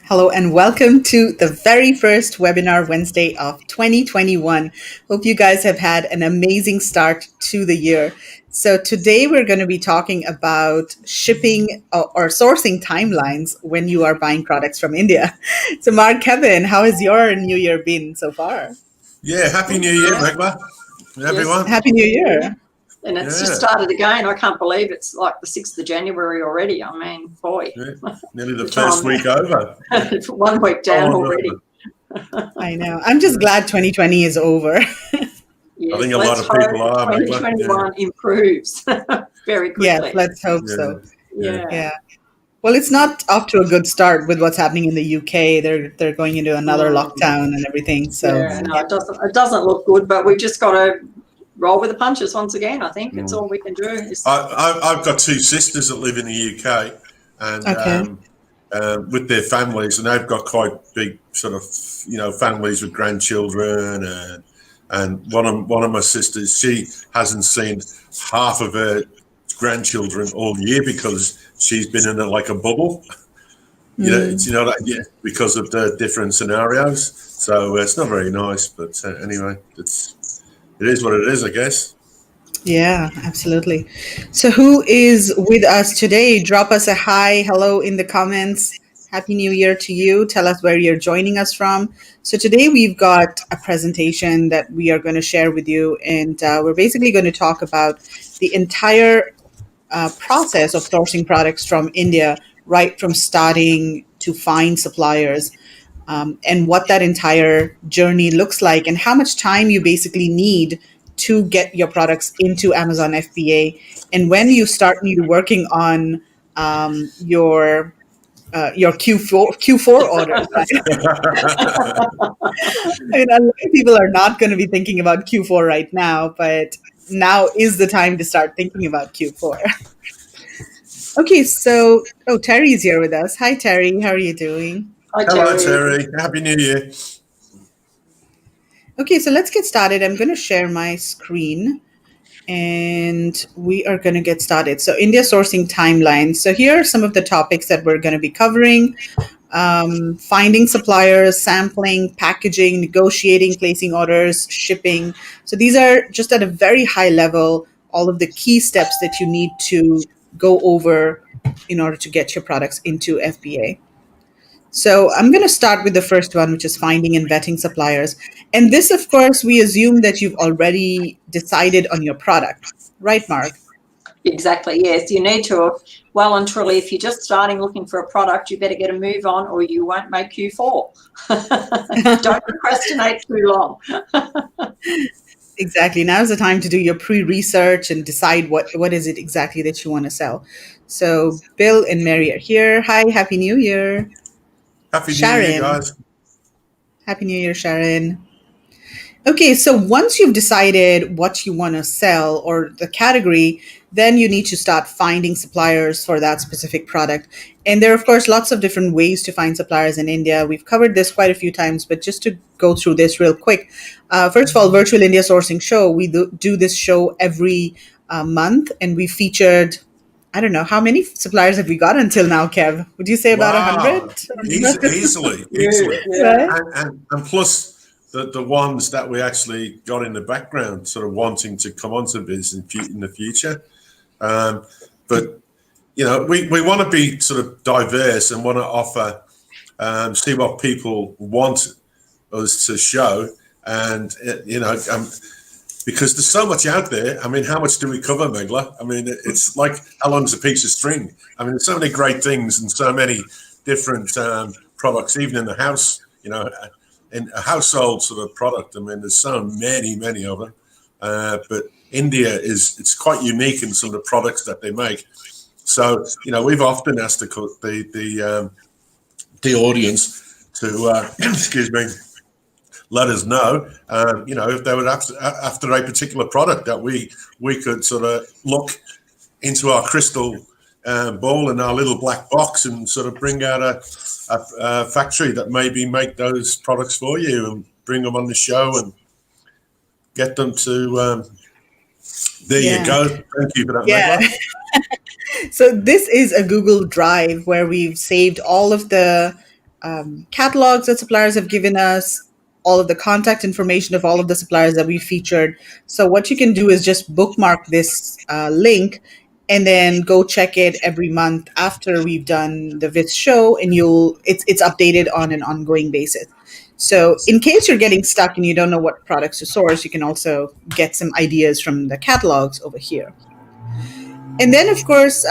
Hello and welcome to the very first webinar Wednesday of 2021. Hope you guys have had an amazing start to the year. So today we're going to be talking about shipping or sourcing timelines when you are buying products from India. So Mark, Kevin, how has your new year been so far? Yeah, Happy New Year, Yeah. Megla, Yes. everyone. Happy New Year. And it's Yeah. just started again. I can't believe it's like the 6th of January already. I mean, boy, Yeah, nearly the The first time. week over. 1 week down Oh, already. I know. I'm just glad 2020 is over. Yes, think a let's lot of people hope are, Megla. 2021 improves very Yes, quickly. let's hope Yeah, so. yeah. Yeah. Well, it's not off to a good start with what's happening in the UK. They're going into another lockdown and everything. So Yeah, no, it doesn't look good, but we've just got to roll with the punches once again. I think it's all we can do. I've got two sisters that live in the UK, and okay. with their families, and they've got quite big sort of families with grandchildren, and one of my sisters, she hasn't seen half of her grandchildren all year because she's been in like a bubble. Because of the different scenarios. So it's not very nice, but anyway, it is what it is, I guess. Yeah, absolutely. So who is with us today? Drop us a hi, hello in the comments. Happy New Year to you. Tell us where you're joining us from. So today we've got a presentation that we are going to share with you, and we're basically going to talk about the entire process of sourcing products from India, right from starting to find suppliers, and what that entire journey looks like, and how much time you basically need to get your products into Amazon FBA, and when you start need working on your Q4 orders. Right? I mean, a lot of people are not going to be thinking about Q4 right now, but now is the time to start thinking about Q4. Okay, so Terry's here with us. Hi, Terry. How are you doing? Hi, Hello, Terry. Terry. Happy New Year. Okay, so let's get started. I'm going to share my screen and we are going to get started. So India sourcing timeline. So here are some of the topics that we're going to be covering. Finding suppliers, sampling, packaging, negotiating, placing orders, shipping. So these are just at a very high level, all of the key steps that you need to go over in order to get your products into FBA. So I'm going to start with the first one, which is finding and vetting suppliers. And this, of course, we assume that you've already decided on your product, right, Mark? Exactly, yes. You need to, well and truly, if you're just starting looking for a product, you better get a move on or you won't make Q4. Don't procrastinate too long. Exactly. Now's the time to do your pre-research and decide what is it exactly that you want to sell. So Bill and Mary are here. Hi, Happy New Year. Happy New Year, Sharon. guys. Happy New Year, Sharon. Okay, so once you've decided what you want to sell or the category, then you need to start finding suppliers for that specific product. And there are, of course, lots of different ways to find suppliers in India. We've covered this quite a few times, but just to go through this real quick. First of all, Virtual India Sourcing Show. We do this show every month, and we featured, I don't know, how many suppliers have we got until now, Kev? Would you say about Wow. 100? Easily. Right? And plus the ones that we actually got in the background sort of wanting to come onto this in the future. But, we want to be sort of diverse and want to offer, see what people want us to show. And, because there's so much out there. I mean, how much do we cover, Megla? I mean, it's like, how long's a piece of string? I mean, there's so many great things and so many different products, even in the house, in a household sort of product. I mean, there's so many of them. But India it's quite unique in some of the products that they make. So, we've often asked the audience to, excuse me, let us know, if they would after a particular product that we could sort of look into our crystal ball in our little black box and sort of bring out a factory that maybe make those products for you and bring them on the show and get them to. There you go. Thank you for that, Yeah. Megla. So this is a Google Drive where we've saved all of the catalogs that suppliers have given us, all of the contact information of all of the suppliers that we featured. So what you can do is just bookmark this link and then go check it every month after we've done the VITS show, and it's updated on an ongoing basis. So in case you're getting stuck and you don't know what products to source, you can also get some ideas from the catalogs over here. And then, of course,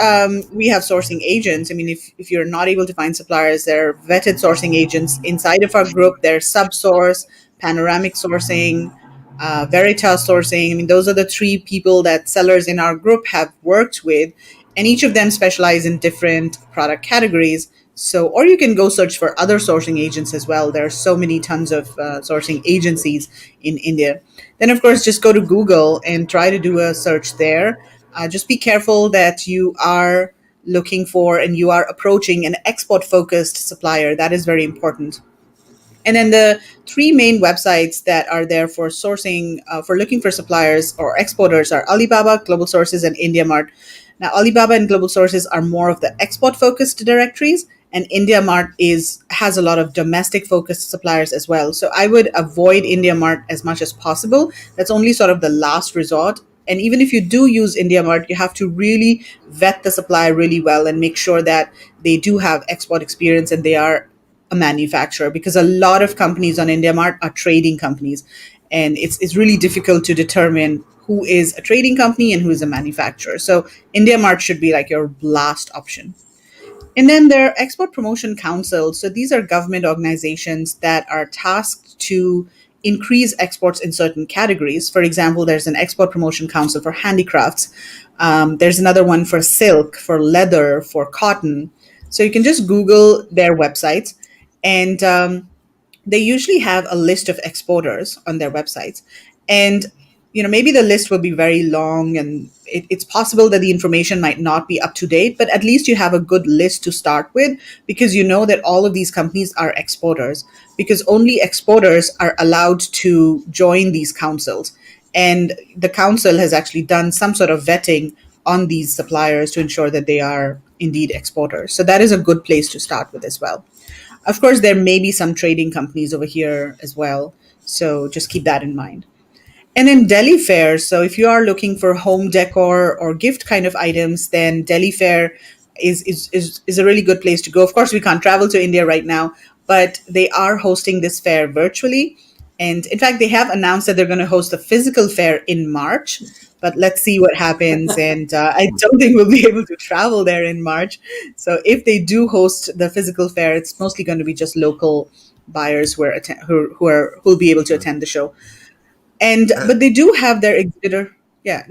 we have sourcing agents. I mean, if you're not able to find suppliers, there are vetted sourcing agents inside of our group. There's SubSource, Panoramic Sourcing, Veritas Sourcing. I mean, those are the three people that sellers in our group have worked with, and each of them specialize in different product categories. So, or you can go search for other sourcing agents as well. There are so many tons of sourcing agencies in India. Then, of course, just go to Google and try to do a search there. Just be careful that you are looking for and you are approaching an export focused supplier. That is very important. And then the three main websites that are there for sourcing, for looking for suppliers or exporters are Alibaba, Global Sources, and IndiaMart. Now, Alibaba and Global Sources are more of the export focused directories, and IndiaMart has a lot of domestic focused suppliers as well. So I would avoid IndiaMart as much as possible. That's only sort of the last resort. And even if you do use IndiaMart, you have to really vet the supplier really well and make sure that they do have export experience and they are a manufacturer, because a lot of companies on IndiaMart are trading companies, and it's really difficult to determine who is a trading company and who is a manufacturer. So IndiaMart should be like your last option. And then there are export promotion councils. So these are government organizations that are tasked to increase exports in certain categories. For example, there's an export promotion council for handicrafts. There's another one for silk, for leather, for cotton. So you can just Google their websites, and they usually have a list of exporters on their websites. And maybe the list will be very long, and it's possible that the information might not be up to date, but at least you have a good list to start with, because you know that all of these companies are exporters, because only exporters are allowed to join these councils. And the council has actually done some sort of vetting on these suppliers to ensure that they are indeed exporters. So that is a good place to start with as well. Of course, there may be some trading companies over here as well. So just keep that in mind. And then Delhi Fair. So if you are looking for home decor or gift kind of items, then Delhi Fair is a really good place to go. Of course, we can't travel to India right now, but they are hosting this fair virtually. And in fact, they have announced that they're going to host a physical fair in March. But let's see what happens. And I don't think we'll be able to travel there in March. So if they do host the physical fair, it's mostly going to be just local buyers who'll be able to attend the show. And but they do have their exhibitor, yeah,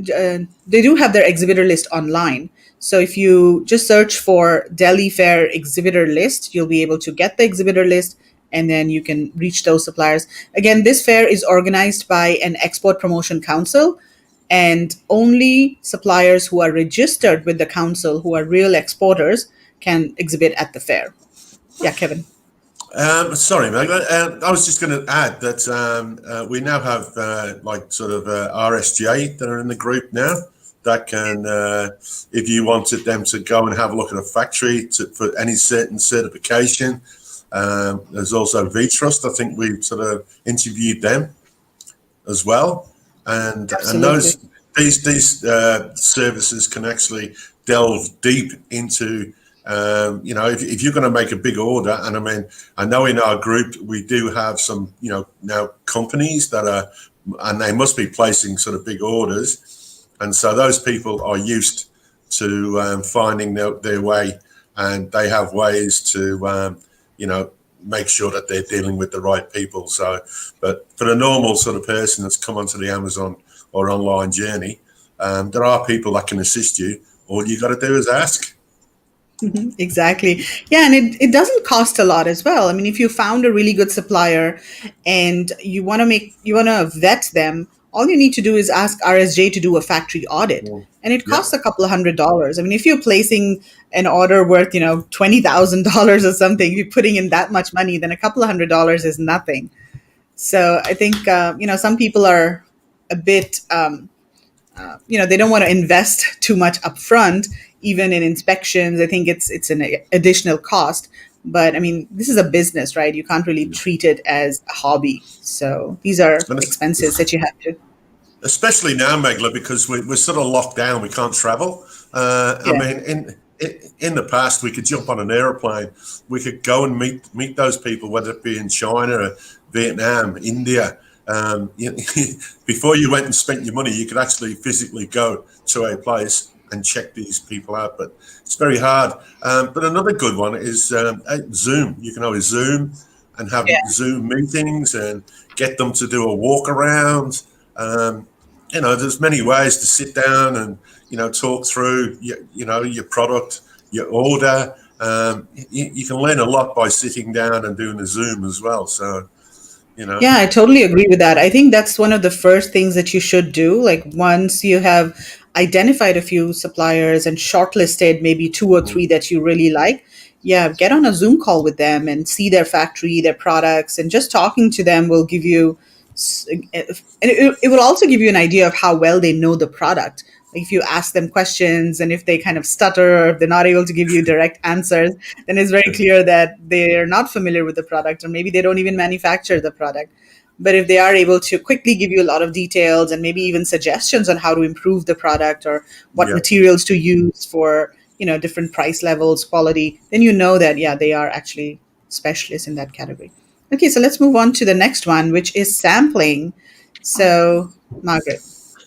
they do have their exhibitor list online. So if you just search for Delhi Fair exhibitor list, you'll be able to get the exhibitor list, and then you can reach those suppliers. Again, this fair is organized by an export promotion council, and only suppliers who are registered with the council, who are real exporters, can exhibit at the fair. Yeah, Kevin. Sorry, Meg. I was just going to add that we now have like sort of RSJ that are in the group now that can, if you wanted them to go and have a look at a factory for any certain certification. There's also VTrust. I think we sort of interviewed them as well, and Absolutely. these services can actually delve deep into. If you're going to make a big order, and I mean, I know in our group we do have some, now companies that are, and they must be placing sort of big orders, and so those people are used to finding their way, and they have ways to, make sure that they're dealing with the right people. So, but for the normal sort of person that's come onto the Amazon or online journey, there are people that can assist you. All you got to do is ask. Exactly. Yeah, and it doesn't cost a lot as well. I mean, if you found a really good supplier and you want to vet them, all you need to do is ask RSJ to do a factory audit. And it Yeah. costs a couple of $100s. I mean, if you're placing an order worth, $20,000 or something, if you're putting in that much money, then a couple of $100s is nothing. So I think, some people are a bit, they don't want to invest too much upfront, even in inspections. I think it's an additional cost. But I mean, this is a business, right? You can't really treat it as a hobby. So these are And expenses that you have to. especially now, Megla, because we're sort of locked down, we can't travel. I Yeah. mean, in the past, we could jump on an aeroplane, we could go and meet those people, whether it be in China or Vietnam, India. Before you went and spent your money, you could actually physically go to a place and check these people out, but it's very hard. But another good one is Zoom. You can always Zoom and have Yeah. Zoom meetings and get them to do a walk around. There's many ways to sit down and talk through your product, your order. You can learn a lot by sitting down and doing a Zoom as well. So Yeah, I totally agree with that. I think that's one of the first things that you should do. Like once you have identified a few suppliers and shortlisted maybe two or three that you really like, yeah, get on a Zoom call with them and see their factory, their products, and just talking to them will give you, and it will also give you an idea of how well they know the product. If you ask them questions and if they kind of stutter or if they're not able to give you direct answers, then it's very clear that they're not familiar with the product or maybe they don't even manufacture the product. But if they are able to quickly give you a lot of details and maybe even suggestions on how to improve the product or what yeah, materials to use for, different price levels, quality, then you know that, yeah, they are actually specialists in that category. Okay, so let's move on to the next one, which is sampling. So, Margaret.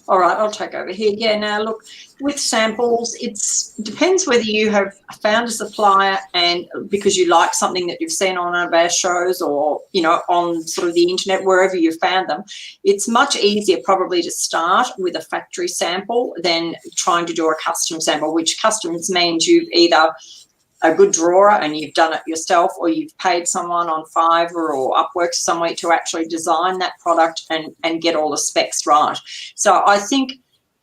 All right, I'll take over here. Yeah, now look, with samples, it depends whether you have found a supplier and because you like something that you've seen on one of our shows or, on sort of the internet, wherever you've found them. It's much easier probably to start with a factory sample than trying to do a custom sample, which customs means you've either a good drawer and you've done it yourself or you've paid someone on Fiverr or Upwork somewhere to actually design that product and get all the specs right. So I think,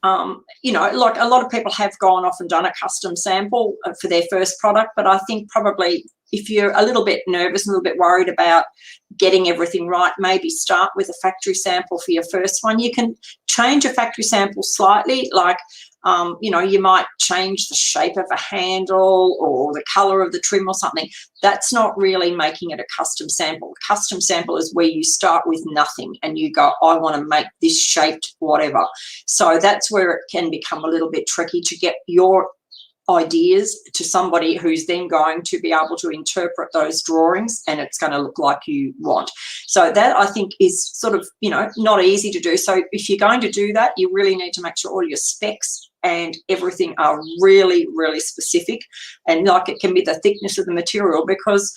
like a lot of people have gone off and done a custom sample for their first product, but I think probably if you're a little bit nervous, a little bit worried about getting everything right, maybe start with a factory sample for your first one. You can change a factory sample slightly, like you might change the shape of a handle or the color of the trim or something. That's not really making it a custom sample. A custom sample is where you start with nothing and you go, I want to make this shaped whatever. So that's where it can become a little bit tricky to get your ideas to somebody who's then going to be able to interpret those drawings and it's going to look like you want. So that I think is sort of, not easy to do. So if you're going to do that, you really need to make sure all your specs and everything are really, really specific. And like it can be the thickness of the material because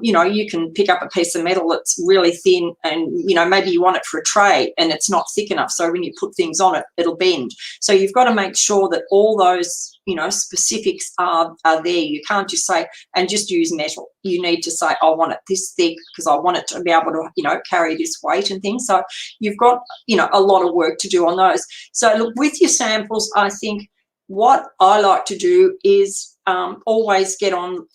you can pick up a piece of metal that's really thin and, maybe you want it for a tray and it's not thick enough. So when you put things on it, it'll bend. So you've got to make sure that all those, specifics are there. You can't just say, and just use metal. You need to say, I want it this thick because I want it to be able to, carry this weight and things. So you've got, a lot of work to do on those. So look, with your samples, I think what I like to do is always get on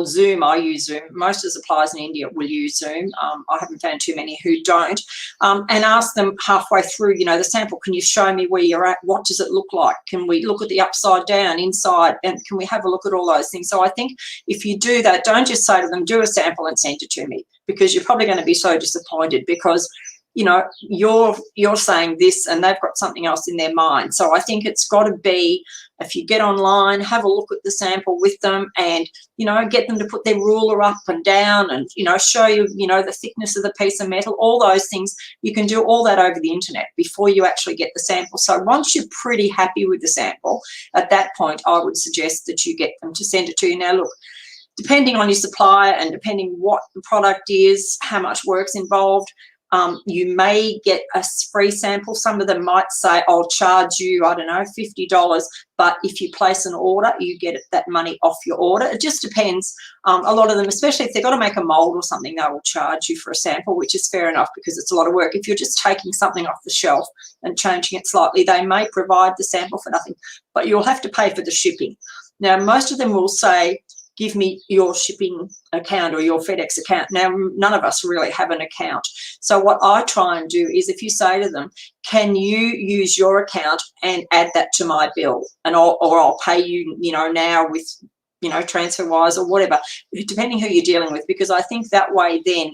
Zoom. I use Zoom. Most of the suppliers in India will use Zoom. I haven't found too many who don't. And ask them halfway through, the sample, can you show me where you're at? What does it look like? Can we look at the upside down, inside? And can we have a look at all those things? So I think if you do that, don't just say to them, do a sample and send it to me, because you're probably going to be so disappointed because you're saying this and they've got something else in their mind. So I think it's got to be, if you get online, have a look at the sample with them and, get them to put their ruler up and down and, show you, the thickness of the piece of metal, all those things. You can do all that over the internet before you actually get the sample. So once you're pretty happy with the sample, at that point, I would suggest that you get them to send it to you. Now, look, depending on your supplier and depending what the product is, how much work's involved, you may get a free sample. Some of them might say, I'll charge you, I don't know, $50. But if you place an order, you get that money off your order. It just depends. A lot of them, especially if they've got to make a mold or something, they will charge you for a sample, which is fair enough because it's a lot of work. If you're just taking something off the shelf and changing it slightly, they may provide the sample for nothing, but you'll have to pay for the shipping. Now, most of them will say, give me your shipping account or your FedEx account. Now, none of us really have an account. So what I try and do is if you say to them, can you use your account and add that to my bill? And I'll pay you, now with transfer wires or whatever, depending who you're dealing with, because I think that way then,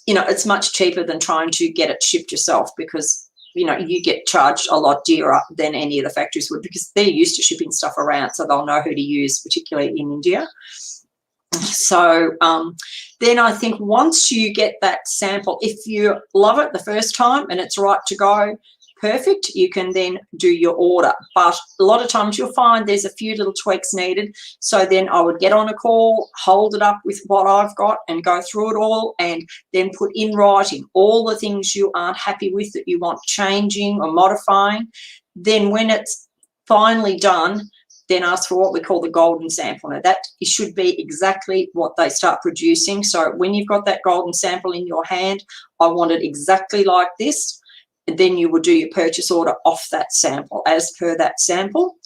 it's much cheaper than trying to get it shipped yourself, because you get charged a lot dearer than any of the factories would, because they're used to shipping stuff around, so they'll know who to use, particularly in India. So then I think once you get that sample, if you love it the first time and it's right to go, perfect, you can then do your order. But a lot of times you'll find there's a few little tweaks needed. So then I would get on a call, hold it up with what I've got and go through it all, and then put in writing all the things you aren't happy with that you want changing or modifying. Then when it's finally done, then ask for what we call the golden sample. Now that should be exactly what they start producing. So when you've got that golden sample in your hand, I want it exactly like this. And then you will do your purchase order off that sample, as per that sample.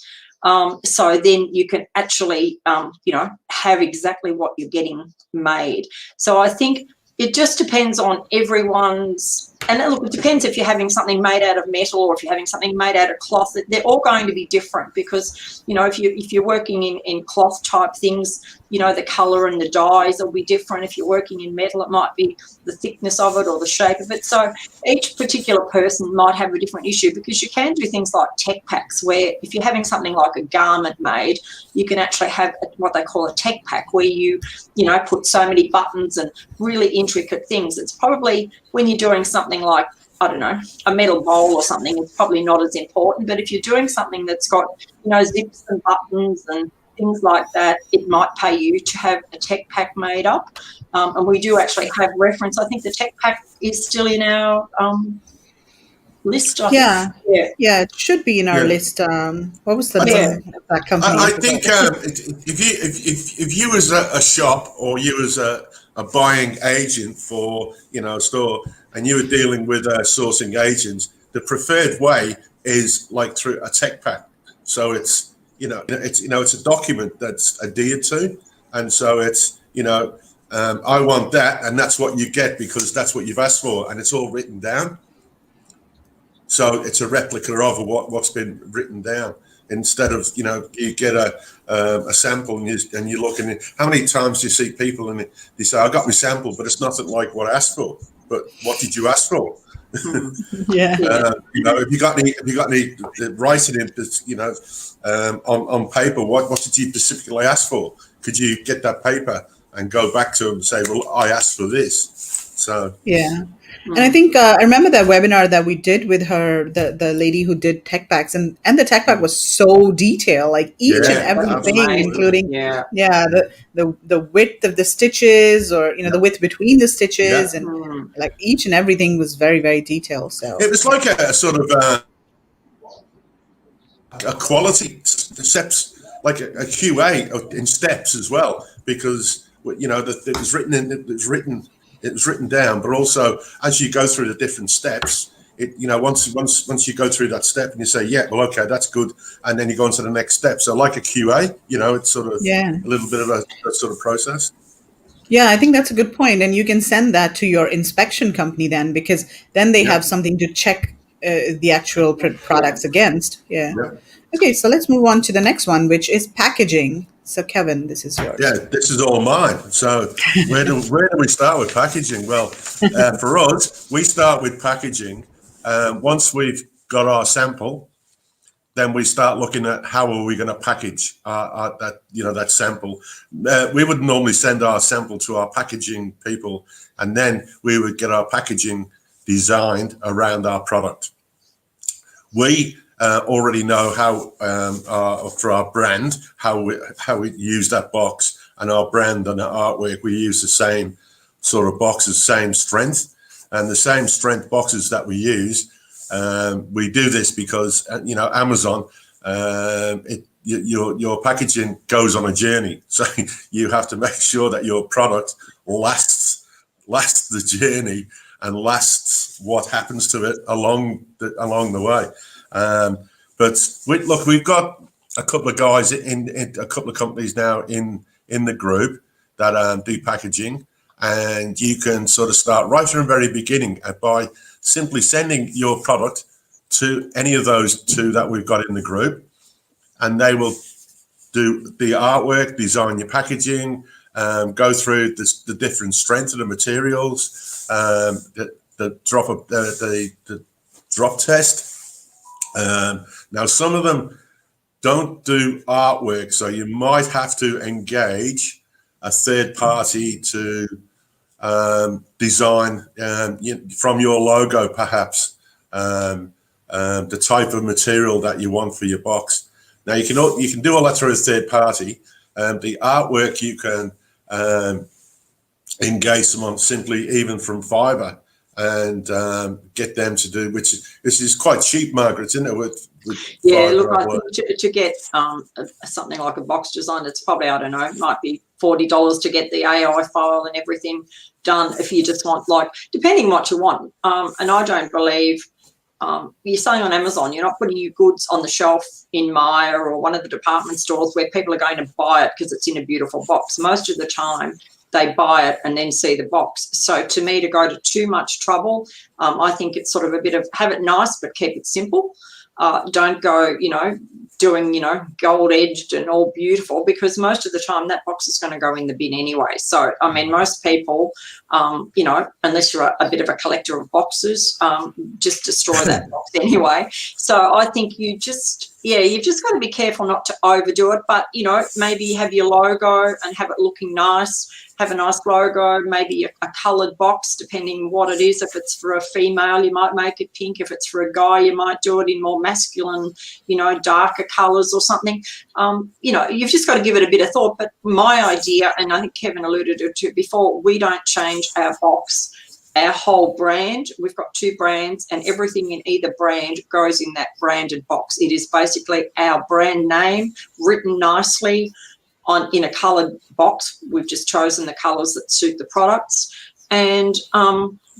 So then you can actually, have exactly what you're getting made. So I think it just depends on everyone's, and look, it depends if you're having something made out of metal or if you're having something made out of cloth. They're all going to be different, because, if you're working in cloth type things, the colour and the dyes will be different. If you're working in metal, it might be the thickness of it or the shape of it. So each particular person might have a different issue, because you can do things like tech packs, where if you're having something like a garment made, you can actually have what they call a tech pack, where you put so many buttons and really intricate things. It's probably, when you're doing something like, I don't know, a metal bowl or something, it's probably not as important. But if you're doing something that's got, zips and buttons and things like that, it might pay you to have a tech pack made up. And we do actually have reference. I think the tech pack is still in our list. Yeah, it should be in our list. What was the name of that company? I think if you was a shop, or you was a buying agent for a store, and you were dealing with sourcing agents, the preferred way is like through a tech pack. So it's it's a document that's adhered to, and so it's I want that, and that's what you get, because that's what you've asked for, and it's all written down. So it's a replica of what's been written down, instead of you get a sample and you look, and how many times do you see people and they say, I got my sample, but it's nothing like what I asked for. But what did you ask for? Yeah. If you got any writing in, on paper, what did you specifically ask for? Could you get that paper and go back to them and say, well, I asked for this. So yeah. And I think I remember that webinar that we did with her, the lady who did tech packs, and the tech pack was so detailed, like each and everything, including the width of the stitches, or the width between the stitches, and like each and everything was very, very detailed. So it was like a sort of a quality steps, like a QA in steps as well, because it was written down, but also as you go through the different steps, once you go through that step and you say, yeah, well, okay, that's good, and then you go on to the next step. So like a QA, it's sort of a little bit of a sort of process. Yeah, I think that's a good point. And you can send that to your inspection company then, because then they have something to check the actual products against. Yeah. Okay, so let's move on to the next one, which is packaging. So Kevin, this is yours. Yeah, this is all mine. So where do we start with packaging? Well, for us, we start with packaging. Once we've got our sample, then we start looking at how are we going to package that sample. We would normally send our sample to our packaging people, and then we would get our packaging designed around our product. We already know how for our brand, how we use that box, and our brand and our artwork, we use the same sort of boxes, same strength, and the same strength boxes that we use. We do this because Amazon, your packaging goes on a journey, so you have to make sure that your product lasts the journey and lasts what happens to it along the way. But we've got a couple of guys in a couple of companies now in the group that do packaging, and you can sort of start right from the very beginning by simply sending your product to any of those two that we've got in the group, and they will do the artwork, design your packaging, go through the different strength of the materials, the drop test. Now, some of them don't do artwork, so you might have to engage a third party to design from your logo, perhaps, the type of material that you want for your box. Now, you can do all that through a third party. The artwork, you can engage someone simply even from Fiverr and get them to do, which is quite cheap, Margaret, isn't it? With yeah, Fiverr, look, I think to get something like a box design, it's probably, I don't know, it might be $40 to get the AI file and everything done if you just want, like, depending what you want. And I don't believe, you're saying on Amazon, you're not putting your goods on the shelf in Myer or one of the department stores where people are going to buy it because it's in a beautiful box. Most of the time, they buy it and then see the box. So to me, to go to too much trouble, I think it's sort of a bit of have it nice but keep it simple. Don't go, doing, gold edged and all beautiful, because most of the time that box is going to go in the bin anyway. So, I mean, most people, unless you're a bit of a collector of boxes, just destroy that box anyway. So I think you've just got to be careful not to overdo it, but, maybe have your logo and have it looking nice. Have a nice logo, maybe a coloured box, depending what it is. If it's for a female, you might make it pink. If it's for a guy, you might do it in more masculine, darker colours or something. You've just got to give it a bit of thought. But my idea, and I think Kevin alluded to it before, we don't change our box, our whole brand. We've got 2 brands, and everything in either brand goes in that branded box. It is basically our brand name written nicely in a coloured box. We've just chosen the colours that suit the products, and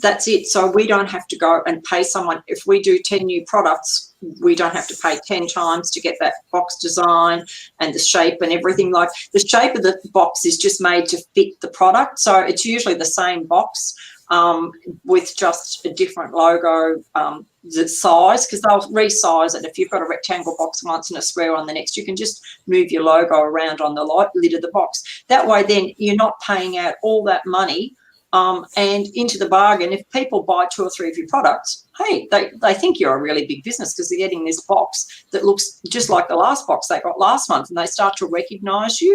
that's it. So we don't have to go and pay someone. If we do 10 new products, we don't have to pay 10 times to get that box design and the shape and everything. Like, the shape of the box is just made to fit the product, so it's usually the same box with just a different logo, the size, because they'll resize it. If you've got a rectangle box once and a square on the next, you can just move your logo around on the lid of the box. That way then you're not paying out all that money, and into the bargain, if people buy 2 or 3 of your products, hey, they think you're a really big business because they're getting this box that looks just like the last box they got last month, and they start to recognise you.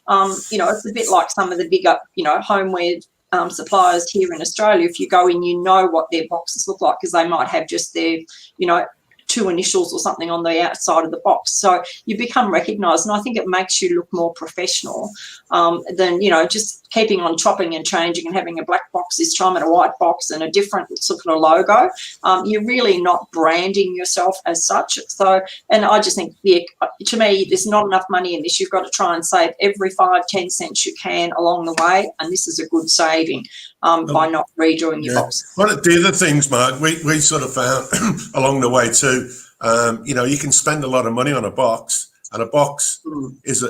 It's a bit like some of the bigger, homeware suppliers here in Australia. If you go in, you know what their boxes look like because they might have just their, 2 initials or something on the outside of the box. So you become recognised, and I think it makes you look more professional than, just keeping on chopping and changing and having a black box this time and a white box and a different sort of logo. You're really not branding yourself as such. So, and I just think, to me, there's not enough money in this. You've got to try and save every 5-10 cents you can along the way, and this is a good saving by not redoing your box. One of the other things, Mark, we sort of found along the way too, you can spend a lot of money on a box, and a box is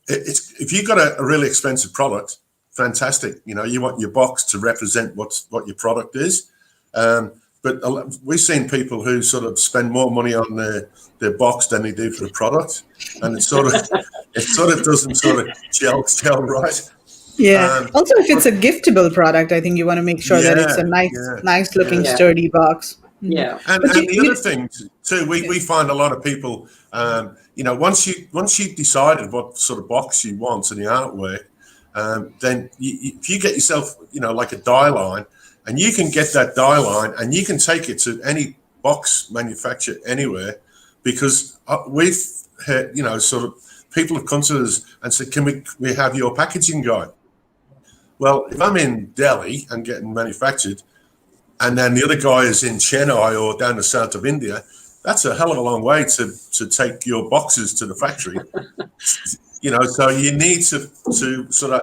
if you've got a really expensive product, fantastic. You want your box to represent what your product is. But we've seen people who sort of spend more money on their box than they do for the product, and it sort of doesn't sort of gel right. Yeah. Also, if it's a giftable product, I think you want to make sure that it's a nice looking, sturdy box. Yeah. And the other thing too, we find a lot of people, once you've decided what sort of box you want and the artwork, then if you get yourself, like a die line, and you can get that die line and you can take it to any box manufacturer anywhere, because we've had, sort of people have come to us and said, can we have your packaging guide? Well, if I'm in Delhi and getting manufactured, and then the other guy is in Chennai or down the south of India, that's a hell of a long way to take your boxes to the factory. So you need to sort of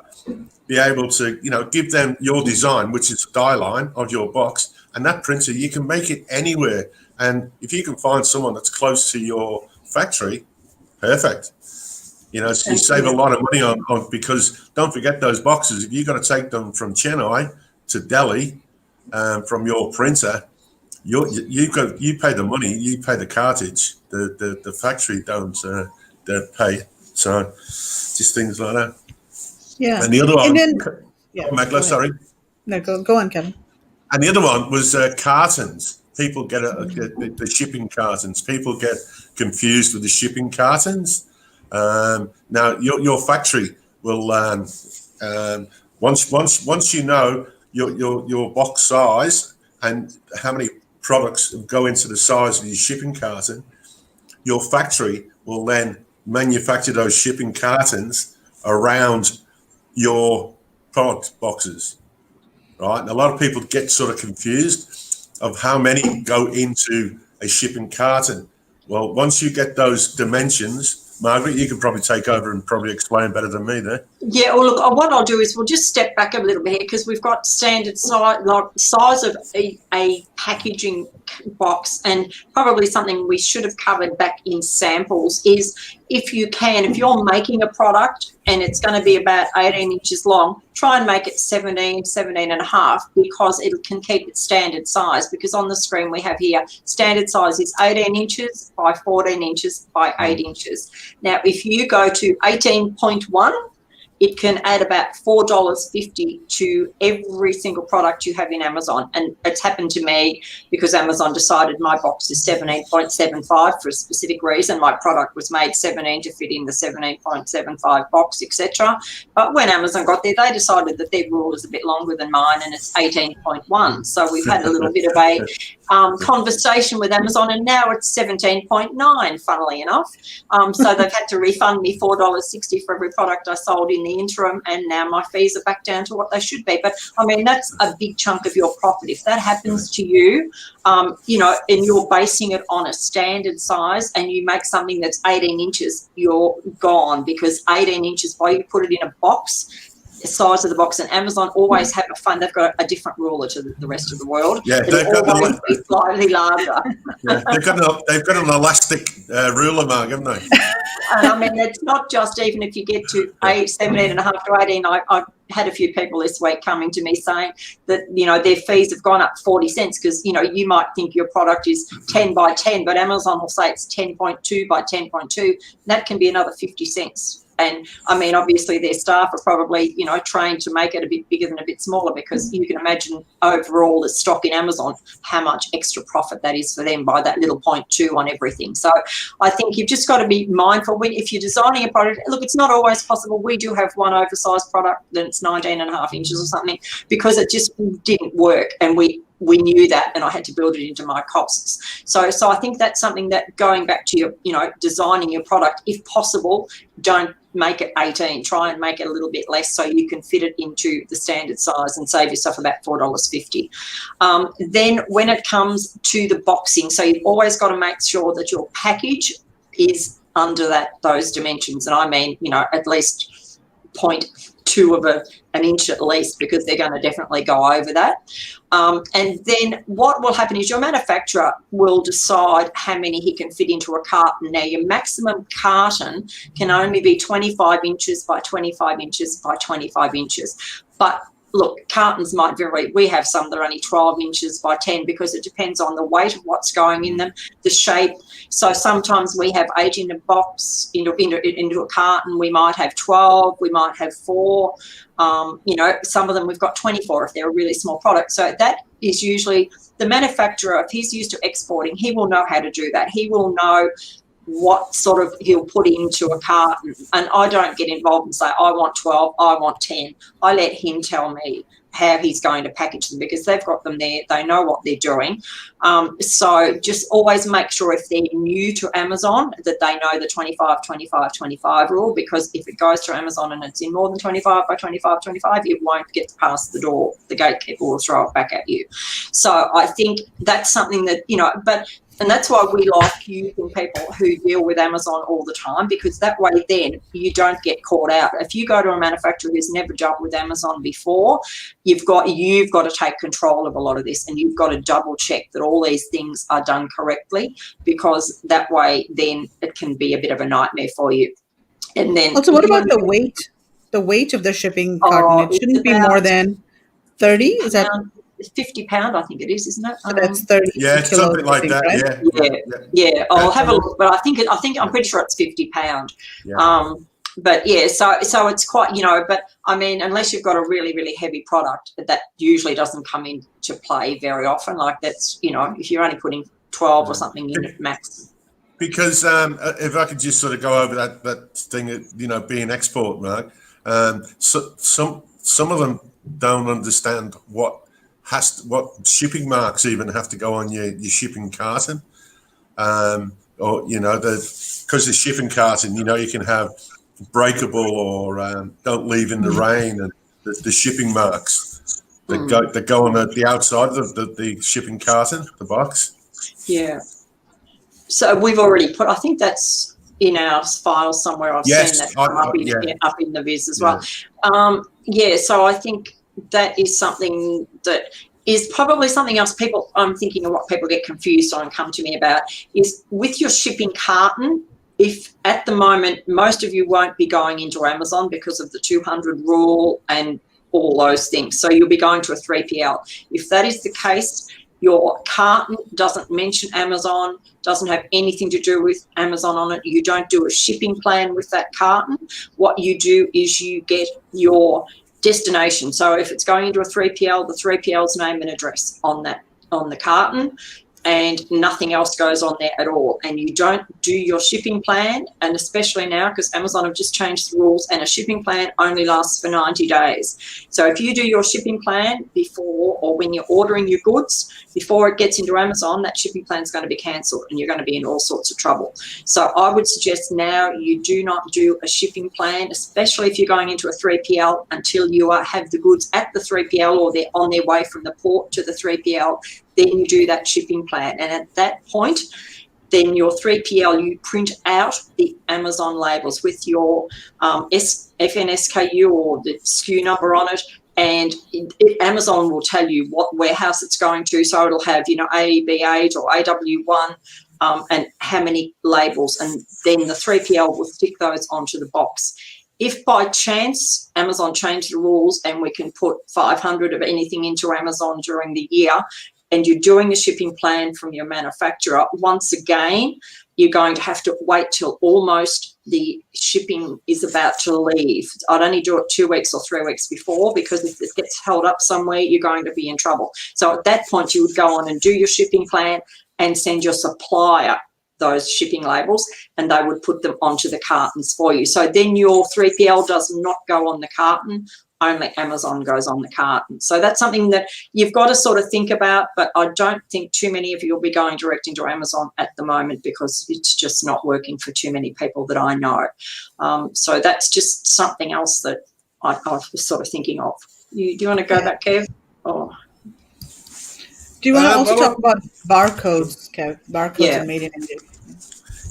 be able to, give them your design, which is a die line of your box, and that printer, you can make it anywhere. And if you can find someone that's close to your factory, perfect. So you save a lot of money on because don't forget those boxes. If you've got to take them from Chennai to Delhi from your printer, you pay the money, you pay the cartage. The factory don't pay. So just things like that. Yeah. And the other And one, then, yeah, oh, Magla, go ahead. sorry. No, go on, Kevin. And the other one was cartons. People get the shipping cartons. People get confused with the shipping cartons. Now, your factory will once you know your box size and how many products go into the size of your shipping carton, your factory will then manufacture those shipping cartons around your product boxes. Right, and a lot of people get sort of confused of how many go into a shipping carton. Well, once you get those dimensions, Margaret, you can probably take over and probably explain better than me there. Yeah, well, look, what I'll do is we'll just step back a little bit here because we've got standard size of a packaging box, and probably something we should have covered back in samples is if you're making a product and it's going to be about 18 inches long, try and make it 17 and a half because it can keep its standard size, because on the screen we have here standard size is 18 inches by 14 inches by 8 inches. Now, if you go to 18.1, it can add about $4.50 to every single product you have in Amazon. And it's happened to me because Amazon decided my box is 17.75 for a specific reason. My product was made 17 to fit in the 17.75 box, etc. But when Amazon got there, they decided that their rule is a bit longer than mine, and it's 18.1. So we've had a little bit of a conversation with Amazon, and now it's 17.9, funnily enough. So they've had to refund me $4.60 for every product I sold in the interim, and now my fees are back down to what they should be. But I mean, that's a big chunk of your profit. If that happens to you, and you're basing it on a standard size and you make something that's 18 inches, you're gone, because 18 inches, while you put it in a box, the size of the box, and Amazon always have a fun. They've got a different ruler to the rest of the world. Yeah, they've always be slightly larger. Yeah, they've got an elastic ruler, Mark, haven't they? And I mean, it's not just even if you get to 17 and a half to 18. I had a few people this week coming to me saying that, their fees have gone up 40 cents because, you might think your product is 10 by 10, but Amazon will say it's 10.2 by 10.2. That can be another 50 cents. And I mean, obviously their staff are probably, trained to make it a bit bigger than a bit smaller, because you can imagine overall the stock in Amazon, how much extra profit that is for them by that little 0.2 on everything. So I think you've just got to be mindful if you're designing a product. Look, it's not always possible. We do have one oversized product that's 19 and a half inches or something, because it just didn't work. And we knew that, and I had to build it into my costs. So I think that's something that, going back to your, designing your product, if possible, don't make it 18. Try and make it a little bit less so you can fit it into the standard size and save yourself about $4.50. Then when it comes to the boxing, so you've always got to make sure that your package is under those dimensions. And I mean, at least 0.2 of an inch at least, because they're going to definitely go over that. And then what will happen is your manufacturer will decide how many he can fit into a carton. Now, your maximum carton can only be 25 inches by 25 inches by 25 inches. But look, cartons might vary. We have some that are only 12 inches by 10, because it depends on the weight of what's going in them, the shape. So sometimes we have 8 in a box, into a carton. We might have 12, we might have 4. Some of them we've got 24 if they're a really small product. So that is usually the manufacturer. If he's used to exporting, he will know how to do that. He will know what sort of he'll put into a carton. And I don't get involved and say, I want 12, I want 10. I let him tell me how he's going to package them, because they've got them there. They know what they're doing. So just always make sure, if they're new to Amazon, that they know the 25, 25, 25 rule, because if it goes to Amazon and it's in more than 25 by 25, 25, it won't get past the door. The gatekeeper will throw it back at you. So I think that's something that, and that's why we like using people who deal with Amazon all the time, because that way then you don't get caught out. If you go to a manufacturer who's never dealt with Amazon before, you've got to take control of a lot of this, and you've got to double check that all these things are done correctly, because that way then it can be a bit of a nightmare for you. And then also, what about the weight? The weight of the shipping carton, it shouldn't be more than 30. Is that £50, I think it is, isn't it? So that's 30 Yeah, kilos, something like that. right? Yeah. I'll have a look, but I think I'm pretty sure it's £50. Yeah. But yeah, so it's quite, but I mean, unless you've got a really, really heavy product, that usually doesn't come into play very often. Like that's, if you're only putting 12 or something in it max. Because if I could just sort of go over that thing, being export, Mark, so some of them don't understand what shipping marks even have to go on your shipping carton, or because the shipping carton, you can have breakable or don't leave in the rain, and the shipping marks that go on the outside of the shipping carton, the box. Yeah. So we've already put, I think that's in our file somewhere. I've seen that up in the Viz as well. So I think that is something that is probably something else I'm thinking of what people get confused on and come to me about is with your shipping carton. If at the moment, most of you won't be going into Amazon because of the 200 rule and all those things. So you'll be going to a 3PL. If that is the case, your carton doesn't mention Amazon, doesn't have anything to do with Amazon on it. You don't do a shipping plan with that carton. What you do is you get your destination. So if it's going into a 3PL, the 3PL's name and address on the carton, and nothing else goes on there at all. And you don't do your shipping plan, and especially now because Amazon have just changed the rules and a shipping plan only lasts for 90 days. So if you do your shipping plan before, or when you're ordering your goods, before it gets into Amazon, that shipping plan is going to be cancelled and you're going to be in all sorts of trouble. So I would suggest now you do not do a shipping plan, especially if you're going into a 3PL, until you have the goods at the 3PL or they're on their way from the port to the 3PL. Then you do that shipping plan. And at that point, then your 3PL, you print out the Amazon labels with your FNSKU or the SKU number on it. And Amazon will tell you what warehouse it's going to. So it'll have, AEB8 or AW1 and how many labels. And then the 3PL will stick those onto the box. If by chance Amazon changed the rules and we can put 500 of anything into Amazon during the year, and you're doing a shipping plan from your manufacturer, once again, you're going to have to wait till almost the shipping is about to leave. I'd only do it 2 weeks or 3 weeks before, because if it gets held up somewhere, you're going to be in trouble. So at that point, you would go on and do your shipping plan and send your supplier those shipping labels, and they would put them onto the cartons for you. So then your 3PL does not go on the carton, only Amazon goes on the carton. So that's something that you've got to sort of think about, but I don't think too many of you will be going direct into Amazon at the moment because it's just not working for too many people that I know. So that's just something else that I was sort of thinking of. Do you want to go back, Kev? Or... Do you want to also talk about barcodes, Kev? Barcodes are made in India.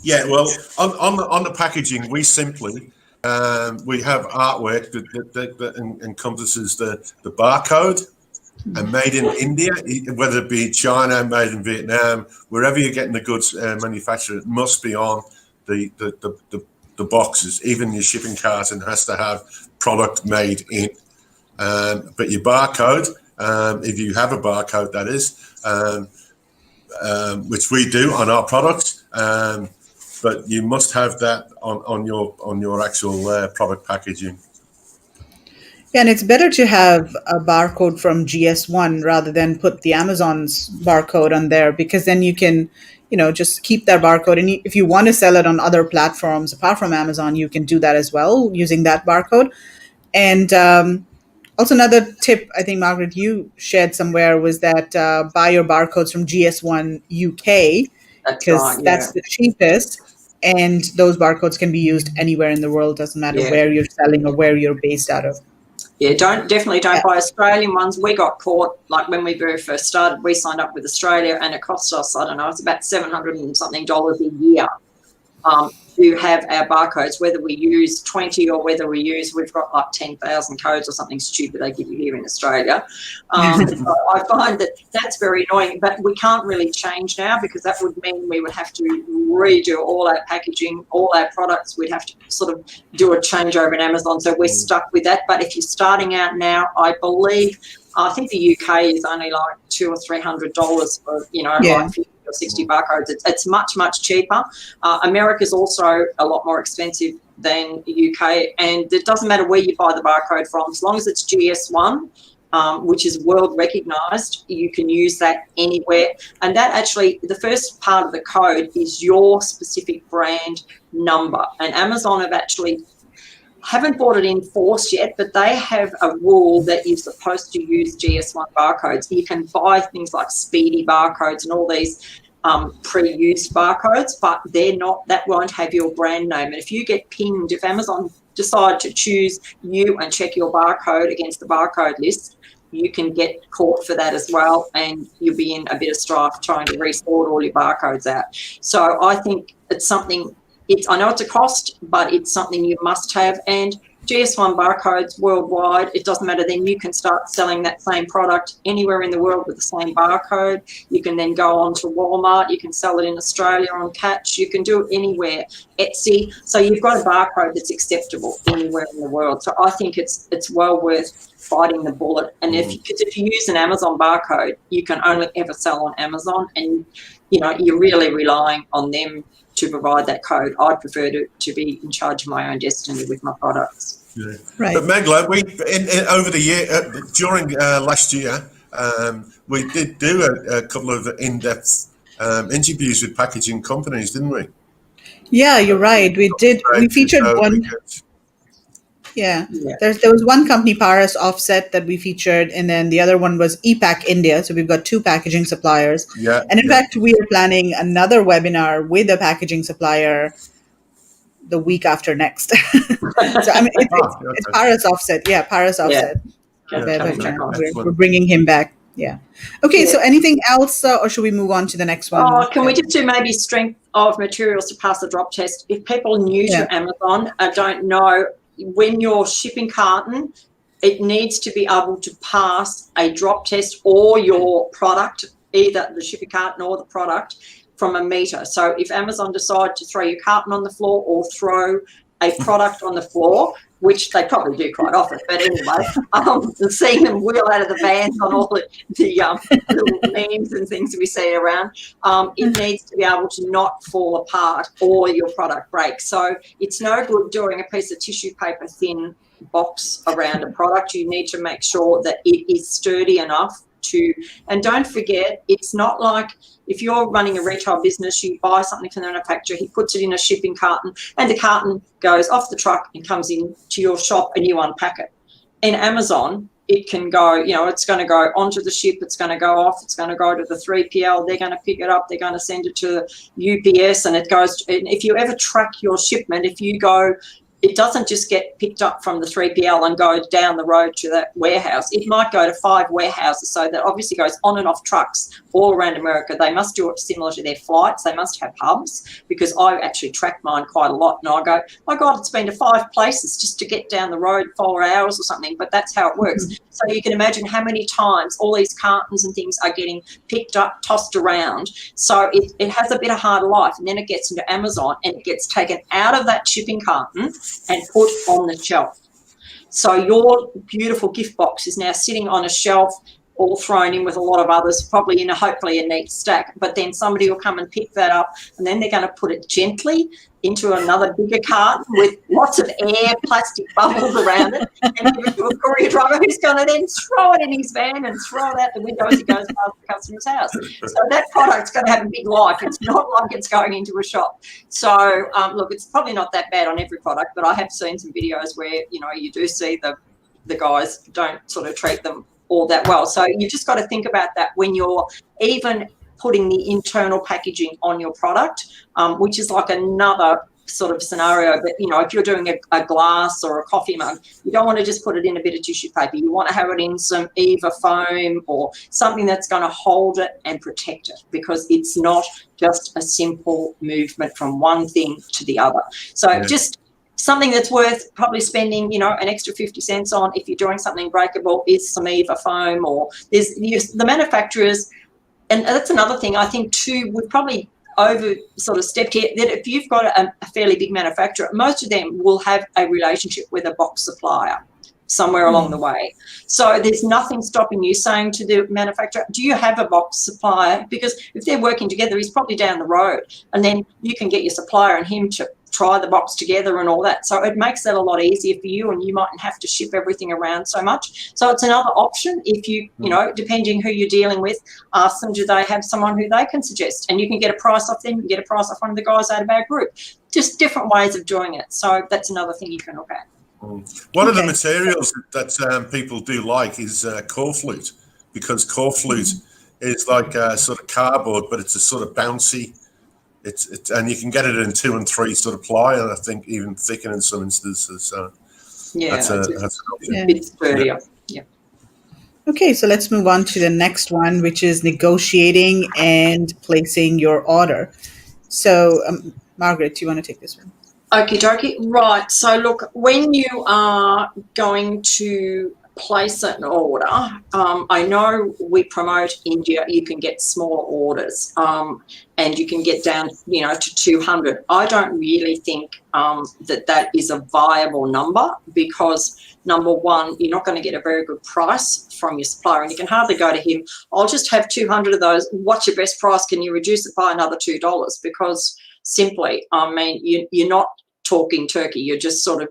Yeah, well, on the packaging, we simply... we have artwork that encompasses the barcode, and made in India, whether it be China, made in Vietnam, wherever you're getting the goods manufactured, it must be on the boxes. Even your shipping carton has to have product made in. But your barcode, if you have a barcode, that is, which we do on our products. But you must have that on your actual product packaging. Yeah, and it's better to have a barcode from GS1 rather than put the Amazon's barcode on there, because then you can, just keep that barcode. And if you want to sell it on other platforms apart from Amazon, you can do that as well using that barcode. And also another tip, I think, Margaret, you shared somewhere, was that buy your barcodes from GS1 UK, because that's the cheapest. And those barcodes can be used anywhere in the world. Doesn't matter where you're selling or where you're based out of. Yeah, definitely don't buy Australian ones. We got caught, like when we very first started, we signed up with Australia and it cost us, I don't know, it's about $700 and something a year. to have our barcodes, whether we use 20 or whether we've got like 10,000 codes or something stupid they give you here in Australia. So I find that that's very annoying, but we can't really change now because that would mean we would have to redo all our packaging, all our products. We'd have to sort of do a changeover in Amazon. So we're stuck with that. But if you're starting out now, I think the UK is only like $200 or $300 for, like 50 or 60 barcodes. It's much, much cheaper. America's also a lot more expensive than the UK, and it doesn't matter where you buy the barcode from, as long as it's GS1, which is world recognised, you can use that anywhere. And that actually, the first part of the code is your specific brand number. And Amazon haven't brought it in force yet, but they have a rule that you're supposed to use GS1 barcodes. You can buy things like Speedy barcodes and all these pre-used barcodes, but that won't have your brand name. And if you get pinged, if Amazon decide to choose you and check your barcode against the barcode list, you can get caught for that as well, and you'll be in a bit of strife trying to resort all your barcodes out. So I think it's something. I know it's a cost, but it's something you must have. And GS1 barcodes worldwide, it doesn't matter. Then you can start selling that same product anywhere in the world with the same barcode. You can then go on to Walmart. You can sell it in Australia on Catch. You can do it anywhere, Etsy. So you've got a barcode that's acceptable anywhere in the world. So I think it's well worth biting the bullet. And if you use an Amazon barcode, you can only ever sell on Amazon, and you're really relying on them to provide that code. I'd prefer to be in charge of my own destiny with my products. Yeah. Right. But Magla, over the year, during last year, we did do a couple of in-depth interviews with packaging companies, didn't we? Yeah, you're right. We did. We featured one. Yeah. There was one company, Paris Offset, that we featured, and then the other one was EPAC India. So we've got two packaging suppliers. Yeah. And in fact, we are planning another webinar with a packaging supplier the week after next. So I mean, it's Paris Offset. Yeah, Paris Offset. We're bringing him back. Yeah. Okay. So anything else, or should we move on to the next one? Can we just do maybe strength of materials to pass the drop test? If people are new to Amazon don't know, when your shipping carton, it needs to be able to pass a drop test or your product, either the shipping carton or the product, from a meter. So if Amazon decide to throw your carton on the floor or throw a product on the floor, which they probably do quite often, but anyway, seeing them wheel out of the vans on all the little memes and things we see around, it needs to be able to not fall apart or your product break. So it's no good doing a piece of tissue paper thin box around a product. You need to make sure that it is sturdy enough and don't forget, it's not like if you're running a retail business, you buy something from the manufacturer, he puts it in a shipping carton, and the carton goes off the truck and comes in to your shop and you unpack it. In Amazon, it can go, it's going to go onto the ship, it's going to go off, it's going to go to the 3PL, they're going to pick it up, they're going to send it to UPS, and it goes. And if you ever track your shipment, it doesn't just get picked up from the 3PL and go down the road to that warehouse. It might go to 5 warehouses. So that obviously goes on and off trucks all around America. They must do it similar to their flights. They must have hubs, because I actually track mine quite a lot. And I go, my God, it's been to 5 places just to get down the road 4 hours or something. But that's how it works. So you can imagine how many times all these cartons and things are getting picked up, tossed around. So it has a bit of hard life. And then it gets into Amazon and it gets taken out of that shipping carton and put on the shelf. So your beautiful gift box is now sitting on a shelf, all thrown in with a lot of others, probably in hopefully a neat stack. But then somebody will come and pick that up, and then they're going to put it gently into another bigger carton with lots of air, plastic bubbles around it, and give it to a courier driver who's going to then throw it in his van and throw it out the window as he goes past the customer's house. So that product's going to have a big life. It's not like it's going into a shop. So, look, it's probably not that bad on every product, but I have seen some videos where, you do see the guys don't sort of treat them all that well. So you just got to think about that when you're even putting the internal packaging on your product, which is like another sort of scenario, but, if you're doing a glass or a coffee mug, you don't want to just put it in a bit of tissue paper. You want to have it in some Eva foam or something that's going to hold it and protect it, because it's not just a simple movement from one thing to the other. So just something that's worth probably spending, an extra 50 cents on if you're doing something breakable is some Eva foam, or there's the manufacturers. And that's another thing I think too, we've probably over sort of stepped here, that if you've got a fairly big manufacturer, most of them will have a relationship with a box supplier somewhere along the way. So there's nothing stopping you saying to the manufacturer, do you have a box supplier? Because if they're working together, he's probably down the road, and then you can get your supplier and him to try the box together and all that. So it makes that a lot easier for you, and you mightn't have to ship everything around so much. So it's another option if you, depending who you're dealing with, ask them, do they have someone who they can suggest? And you can get a price off them, you can get a price off one of the guys out of our group. Just different ways of doing it. So that's another thing you can look at. One of the materials that people do like is core flute, because core flute is like a sort of cardboard, but it's a sort of bouncy. And you can get it in 2 and 3 sort of ply, and I think even thicker in some instances. So that's an option. A bit sturdier. Yeah. Okay, so let's move on to the next one, which is negotiating and placing your order. So, Margaret, do you want to take this one? Okie dokie. Right. So look, when you are going to place an order, I know we promote India, you can get smaller orders, and you can get down, to 200. I don't really think that is a viable number, because number one, you're not going to get a very good price from your supplier, and you can hardly go to him, I'll just have 200 of those. What's your best price? Can you reduce it by another $2? Because simply, you're not talking turkey. You're just sort of,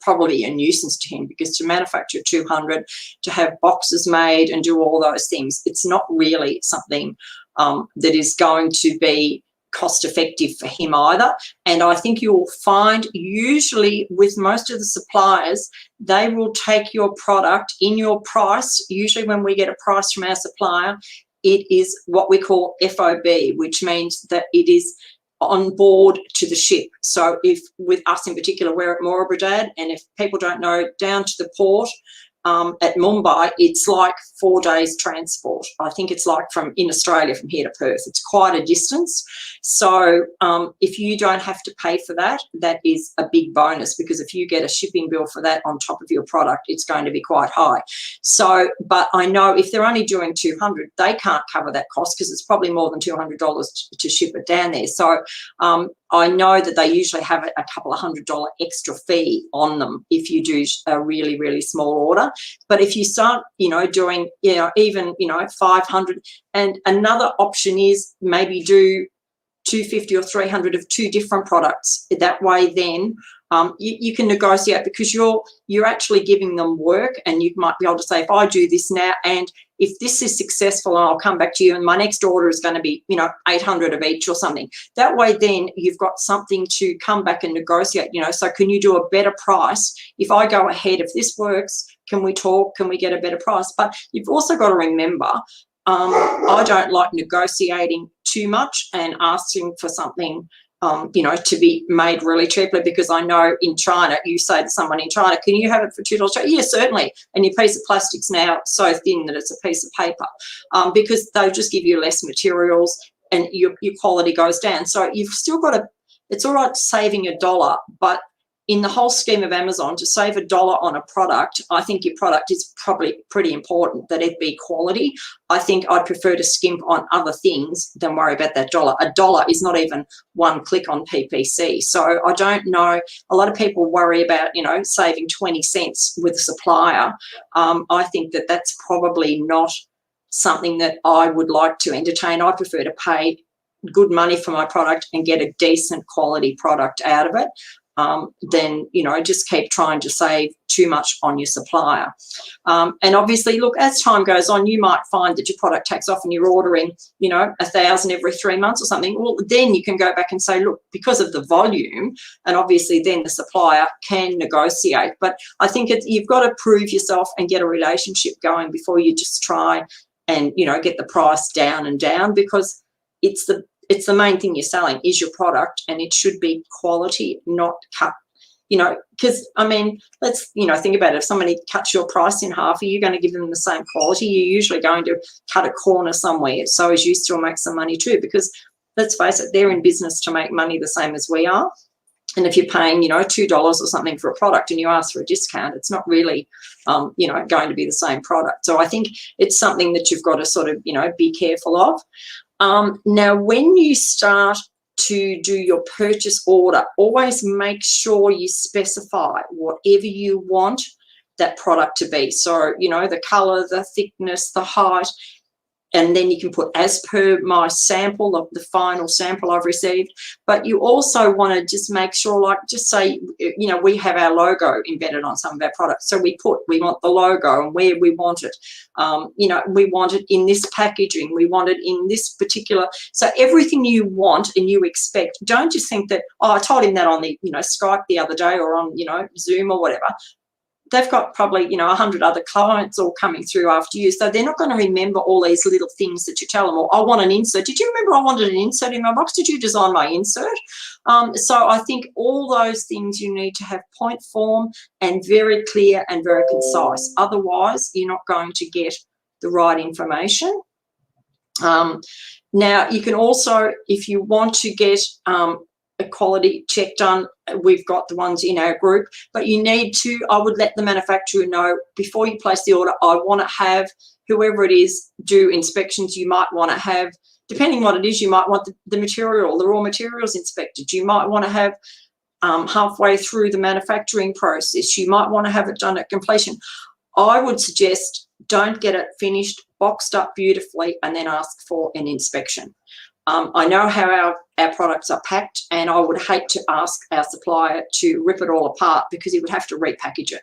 probably a nuisance to him, because to manufacture 200, to have boxes made and do all those things, it's not really something that is going to be cost effective for him either. And I think you'll find usually with most of the suppliers, they will take your product in your price. Usually when we get a price from our supplier, it is what we call FOB, which means that it is on board to the ship. So if with us in particular, we're at Moorabradad, and if people don't know, down to the port at Mumbai, it's like 4 days transport. I think it's like in Australia from here to Perth. It's quite a distance. So if you don't have to pay for that, that is a big bonus, because if you get a shipping bill for that on top of your product, it's going to be quite high. So, but I know if they're only doing 200, they can't cover that cost, because it's probably more than $200 to ship it down there. So I know that they usually have a couple of $100 extra fee on them if you do a really, really small order. But if you start, doing, even, 500, and another option is maybe do 250 or 300 of 2 different products. That way then you can negotiate, because you're actually giving them work, and you might be able to say, if I do this now, and if this is successful, I'll come back to you, and my next order is going to be 800 of each or something. That way then you've got something to come back and negotiate. So can you do a better price if I go ahead? If this works, can we talk? Can we get a better price? But you've also got to remember, I don't like negotiating too much and asking for something to be made really cheaply, because I know in China, you say to someone in China, can you have it for $2? Yeah, certainly. And your piece of plastic's now so thin that it's a piece of paper, because they'll just give you less materials and your quality goes down. So you've still got it's all right saving $1, but in the whole scheme of Amazon, to save $1 on a product, I think your product is probably pretty important that it be quality. I think I'd prefer to skimp on other things than worry about that $1. $1 is not even one click on PPC. So I don't know. A lot of people worry about, saving 20 cents with a supplier. I think that that's probably not something that I would like to entertain. I prefer to pay good money for my product and get a decent quality product out of it. Then, just keep trying to save too much on your supplier. And obviously, look, as time goes on, you might find that your product takes off and you're ordering, 1,000 every 3 months or something. Well, then you can go back and say, look, because of the volume, and obviously then the supplier can negotiate. But I think you've got to prove yourself and get a relationship going before you just try and, get the price down and down, because it's the main thing you're selling is your product, and it should be quality, not cut. Because I mean, let's think about it. If somebody cuts your price in half, are you going to give them the same quality? You're usually going to cut a corner somewhere so as you still make some money too. Because let's face it, they're in business to make money the same as we are. And if you're paying, $2 or something for a product and you ask for a discount, it's not really, going to be the same product. So I think it's something that you've got to sort of, be careful of. Now, when you start to do your purchase order, always make sure you specify whatever you want that product to be. So, the color, the thickness, the height, and then you can put as per my sample, the final sample I've received. But you also want to just make sure, like, just say, we have our logo embedded on some of our products. So we want the logo and where we want it. We want it in this packaging. We want it in this particular. So everything you want and you expect, don't just think that, I told him that on the, Skype the other day or on, Zoom or whatever. They've got probably, 100 other clients all coming through after you. So they're not going to remember all these little things that you tell them. Or I want an insert. Did you remember I wanted an insert in my box? Did you design my insert? So I think all those things you need to have point form and very clear and very concise. Otherwise, you're not going to get the right information. Now, you can also, if you want to get a quality check done, we've got the ones in our group, but you need to, I would let the manufacturer know before you place the order, I want to have whoever it is do inspections. You might want to have, depending what it is, you might want the material, the raw materials inspected. You might want to have halfway through the manufacturing process. You might want to have it done at completion. I would suggest don't get it finished, boxed up beautifully, and then ask for an inspection. I know how our products are packed, and I would hate to ask our supplier to rip it all apart because he would have to repackage it.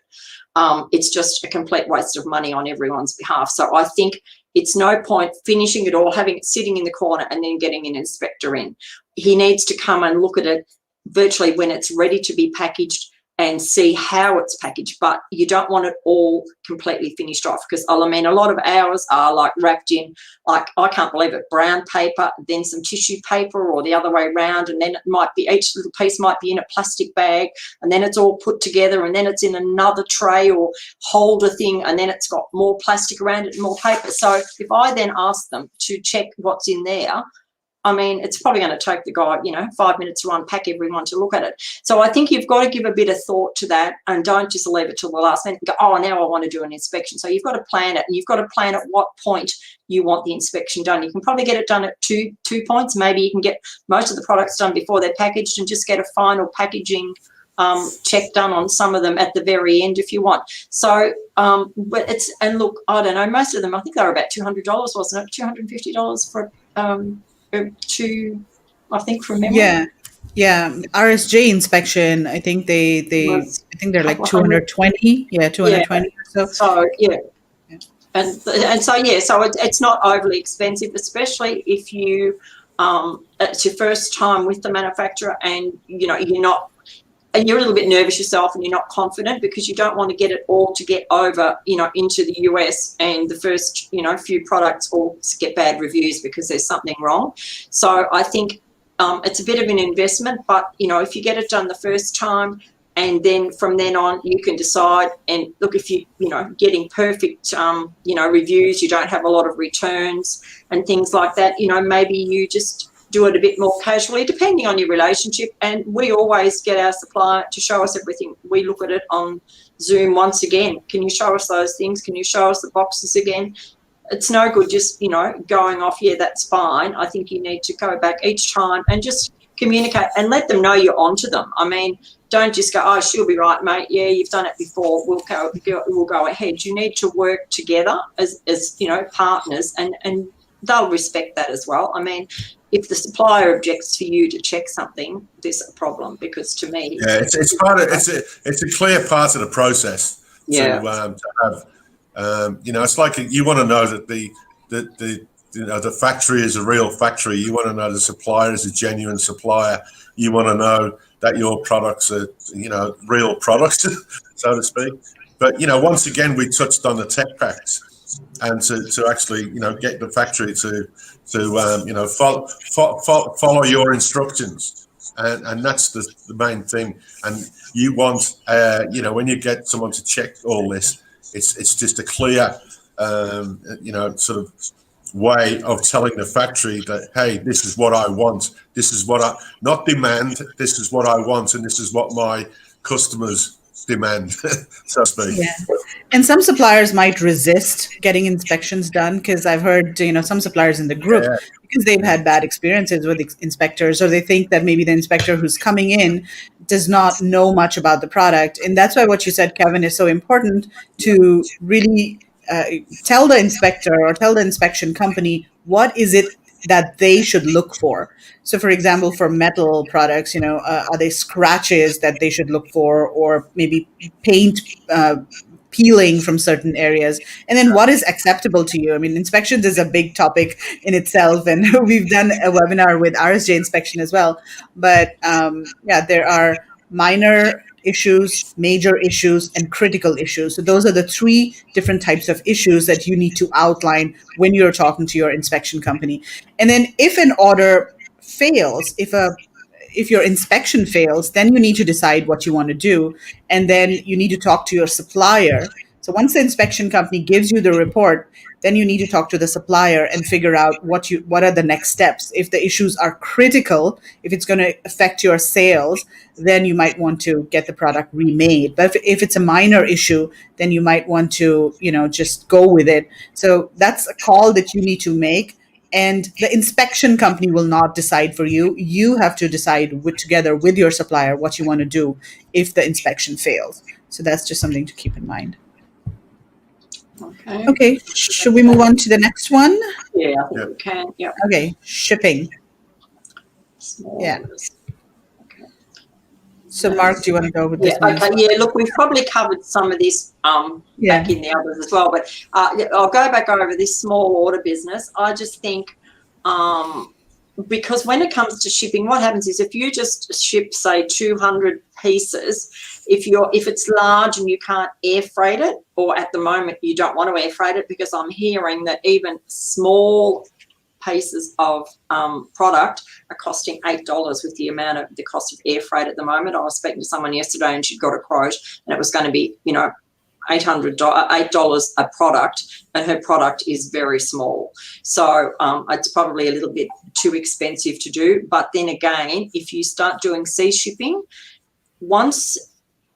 It's just a complete waste of money on everyone's behalf. So I think it's no point finishing it all, having it sitting in the corner and then getting an inspector in. He needs to come and look at it virtually when it's ready to be packaged and see how it's packaged, but you don't want it all completely finished off because, a lot of ours are like wrapped in, like, I can't believe it, brown paper, then some tissue paper, or the other way around, and then it might be, each little piece might be in a plastic bag, and then it's all put together, and then it's in another tray or holder thing, and then it's got more plastic around it and more paper. So if I then ask them to check what's in there, it's probably going to take the guy, 5 minutes to unpack everyone to look at it. So I think you've got to give a bit of thought to that and don't just leave it till the last minute and go, oh, now I want to do an inspection. So you've got to plan it, and you've got to plan at what point you want the inspection done. You can probably get it done at two points. Maybe you can get most of the products done before they're packaged and just get a final packaging check done on some of them at the very end if you want. So, but and look, I don't know, most of them, I think they were about $200, wasn't it? $250 for to, I think, from memory. Yeah. RSJ inspection, I think I think they're like 220. Yeah, 220 or so. So yeah. And so it's not overly expensive, especially if you it's your first time with the manufacturer and you're not, and you're a little bit nervous yourself and you're not confident because you don't want to get it all to get over, into the US and the first, few products all get bad reviews because there's something wrong. So I think it's a bit of an investment, but, if you get it done the first time and then from then on you can decide, and look, if getting perfect, reviews, you don't have a lot of returns and things like that, maybe you just do it a bit more casually, depending on your relationship. And we always get our supplier to show us everything. We look at it on Zoom once again. Can you show us those things? Can you show us the boxes again? It's no good just, going off, yeah, that's fine. I think you need to go back each time and just communicate and let them know you're onto them. Don't just go, oh, she'll be right, mate. Yeah, you've done it before. We'll go ahead. You need to work together as partners, and they'll respect that as well. If the supplier objects for you to check something, there's a problem, because to me, it's part of it's a clear part of the process. Yeah. To have, it's like you want to know that the factory is a real factory. You want to know the supplier is a genuine supplier. You want to know that your products are real products, so to speak. But once again, we touched on the tech packs. and to actually, get the factory to follow your instructions, and that's the main thing. And you want, when you get someone to check all this, it's just a clear, sort of way of telling the factory that, hey, this is what I want, this is what I not demand, this is what I want, and this is what my customers demand, so to speak. Yeah. And some suppliers might resist getting inspections done, because I've heard, some suppliers in the group, Yeah. because they've had bad experiences with inspectors, or they think that maybe the inspector who's coming in does not know much about the product. And that's why what you said, Kevin, is so important, to really tell the inspector or tell the inspection company what is it that they should look for. So, for example, for metal products, are they scratches that they should look for, or maybe paint peeling from certain areas? And then what is acceptable to you? I mean, inspections is a big topic in itself, and we've done a webinar with RSJ inspection as well. But yeah, there are minor issues, major issues, and critical issues. So those are the three different types of issues that you need to outline when you're talking to your inspection company. And then if an order fails, if your inspection fails, then you need to decide what you want to do. And then you need to talk to your supplier. So once the inspection company gives you the report, then you need to talk to the supplier and figure out what are the next steps. If the issues are critical, if it's going to affect your sales, then you might want to get the product remade. But if it's a minor issue, then you might want to, just go with it. So that's a call that you need to make. And the inspection company will not decide for you. You have to decide together with your supplier what you want to do if the inspection fails. So that's just something to keep in mind. Okay. Should we move on to the next one? Yeah, I think we can. Yeah. Okay. Shipping. Small Yeah. orders. So, Mark, do you want to go with this one? Okay. Yeah, look, we've probably covered some of this back in the others as well, but I'll go back over this small order business. I just think because when it comes to shipping, what happens is if you just ship, say, 200 pieces, if it's large and you can't air freight it, or at the moment you don't want to air freight it, because I'm hearing that even small pieces of product are costing $8 with the amount of the cost of air freight at the moment. I was speaking to someone yesterday and she'd got a quote and it was going to be, $8 a product, and her product is very small. So it's probably a little bit too expensive to do. But then again, if you start doing sea shipping, once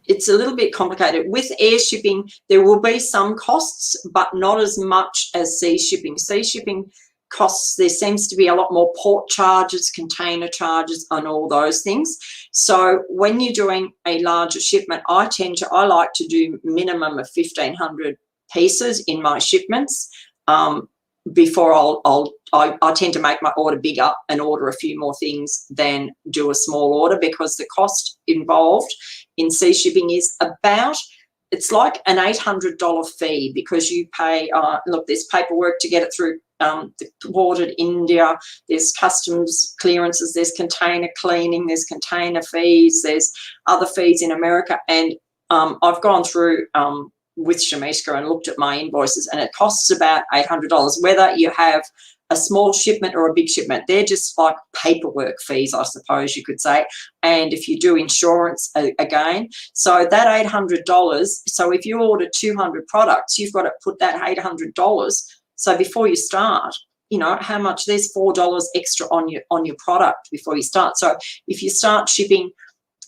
it's a little bit complicated. With air shipping, there will be some costs, but not as much as sea shipping. Sea shipping costs, there seems to be a lot more port charges, container charges, and all those things. So when you're doing a larger shipment, I like to do minimum of 1,500 pieces in my shipments before I tend to make my order bigger and order a few more things than do a small order, because the cost involved in sea shipping is about, it's like an $800 fee, because you pay, look, there's paperwork to get it through the port at India, there's customs clearances, there's container cleaning, there's container fees, there's other fees in America. And I've gone through with Shamiska and looked at my invoices, and it costs about $800, whether you have a small shipment or a big shipment. They're just like paperwork fees, I suppose you could say. And if you do insurance again, so that $800, so if you order 200 products, you've got to put that $800. So before you start, how much, there's $4 extra on your product before you start. So if you start shipping,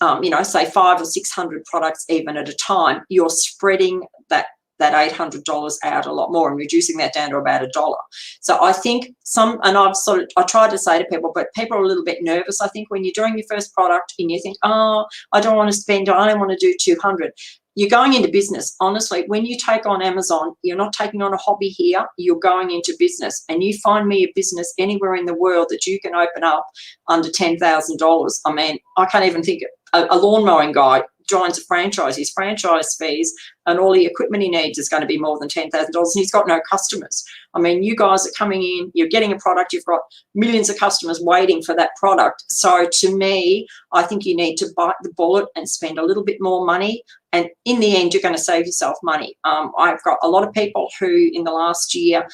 say 500 or 600 products even at a time, you're spreading that $800 out a lot more and reducing that down to about $1. So I think I tried to say to people, but people are a little bit nervous, I think, when you're doing your first product and you think, I don't want to spend, I don't want to do 200. You're going into business. Honestly, when you take on Amazon, you're not taking on a hobby here, you're going into business. And you find me a business anywhere in the world that you can open up under $10,000. I mean, I can't even think a lawn mowing guy joins a franchise. His franchise fees and all the equipment he needs is going to be more than $10,000, and he's got no customers. I mean, you guys are coming in, you're getting a product, you've got millions of customers waiting for that product. So to me, I think you need to bite the bullet and spend a little bit more money And in the end, you're going to save yourself money. I've got a lot of people who in the last year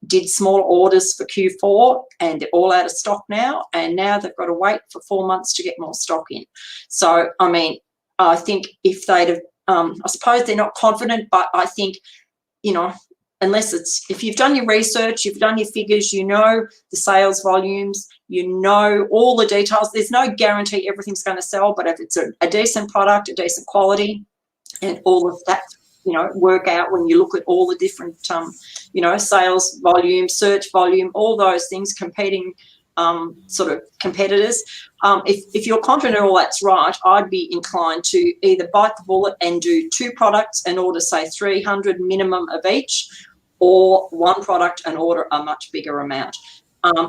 did small orders for Q4 and they're all out of stock now, and now they've got to wait for 4 months to get more stock in. So, I mean, I think if they'd have, I suppose they're not confident, but I think, you know, if you've done your research, you've done your figures, you know the sales volumes, you know all the details. There's no guarantee everything's going to sell, but if it's a decent product, a decent quality, and all of that, you know, work out when you look at all the different, you know, sales volume, search volume, all those things, competing sort of competitors. If you're confident all that's right, I'd be inclined to either bite the bullet and do 2 products and order, say, 300 minimum of each, or 1 product and order a much bigger amount.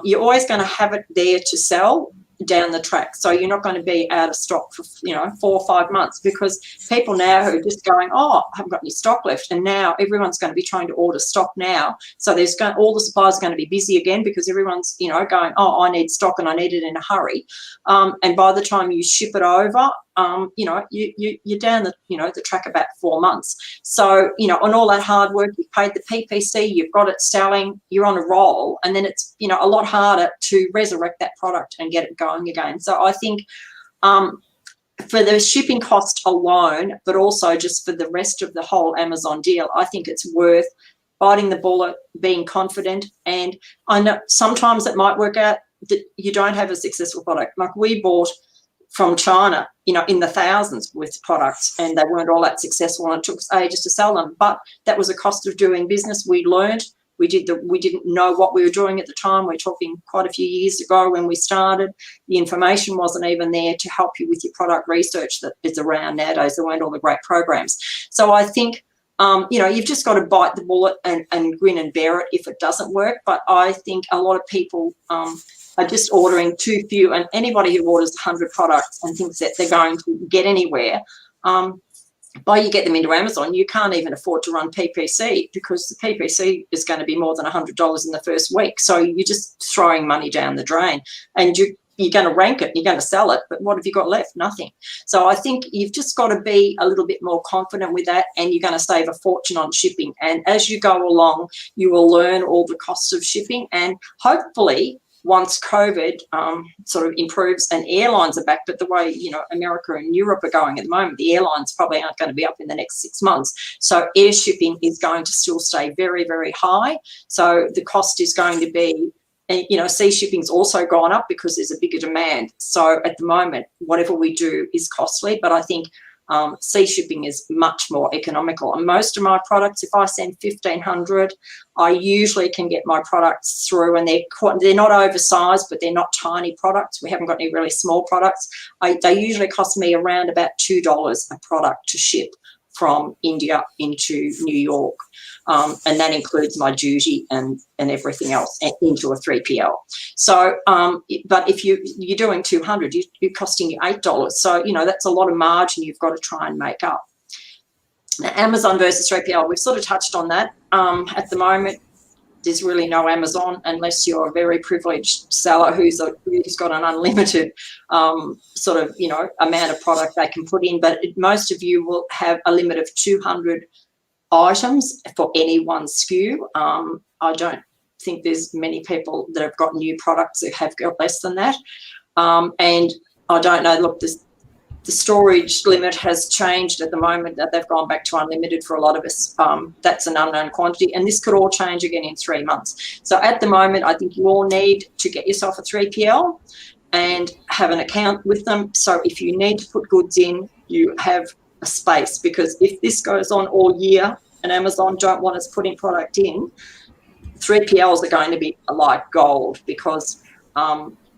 You're always going to have it there to sell down the track, so you're not going to be out of stock for, you know, 4 or 5 months, because people now who are just going, oh, I haven't got any stock left, and now everyone's going to be trying to order stock now, so all the suppliers are going to be busy again, because everyone's, you know, going, oh, I need stock and I need it in a hurry, and by the time you ship it over, you know, you're down the, you know, the track about 4 months. So, you know, on all that hard work, you've paid the PPC, you've got it selling, you're on a roll, and then it's, you know, a lot harder to resurrect that product and get it going again. So I think for the shipping cost alone, but also just for the rest of the whole Amazon deal, I think it's worth biting the bullet, being confident. And I know sometimes it might work out that you don't have a successful product. Like we bought from China, you know, in the thousands with products, and they weren't all that successful, and it took us ages to sell them. But that was a cost of doing business. We learned. We didn't know what we were doing at the time. We're talking quite a few years ago when we started. The information wasn't even there to help you with your product research that is around nowadays. There weren't all the great programs. So I think, you know, you've just got to bite the bullet and grin and bear it if it doesn't work. But I think a lot of people are just ordering too few, and anybody who orders 100 products and thinks that they're going to get anywhere, by you get them into Amazon, you can't even afford to run PPC, because the PPC is going to be more than $100 in the first week. So you're just throwing money down the drain, and you're going to rank it, you're going to sell it, but what have you got left? Nothing. So I think you've just got to be a little bit more confident with that, and you're going to save a fortune on shipping. And as you go along, you will learn all the costs of shipping, and hopefully once COVID sort of improves and airlines are back, but the way, you know, America and Europe are going at the moment, the airlines probably aren't going to be up in the next 6 months. So air shipping is going to still stay very, very high. So the cost is going to be, you know, sea shipping's also gone up because there's a bigger demand. So at the moment, whatever we do is costly, but I think sea shipping is much more economical. And most of my products, if I send 1,500, I usually can get my products through, and they're not oversized, but they're not tiny products. We haven't got any really small products. They usually cost me around about $2 a product to ship from India into New York. And that includes my duty and everything else into a 3PL. So, but if you're doing 200, you're costing you $8. So, you know, that's a lot of margin you've got to try and make up. Now, Amazon versus 3PL, we've sort of touched on that. At the moment, there's really no Amazon unless you're a very privileged seller who's got an unlimited sort of, you know, amount of product they can put in. But most of you will have a limit of 200 items for any one SKU. I don't think there's many people that have got new products that have got less than that. And I don't know, look, the storage limit has changed at the moment, that they've gone back to unlimited for a lot of us. That's an unknown quantity, and this could all change again in 3 months. So at the moment, I think you all need to get yourself a 3PL and have an account with them. So if you need to put goods in, you have a space, because if this goes on all year and Amazon don't want us putting product in, 3PLs are going to be like gold, because,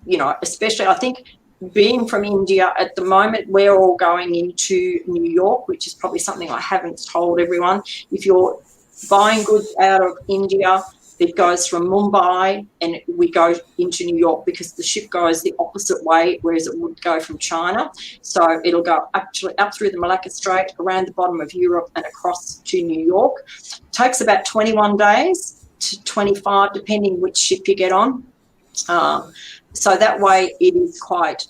you know, especially I think being from India at the moment, we're all going into New York, which is probably something I haven't told everyone. If you're buying goods out of India, it goes from Mumbai and we go into New York, because the ship goes the opposite way, whereas it would go from China. So it'll go actually up through the Malacca Strait, around the bottom of Europe and across to New York. It takes about 21 days to 25, depending which ship you get on. So that way it is quite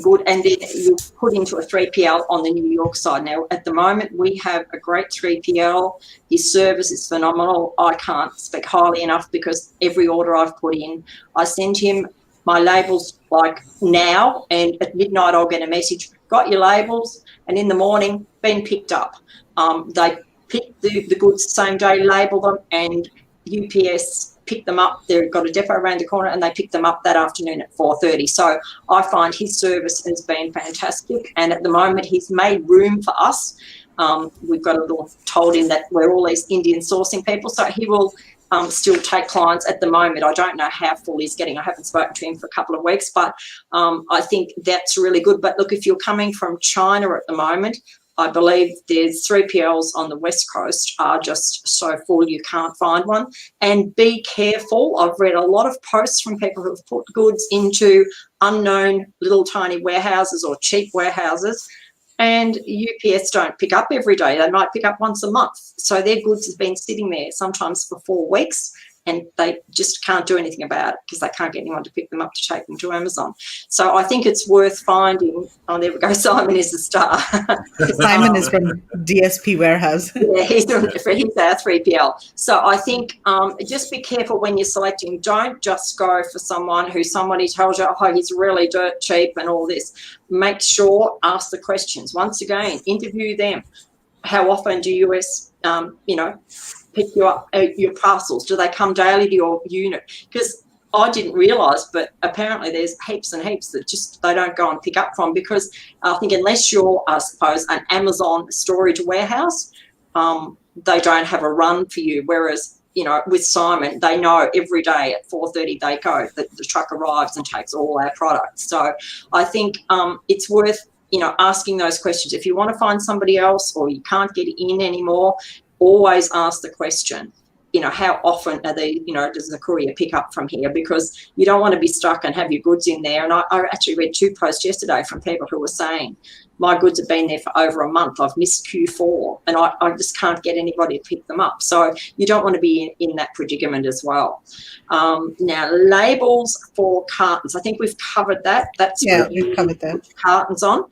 good. And then you put into a 3PL on the New York side. Now, at the moment, we have a great 3PL. His service is phenomenal. I can't speak highly enough because every order I've put in, I send him my labels like now, and at midnight I'll get a message, got your labels, and in the morning, been picked up. They pick the goods the same day, label them, and UPS pick them up. They've got a depot around the corner and they pick them up that afternoon at 4:30. So I find his service has been fantastic, and at the moment he's made room for us. We've got a little told him that we're all these Indian sourcing people, so he will still take clients at the moment. I don't know how full he's getting. I haven't spoken to him for a couple of weeks, but I think that's really good. But look, if you're coming from China at the moment, I believe there's 3PLs on the West Coast are just so full you can't find one. And be careful. I've read a lot of posts from people who have put goods into unknown little tiny warehouses or cheap warehouses, and UPS don't pick up every day. They might pick up once a month. So their goods have been sitting there sometimes for 4 weeks, and they just can't do anything about it because they can't get anyone to pick them up to take them to Amazon. So I think it's worth finding. Oh, there we go. Simon is the star. Simon is from DSP Warehouse. Yeah, he's our 3PL. So I think just be careful when you're selecting. Don't just go for someone who somebody tells you, oh, he's really dirt cheap and all this. Make sure, ask the questions. Once again, interview them. How often do US, pick you up your parcels? Do they come daily to your unit? Because I didn't realise, but apparently there's heaps and heaps that just they don't go and pick up from, because I think unless you're, I suppose, an Amazon storage warehouse, they don't have a run for you. Whereas, with Simon, they know every day at 4:30 they go, the truck arrives and takes all our products. So I think it's worth, asking those questions. If you want to find somebody else or you can't get in anymore, always ask the question, how often are they, does the courier pick up from here? Because you don't want to be stuck and have your goods in there. And I actually read 2 posts yesterday from people who were saying, my goods have been there for over a month. I've missed Q4 and I just can't get anybody to pick them up. So you don't want to be in that predicament as well. Now, labels for cartons. I think we've covered that. We've covered that. Cartons on.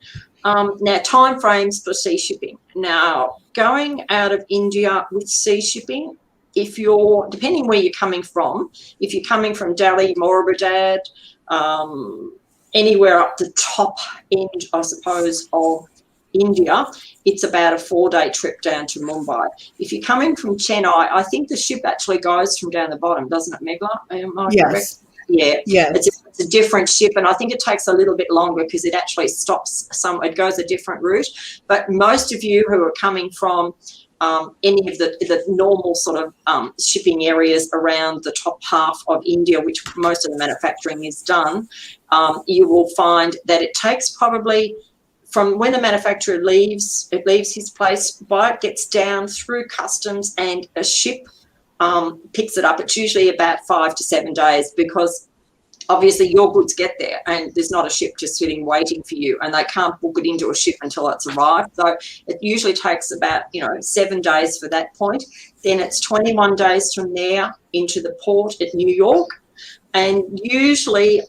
Now, time frames for sea shipping. Now, going out of India with sea shipping, if you're, depending where you're coming from, if you're coming from Delhi, Moradabad, anywhere up the top end, I suppose, of India, it's about a 4-day trip down to Mumbai. If you're coming from Chennai, I think the ship actually goes from down the bottom, doesn't it, Megla? Am I correct? Yeah, it's a different ship, and I think it takes a little bit longer because it actually stops it goes a different route. But most of you who are coming from any of the normal sort of shipping areas around the top half of India, which most of the manufacturing is done, you will find that it takes probably from when the manufacturer leaves his place, by it gets down through customs and a ship picks it up. It's usually about 5 to 7 days, because obviously your goods get there and there's not a ship just sitting waiting for you, and they can't book it into a ship until it's arrived. So it usually takes about 7 days for that point. Then it's 21 days from there into the port at New York, and usually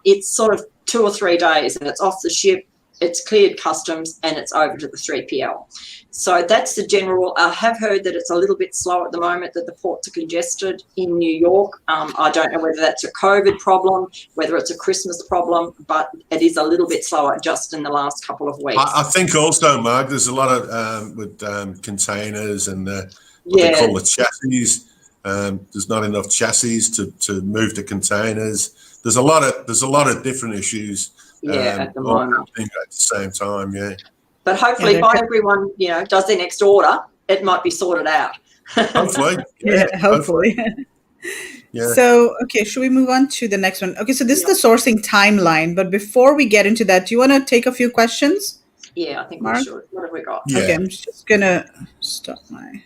it's sort of 2 or 3 days and it's off the ship, it's cleared customs, and it's over to the 3PL. So that's the general. I have heard that it's a little bit slow at the moment, that the ports are congested in New York. I don't know whether that's a COVID problem, whether it's a Christmas problem, but it is a little bit slower just in the last couple of weeks. I think also, Mark, there's a lot of with containers and what they call the chassis. There's not enough chassis to move the containers. There's a lot of different issues. At the moment. At the same time, But hopefully by everyone, does their next order, it might be sorted out. Hopefully. Hopefully. Yeah. So, okay, should we move on to the next one? Okay, so this is the sourcing timeline. But before we get into that, do you want to take a few questions? Yeah, I think Mark? we should. What have we got? Yeah. Okay, I'm just going to stop my...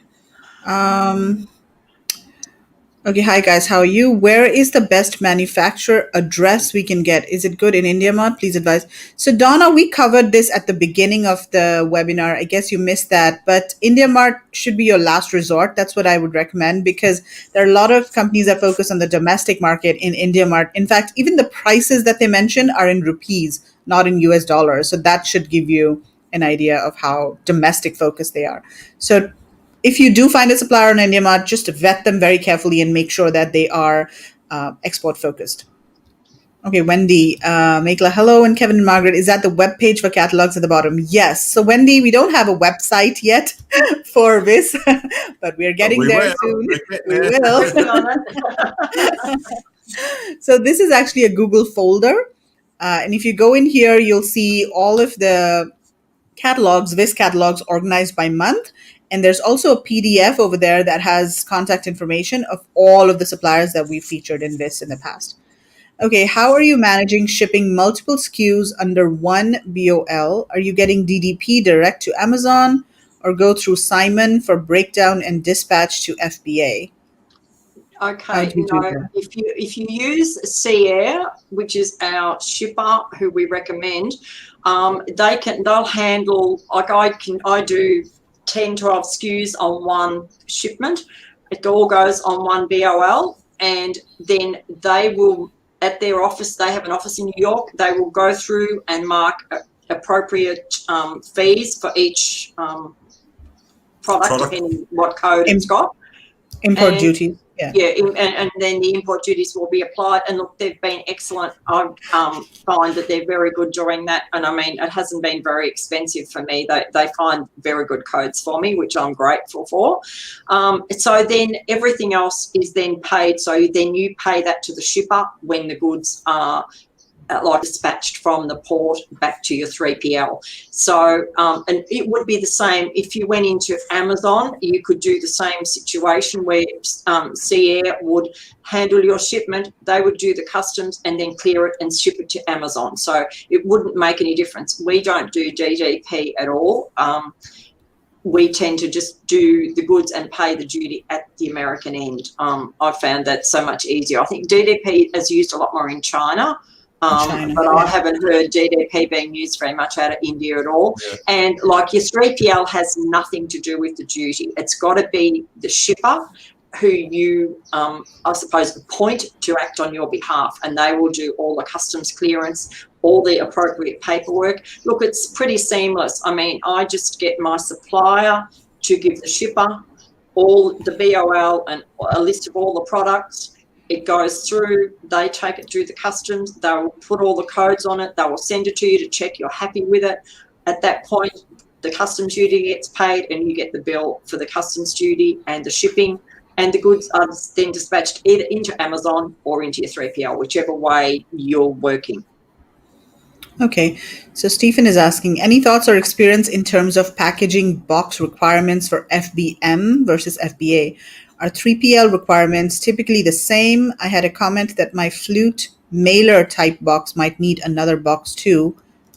Okay, hi guys, how are you? Where is the best manufacturer address we can get? Is it good in India Mart? Please advise. So, Donna, we covered this at the beginning of the webinar. I guess you missed that, but India Mart should be your last resort. That's what I would recommend because there are a lot of companies that focus on the domestic market in India Mart. In fact, even the prices that they mentioned are in rupees, not in US dollars. So, that should give you an idea of how domestic focused they are. So, if you do find a supplier on IndiaMart, just vet them very carefully and make sure that they are export focused. Okay, Wendy, Makela, hello, and Kevin and Margaret. Is that the web page for catalogs at the bottom? Yes. So, Wendy, we don't have a website yet for this, but we're But getting we there will. soon. We're getting We there. will. Working on it. So, this is actually a Google folder. And if you go in here, you'll see all of the catalogs, Viz catalogs organized by month. And there's also a PDF over there that has contact information of all of the suppliers that we've featured in Viz in the past. Okay, how are you managing shipping multiple SKUs under one BOL? Are you getting DDP direct to Amazon or go through Simon for breakdown and dispatch to FBA? How Okay, do you do no, that? if you use Sea, which is our shipper who we recommend, they'll handle, like I do 10, 12 SKUs on one shipment. It all goes on one BOL, and then they will, at their office, they have an office in New York, they will go through and mark appropriate fees for each product, Product. depending what code it's Im- got. import And duties. Yeah. yeah, and then the import duties will be applied. And look, they've been excellent. I find that they're very good doing that. And I mean, it hasn't been very expensive for me. They find very good codes for me, which I'm grateful for. So then everything else is then paid. So then you pay that to the shipper when the goods are like dispatched from the port back to your 3PL. So, and it would be the same if you went into Amazon, you could do the same situation where Sea Air would handle your shipment, they would do the customs and then clear it and ship it to Amazon. So it wouldn't make any difference. We don't do DDP at all. We tend to just do the goods and pay the duty at the American end. I've found that so much easier. I think DDP is used a lot more in China. China. But I haven't heard DDP being used very much out of India at all. Yeah. And like your 3PL has nothing to do with the duty. It's got to be the shipper who you, I suppose, appoint to act on your behalf, and they will do all the customs clearance, all the appropriate paperwork. Look, it's pretty seamless. I mean, I just get my supplier to give the shipper all the BOL and a list of all the products. It goes through, they take it through the customs, they will put all the codes on it, they will send it to you to check you're happy with it. At that point, the customs duty gets paid and you get the bill for the customs duty and the shipping, and the goods are then dispatched either into Amazon or into your 3PL, whichever way you're working. Okay, so Stephen is asking, any thoughts or experience in terms of packaging box requirements for FBM versus FBA? Are 3PL requirements typically the same? I had a comment that my flute mailer type box might need another box too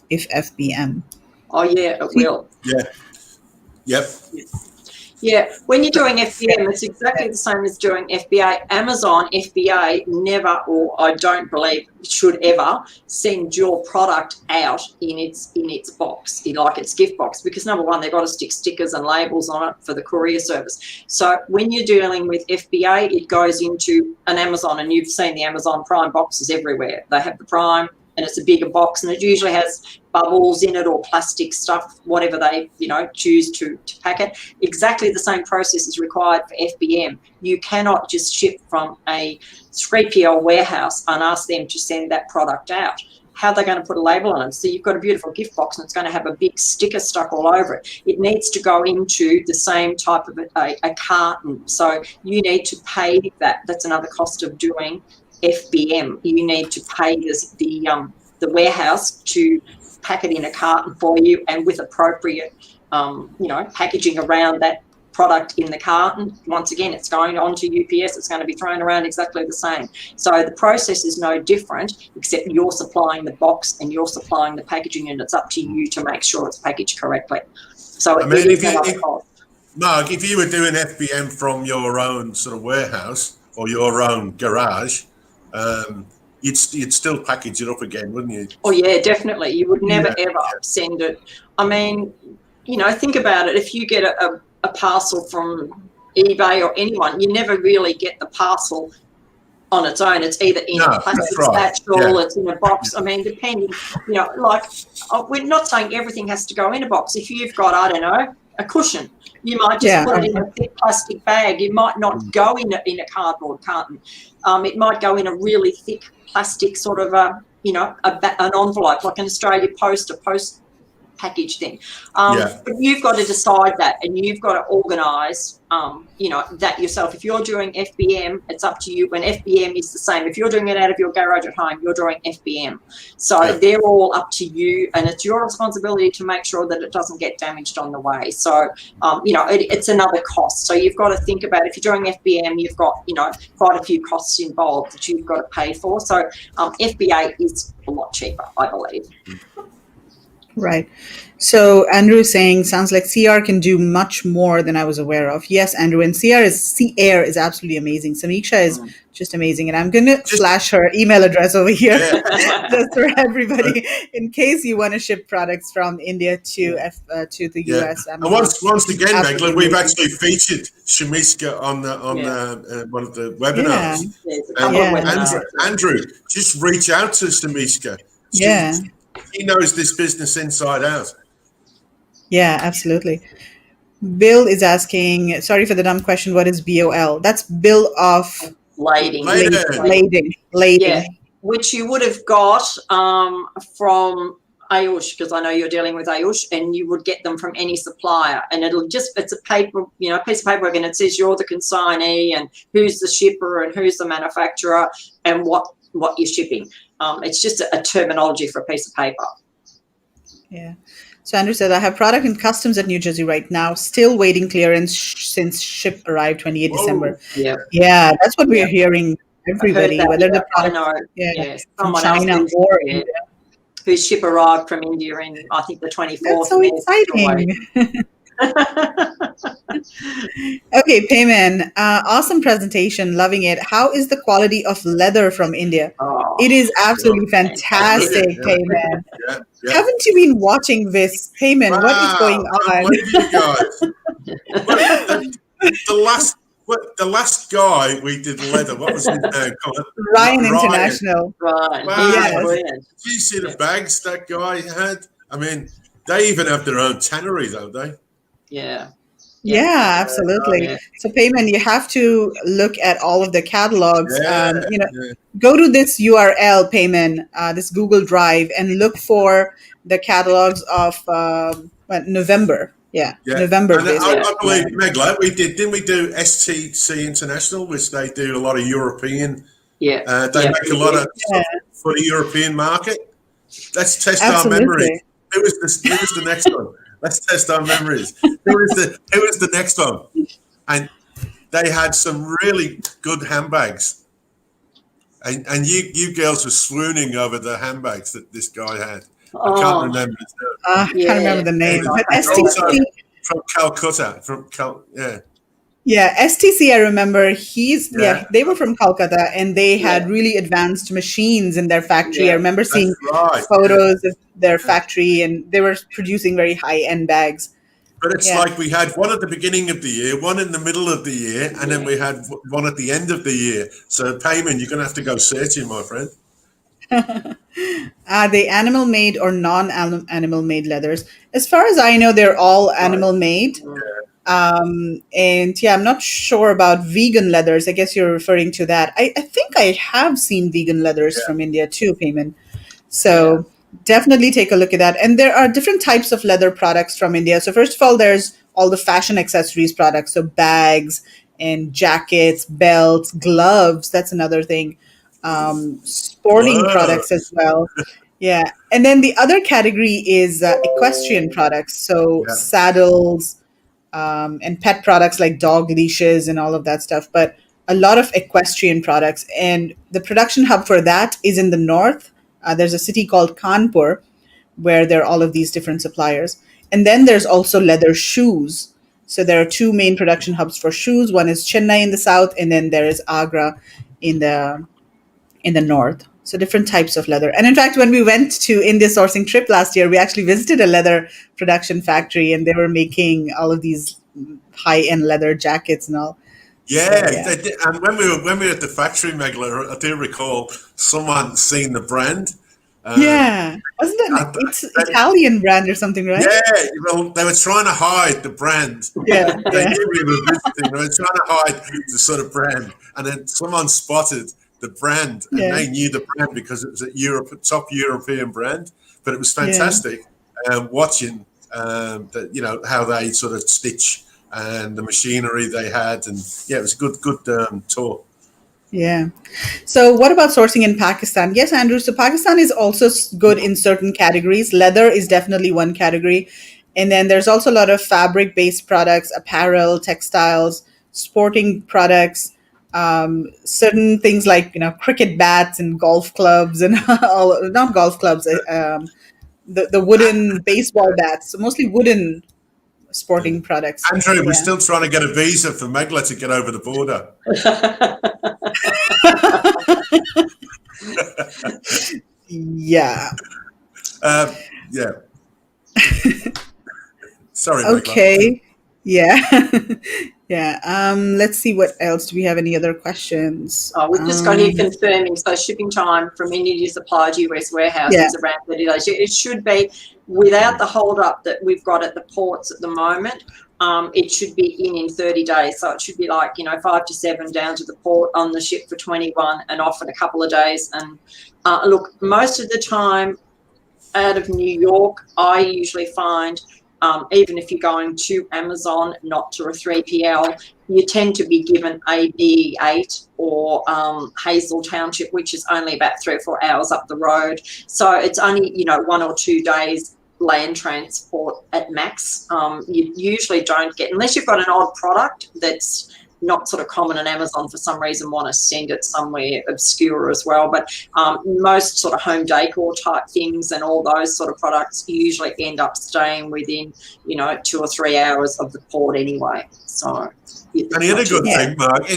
if FBM. Oh yeah, it will. Yeah. Yep. Yeah, when you're doing FBM, it's exactly the same as doing FBA. Amazon FBA never, or I don't believe should ever, send your product out in its box, like its gift box, because number one, they've got to stick stickers and labels on it for the courier service. So when you're dealing with FBA, it goes into an Amazon, and you've seen the Amazon Prime boxes everywhere. They have the Prime, and it's a bigger box, and it usually has bubbles in it or plastic stuff, whatever they, choose to pack it. Exactly the same process is required for FBM. You cannot just ship from a 3PL warehouse and ask them to send that product out. How are they going to put a label on it? So you've got a beautiful gift box and it's going to have a big sticker stuck all over it. It needs to go into the same type of a carton. So you need to pay that. That's another cost of doing FBM. You need to pay the warehouse to pack it in a carton for you and with appropriate, packaging around that product in the carton. Once again, it's going on to UPS. It's going to be thrown around exactly the same. So the process is no different, except you're supplying the box and you're supplying the packaging, and it's up to you to make sure it's packaged correctly. So Mark, if you were doing FBM from your own sort of warehouse, or your own garage, you'd still package it up again, wouldn't you? Oh yeah, definitely. You would never Yeah, ever send it. I mean, think about it. If you get a parcel from eBay or anyone, you never really get the parcel on its own. It's either in a plastic satchel, it's in a box. I mean, depending, we're not saying everything has to go in a box. If you've got, I don't know, a cushion, you might just put it in a thick plastic bag. It might not go in a cardboard carton. It might go in a really thick plastic sort of an envelope, like an Australia Post, a post package thing. But you've got to decide that, and you've got to organise, that yourself. If you're doing FBM, it's up to you. When FBM is the same, if you're doing it out of your garage at home, you're doing FBM. So they're all up to you, and it's your responsibility to make sure that it doesn't get damaged on the way. So, it's another cost. So you've got to think about, if you're doing FBM, you've got, quite a few costs involved that you've got to pay for. So FBA is a lot cheaper, I believe. Right. So Andrew is saying, sounds like CR can do much more than I was aware of. Yes, Andrew, and CR is absolutely amazing. Samiksha is just amazing. And I'm going to flash her email address over here just for everybody, in case you want to ship products from India to the US. And once again, Megla, we've actually featured Shamishka on one of the webinars. Andrew, just reach out to Shamishka. He knows this business inside out. Yeah, absolutely. Bill is asking, sorry for the dumb question, what is BOL? That's bill of lading. Yeah, which you would have got from Ayush, because I know you're dealing with Ayush, and you would get them from any supplier, and it's a paper, piece of paperwork, and it says you're the consignee and who's the shipper and who's the manufacturer and what you're shipping. It's just a terminology for a piece of paper. Yeah. So Andrew said, I have product in customs at New Jersey right now, still waiting clearance since ship arrived 28 December. Yeah, that's what we're hearing. Everybody, whether the product from China or India. Whose ship arrived from India in, I think, the 24th. That's so exciting. Okay, Payman, awesome presentation, loving it. How is the quality of leather from India? It is absolutely fantastic, Payman. Haven't you been watching this, Payman? What is going on? The last guy we did leather, what was his name? Ryan International. Right. Wow. Did you see the bags that guy had? I mean, they even have their own tannery, don't they? Yeah, absolutely. So Payman, you have to look at all of the catalogs. Go to this URL, Payman, this Google Drive, and look for the catalogs of November. November. And I believe, Megla, didn't we do STC International, which they do a lot of European. They make a lot of stuff for the European market. Let's test our memory. Who was the next one? Let's test our memories. Who was the next one? And they had some really good handbags. And you girls were swooning over the handbags that this guy had. I can't remember his name. I can't remember the name. But STC from Calcutta. STC, I remember they were from Calcutta, and they had really advanced machines in their factory. I remember seeing photos of their factory, and they were producing very high-end bags. But it's like we had one at the beginning of the year, one in the middle of the year, and then we had one at the end of the year. So, Payman, you're going to have to go searching, my friend. Are they animal made or non-animal made leathers? As far as I know, they're all animal made. And I'm not sure about vegan leathers. I guess you're referring to that. I think I have seen vegan leathers from India too, Payman. So definitely take a look at that. And there are different types of leather products from India. So first of all, there's all the fashion accessories products. So bags and jackets, belts, gloves. That's another thing. Sporting products as well. And then the other category is equestrian products. So saddles, and pet products like dog leashes and all of that stuff, but a lot of equestrian products. And the production hub for that is in the north. There's a city called Kanpur where there are all of these different suppliers. And then there's also leather shoes. So there are two main production hubs for shoes. One is Chennai in the south, and then there is Agra in the north. So different types of leather. And in fact, when we went to India sourcing trip last year, we actually visited a leather production factory, and they were making all of these high-end leather jackets and all. Yeah, they did. And when we were at the factory, Megla, I do recall someone seeing the brand. Yeah, wasn't it? It's Italian brand or something, right? Yeah, well, they were trying to hide the brand. Yeah, They knew we were visiting. They were trying to hide the sort of brand, and then someone spotted the brand, and they knew the brand because it was a top European brand. But it was fantastic watching that, how they sort of stitch and the machinery they had, and it was a good tour. Yeah. So what about sourcing in Pakistan? Yes, Andrew. So Pakistan is also good in certain categories. Leather is definitely one category. And then there's also a lot of fabric-based products, apparel, textiles, sporting products, certain things like, cricket bats and golf clubs and not golf clubs, the wooden baseball bats. So mostly wooden sporting products. Andrew, we're still trying to get a visa for Megla to get over the border. Yeah. Yeah. Sorry, Okay. Megla. Yeah. Yeah. Let's see what else. Do we have any other questions? We've just got here confirming. So shipping time from India supplier to US warehouse is around 30 days. It should be, without the hold up that we've got at the ports at the moment, it should be in 30 days. So it should be like, 5 to 7 down to the port, on the ship for 21 and off in a couple of days. And look, most of the time out of New York, I usually find, even if you're going to Amazon, not to a 3PL, you tend to be given a BE8 or Hazel Township, which is only about 3 or 4 hours up the road. So it's only, 1 or 2 days land transport at max. You usually don't get, unless you've got an odd product that's not sort of common, and Amazon for some reason want to send it somewhere obscure as well. But most sort of home decor type things and all those sort of products usually end up staying within, 2 or 3 hours of the port anyway. So, and the other good thing, Mark,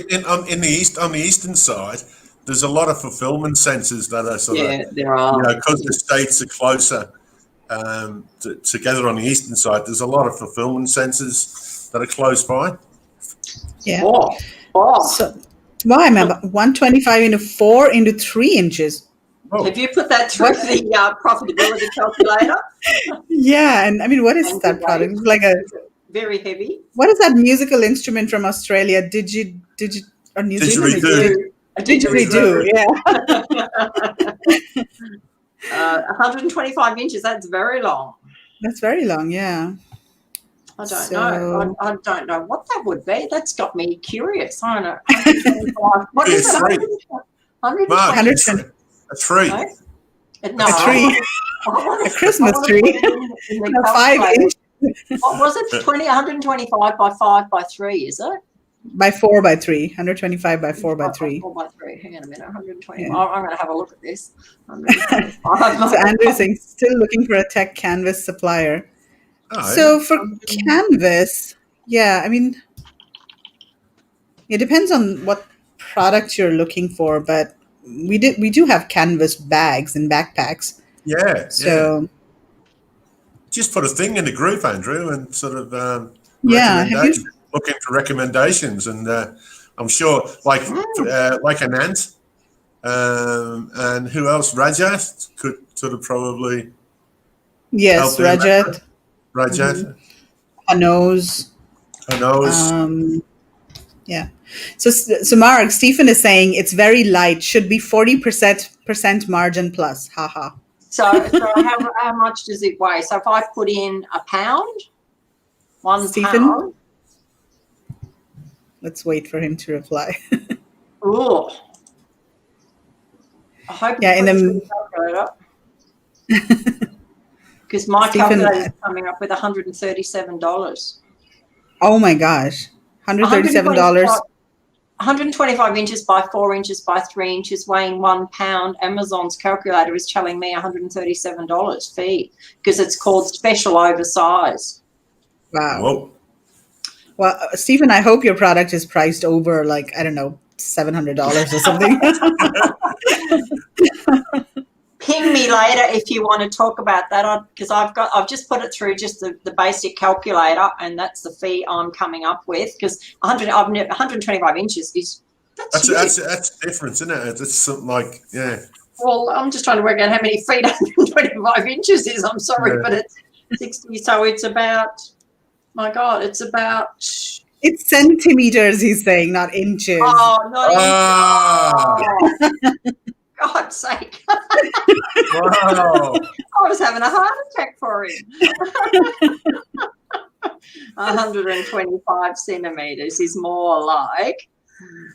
on the eastern side, there's a lot of fulfillment centres that are sort of, there are, because the states are closer together on the eastern side. There's a lot of fulfillment centres that are close by. Yeah. So, I remember 125 into 4 into 3 inches. Oh. Have you put that through the profitability calculator? Yeah, and I mean, what is that product? It's like a very heavy. What is that musical instrument from Australia? Digit or New Zealand? Didgeridoo. Yeah. 125 inches. That's very long. That's very long. Yeah. I don't know. I don't know what that would be. That's got me curious. I don't know. What is it? 120. A tree. No? A tree. A Christmas tree. 5 inches. What was it? 125 by 5 by 3, is it? By 4 by 3. 125 by 4 by 3. 4 by 3. Hang on a minute. 125. Yeah. I'm going to have a look at this. So Andrew's saying, still looking for a tech canvas supplier. So for canvas, I mean, it depends on what product you're looking for, but we do have canvas bags and backpacks. Yeah. So just put a thing in the group, Andrew, and sort of looking for recommendations, and I'm sure like Anant, and who else? Rajat could sort of probably. Yes, Rajat. Hanos. Yeah. So Mark, Stephen is saying it's very light. Should be 40% margin plus. Haha. So how much does it weigh? So if I put in a pound, 1 Stephen? pound. Let's wait for him to reply. Oh. I hope in the calculator. Because my calculator is coming up with $137. Oh my gosh. $137. 125 inches by 4 inches by 3 inches, weighing 1 pound. Amazon's calculator is telling me $137 fee because it's called special oversize. Wow. Whoa. Well, Stephen, I hope your product is priced over, like, I don't know, $700 or something. Ping me later if you want to talk about that, because I've just put it through just the basic calculator, and that's the fee I'm coming up with, because 125 inches is that's different, isn't it? It's something like, yeah. Well, I'm just trying to work out how many feet 125 inches is. I'm sorry, Yeah. but it's 60. So it's about, my God, it's about. It's centimeters, he's saying, not inches. Oh, not Ah. God's sake. Wow. I was having a heart attack for him. 125 centimeters is more like.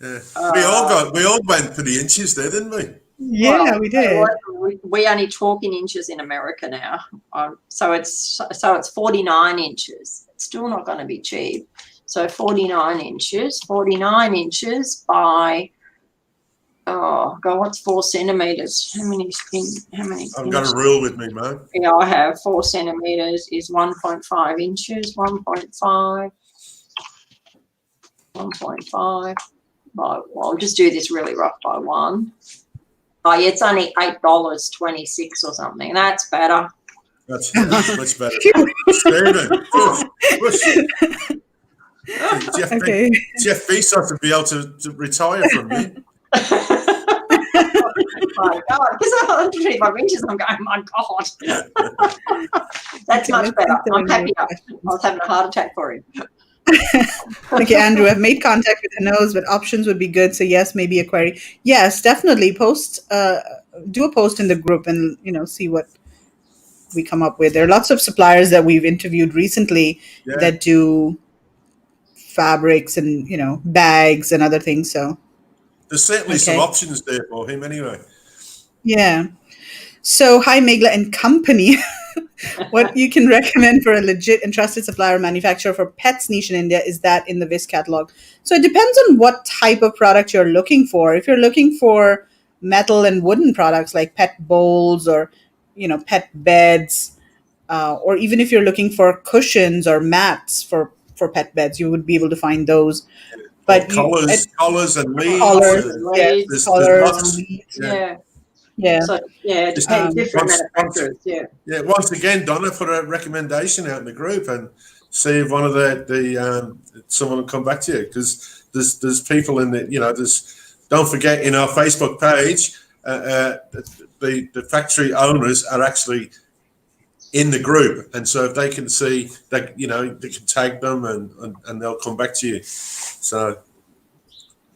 Yeah. We all went for the inches there, didn't we? Yeah, Well, we did. We only talk in inches in America now. So it's 49 inches. It's still not going to be cheap. So 49 inches by, oh God, what's 4 centimeters? How many? I've got a rule with me, man. Yeah, I have. 4 centimeters is 1.5 inches. 1.5. Well, I'll just do this really rough by 1. Oh, yeah, it's only $8.26 or something. That's better. That's much better. Stephen, Jeff Bezos would be able to retire from me. My God, because 125 inches, I'm going, my God. That's much better. I'm happy. I was having a heart attack for him. Okay, Andrew, I've made contact with the nose, but options would be good. So yes, maybe a query. Yes, definitely do a post in the group and, see what we come up with. There are lots of suppliers that we've interviewed recently that do fabrics and, bags and other things. So there's certainly some options there for him anyway. Yeah. So hi, Megla and company. What you can recommend for a legit and trusted supplier or manufacturer for pets niche in India is that in the VIS catalog. So it depends on what type of product you're looking for. If you're looking for metal and wooden products like pet bowls or, pet beds, or even if you're looking for cushions or mats for pet beds, you would be able to find those. But collars and leads. Collars, leads. Yeah. So it depends. Different manufacturers. Yeah. Once again, Donna, put a recommendation out in the group and see if one of someone will come back to you, because there's people in the don't forget, in our Facebook page, the factory owners are actually in the group, and so if they can see that, they can tag them and they'll come back to you. So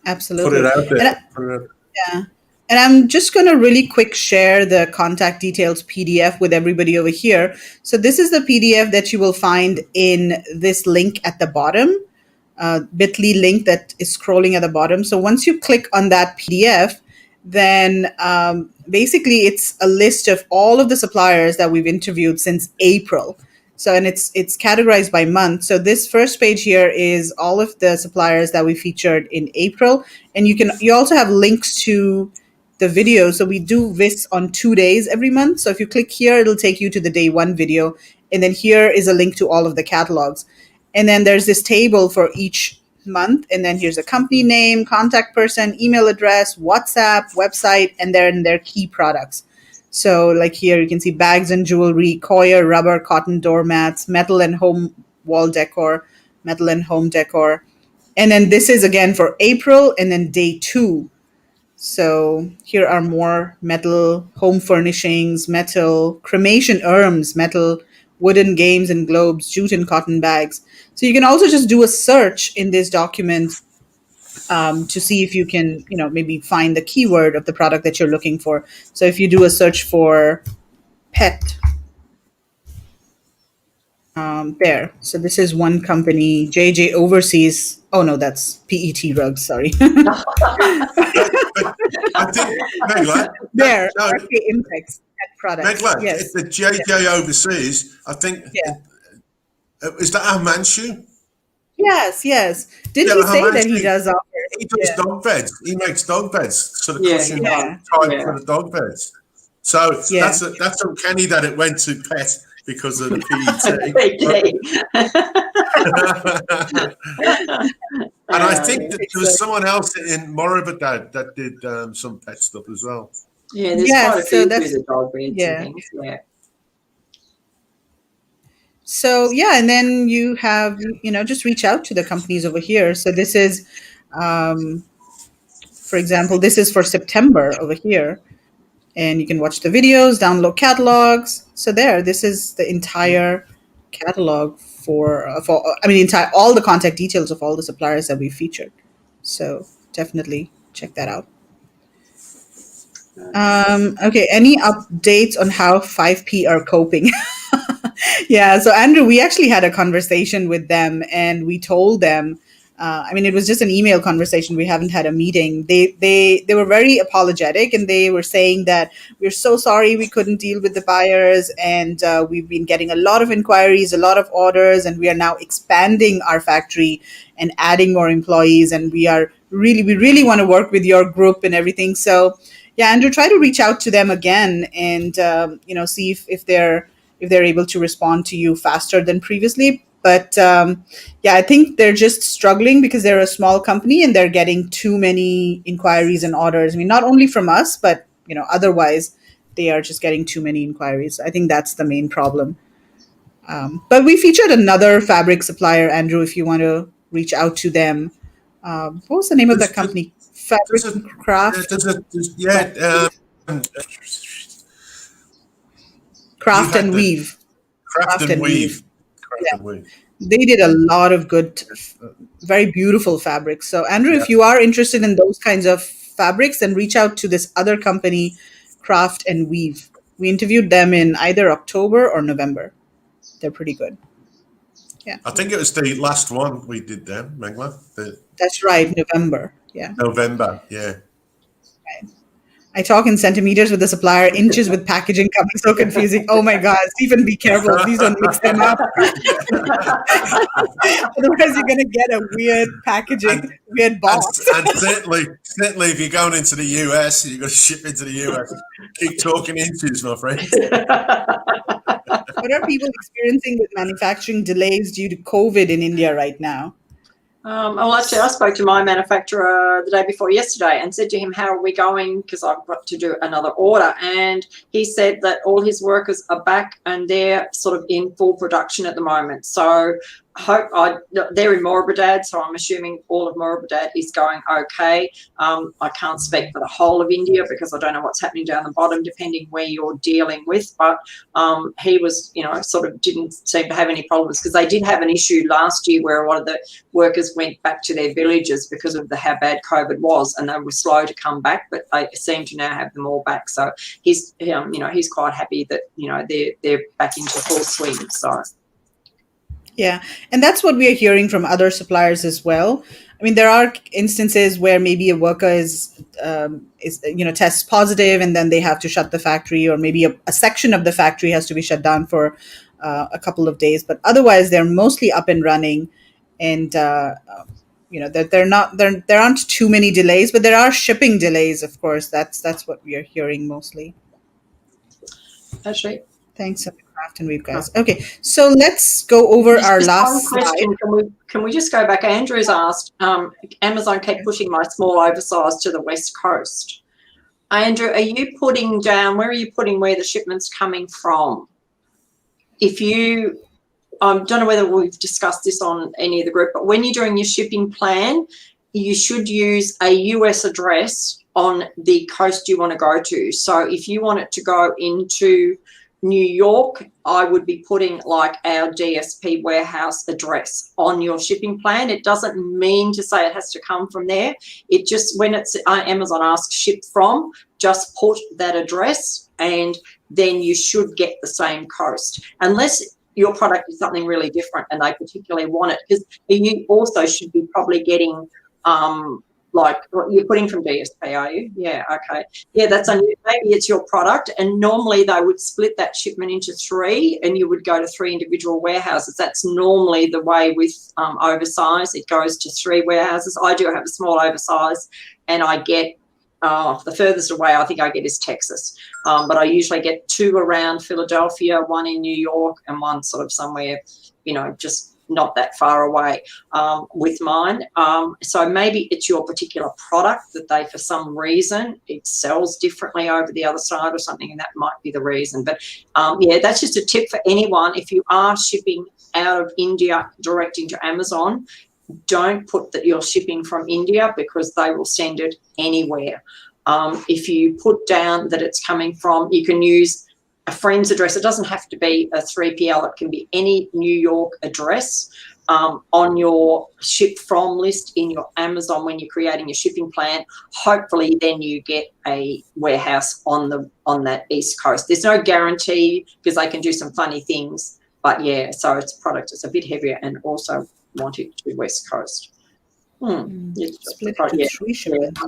absolutely, put it out there. Yeah. And I'm just going to really quick share the contact details PDF with everybody over here. So this is the PDF that you will find in this link at the bottom, bit.ly link that is scrolling at the bottom. So once you click on that PDF, then basically it's a list of all of the suppliers that we've interviewed since April. So, and it's categorized by month. So this first page here is all of the suppliers that we featured in April. And you also have links to the video. So we do this on 2 days every month. So if you click here, it'll take you to the day 1 video. And then here is a link to all of the catalogs. And then there's this table for each month. And then here's a company name, contact person, email address, WhatsApp, website, and then their key products. So like here, you can see bags and jewelry, coir, rubber, cotton doormats, metal and home wall decor, metal and home decor. And then this is again for April and then day 2. So here are more metal home furnishings, metal cremation urns, metal wooden games and globes, jute and cotton bags. So you can also just do a search in this document to see if you can, maybe find the keyword of the product that you're looking for. So if you do a search for pet, there. So this is one company, JJ Overseas. Oh no, that's PET rugs. Sorry. I think Megla, there. RK Impex products. Megla, yes. The JJ Overseas. I think. Yeah. Is that Himanshu? Yes. Didn't he say that he does offers? He does dog beds. He makes dog beds, sort of cushion type for the dog beds. So that's uncanny that it went to pet because of the PET. And I think that there was someone else in Morabadad that did some pet stuff as well. Yeah, there's quite a so few that's with the dog beds and yeah. things. Yeah. So yeah, and then you have, just reach out to the companies over here. So this is, for example, this is for September over here, and you can watch the videos, download catalogs. So this is the entire catalog for I mean, entire all the contact details of all the suppliers that we featured. So definitely check that out. Okay, any updates on how 5P are coping? Yeah, so Andrew, we actually had a conversation with them, and we told them. I mean, it was just an email conversation. We haven't had a meeting. They were very apologetic, and they were saying that we're so sorry we couldn't deal with the buyers, and we've been getting a lot of inquiries, a lot of orders, and we are now expanding our factory and adding more employees, and we really want to work with your group and everything. So, yeah, Andrew, try to reach out to them again, and see if they're able to respond to you faster than previously. But yeah, I think they're just struggling because they're a small company and they're getting too many inquiries and orders. I mean, not only from us, but otherwise they are just getting too many inquiries. I think that's the main problem. But we featured another fabric supplier, Andrew, if you want to reach out to them. What was the name of that company? Fabric Craft? Craft and Weave. Craft and Weave. Yeah. They did a lot of good, very beautiful fabrics. So, Andrew, if you are interested in those kinds of fabrics, then reach out to this other company, Craft and Weave. We interviewed them in either October or November. They're pretty good. Yeah. I think it was the last one we did then, Mengla. That's right, November. Yeah. November, yeah. Right. I talk in centimeters with the supplier, inches with packaging, coming so confusing. Oh my God, Stephen, be careful. Please don't mix them up. Otherwise, you're going to get a weird packaging, weird box. And certainly, if you're going into the US, you've got to ship into the US. Keep talking inches, my friend. What are people experiencing with manufacturing delays due to COVID in India right now? Well, actually, I spoke to my manufacturer the day before yesterday and said to him, how are we going? Because I've got to do another order. And he said that all his workers are back and they're sort of in full production at the moment. So they're in Morabadad, so I'm assuming all of Morabadad is going okay. I can't speak for the whole of India because I don't know what's happening down the bottom, depending where you're dealing with. But he was, sort of didn't seem to have any problems because they did have an issue last year where a lot of the workers went back to their villages because of how bad COVID was, and they were slow to come back, but they seem to now have them all back. So he's, he's quite happy that, they're back into full swing. So. Yeah, and that's what we are hearing from other suppliers as well. I mean, there are instances where maybe a worker is tests positive, and then they have to shut the factory, or maybe a section of the factory has to be shut down for a couple of days. But otherwise, they're mostly up and running, and that there aren't too many delays, but there are shipping delays. Of course, that's what we are hearing mostly. That's right. Thanks, Craft and Weave guys. Okay, so let's go over our last question. Can we just go back? Andrew's asked, Amazon kept pushing my small oversized to the West Coast. Andrew, are you putting down, where are you putting where the shipment's coming from? If you, I don't know whether we've discussed this on any of the group, but when you're doing your shipping plan, you should use a US address on the coast you want to go to. So if you want it to go into New York, I would be putting like our DSP warehouse address on your shipping plan. It doesn't mean to say it has to come from there. It just, when it's Amazon asks ship from, just put that address and then you should get the same coast. Unless your product is something really different and they particularly want it, because you also should be probably getting like you're putting from DSP, are you? Yeah, okay. Yeah, that's maybe it's your product, and normally they would split that shipment into 3 and you would go to 3 individual warehouses. That's normally the way with oversize. It goes to 3 warehouses. I do have a small oversize and I get the furthest away I think I get is Texas. But I usually get 2 around Philadelphia, 1 in New York and 1 sort of somewhere, just not that far away with mine. So maybe it's your particular product that they, for some reason, it sells differently over the other side or something, and that might be the reason. But yeah, that's just a tip for anyone. If you are shipping out of India direct into Amazon, don't put that you're shipping from India, because they will send it anywhere. If you put down that it's coming from, you can use a friend's address. It doesn't have to be a 3PL. It can be any New York address on your ship from list in your Amazon when you're creating your shipping plan. Hopefully then you get a warehouse on that East Coast. There's no guarantee, because they can do some funny things. But yeah, so it's a product that's a bit heavier and also want it to West Coast. Split into 3 shipments.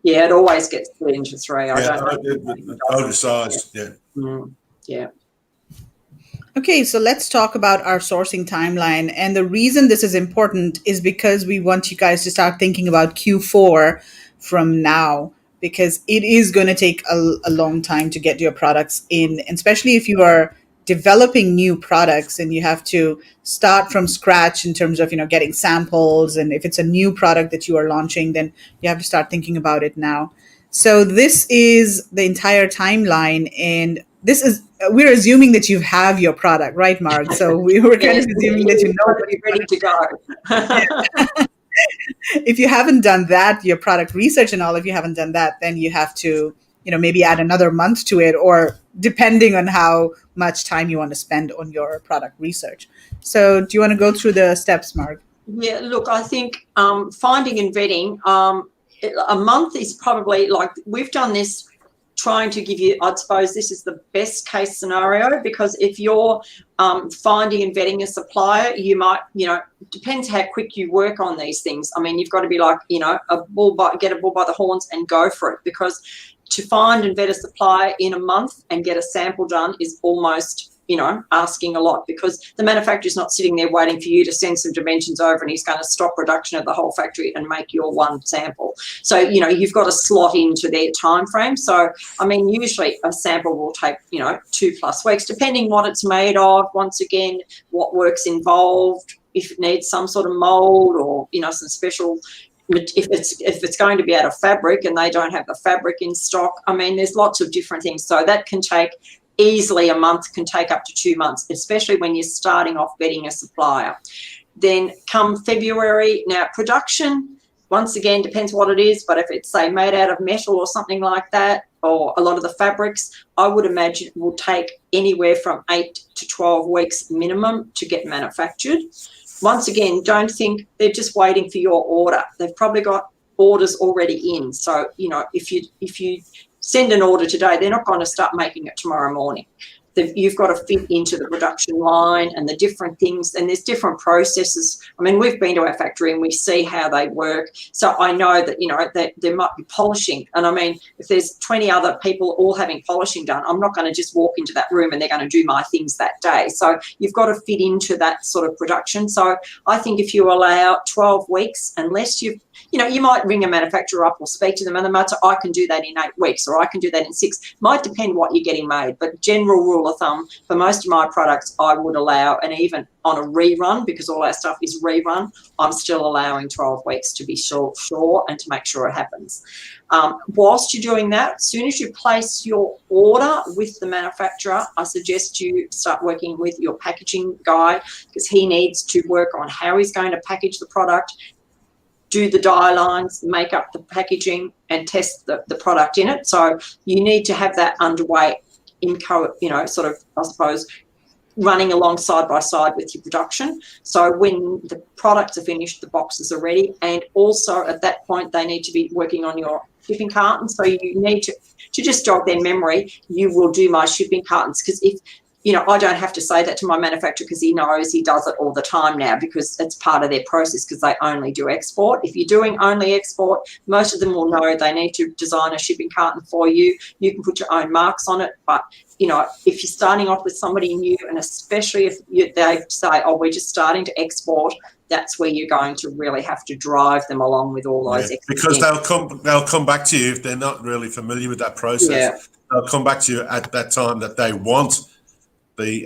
Yeah, it always gets split into 3. I don't know. Oversized, yeah. Yeah. Okay, so let's talk about our sourcing timeline. And the reason this is important is because we want you guys to start thinking about Q4 from now, because it is going to take a long time to get your products in, especially if you are developing new products and you have to start from scratch in terms of, getting samples. And if it's a new product that you are launching, then you have to start thinking about it now. So this is the entire timeline, and we're assuming that you have your product, right, Mark? So we were kind of assuming that you know that you're ready to go. If you haven't done that, your product research and all, if you haven't done that, then you have to, maybe add another month to it, or depending on how much time you want to spend on your product research. So do you want to go through the steps, Mark? Yeah, look, I think finding and vetting, a month is probably, like, we've done this trying to give you, I'd suppose this is the best case scenario, because if you're finding and vetting a supplier, you might, depends how quick you work on these things. I mean, you've got to be like, get a bull by the horns and go for it, because to find and vet a supplier in a month and get a sample done is almost, asking a lot, because the manufacturer's not sitting there waiting for you to send some dimensions over and he's going to stop production of the whole factory and make your one sample. So, you've got to slot into their time frame. So, I mean, usually a sample will take, 2+ weeks, depending what it's made of, once again, what work's involved, if it needs some sort of mold or, some special, if it's going to be out of fabric and they don't have the fabric in stock. I mean, there's lots of different things. So that can take easily a month, can take up to 2 months, especially when you're starting off vetting a supplier. Then come February, now production, once again, depends what it is, but if it's, say, made out of metal or something like that, or a lot of the fabrics, I would imagine it will take anywhere from 8 to 12 weeks minimum to get manufactured. Once again, don't think they're just waiting for your order. They've probably got orders already in. So, if you send an order today, they're not going to start making it tomorrow morning. You've got to fit into the production line and the different things, and there's different processes. I mean, we've been to our factory and we see how they work. So I know that, that there might be polishing. And I mean, if there's 20 other people all having polishing done, I'm not going to just walk into that room and they're going to do my things that day. So you've got to fit into that sort of production. So I think if you allow 12 weeks, unless you've, you might ring a manufacturer up or speak to them and they might say, I can do that in 8 weeks, or I can do that in 6. Might depend what you're getting made, but general rule of thumb, for most of my products, I would allow, and even on a rerun, because all our stuff is rerun, I'm still allowing 12 weeks to be sure and to make sure it happens. Whilst you're doing that, as soon as you place your order with the manufacturer, I suggest you start working with your packaging guy, because he needs to work on how he's going to package the product, do the dye lines, make up the packaging, and test the product in it. So you need to have that underway sort of, I suppose, running along side by side with your production. So when the products are finished, the boxes are ready. And also at that point, they need to be working on your shipping cartons. So you need to just jog their memory, you will do my shipping cartons. Because if, I don't have to say that to my manufacturer, because he knows, he does it all the time now, because it's part of their process, because they only do export. If you're doing only export, most of them will know they need to design a shipping carton for you. You can put your own marks on it, but if you're starting off with somebody new, and especially if they say, oh, we're just starting to export, that's where you're going to really have to drive them along with all those because they'll come back to you if they're not really familiar with that process. They'll come back to you at that time that they want the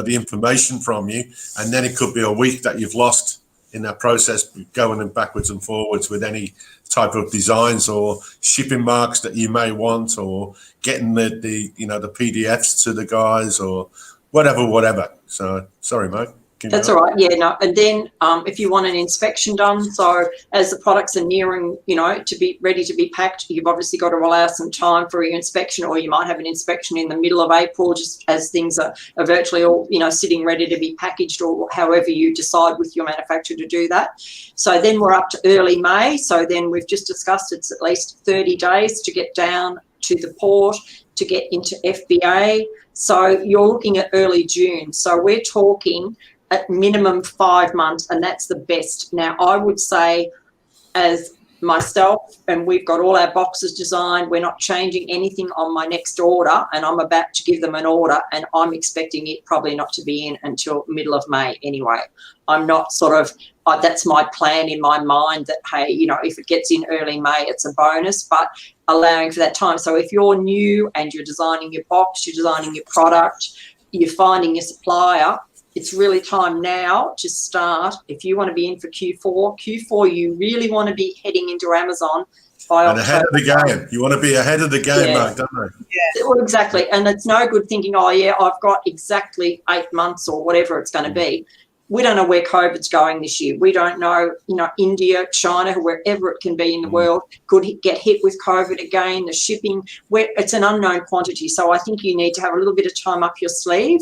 the information from you, and then it could be a week that you've lost in that process, going backwards and forwards with any type of designs or shipping marks that you may want, or getting the PDFs to the guys, or whatever. So sorry, mate. That's all right. Yeah, no. And then if you want an inspection done, so as the products are nearing, to be ready to be packed, you've obviously got to allow some time for your inspection, or you might have an inspection in the middle of April, just as things are virtually all, sitting ready to be packaged, or however you decide with your manufacturer to do that. So then we're up to early May. So then we've just discussed it's at least 30 days to get down to the port, to get into FBA. So you're looking at early June. So we're talking at minimum 5 months, and that's the best. Now, I would say, as myself, and we've got all our boxes designed, we're not changing anything on my next order, and I'm about to give them an order, and I'm expecting it probably not to be in until middle of May anyway. I'm not that's my plan in my mind, that, hey, if it gets in early May, it's a bonus, but allowing for that time. So if you're new and you're designing your box, you're designing your product, you're finding your supplier, it's really time now to start. If you want to be in for Q4, you really want to be heading into Amazon by October. Ahead of the game. You want to be ahead of the game, Mark, don't you? Yeah. Well, exactly. And it's no good thinking, oh, yeah, I've got exactly 8 months or whatever it's going to be. We don't know where COVID's going this year. We don't know, India, China, wherever it can be in the world, could get hit with COVID again. The shipping, it's an unknown quantity. So I think you need to have a little bit of time up your sleeve.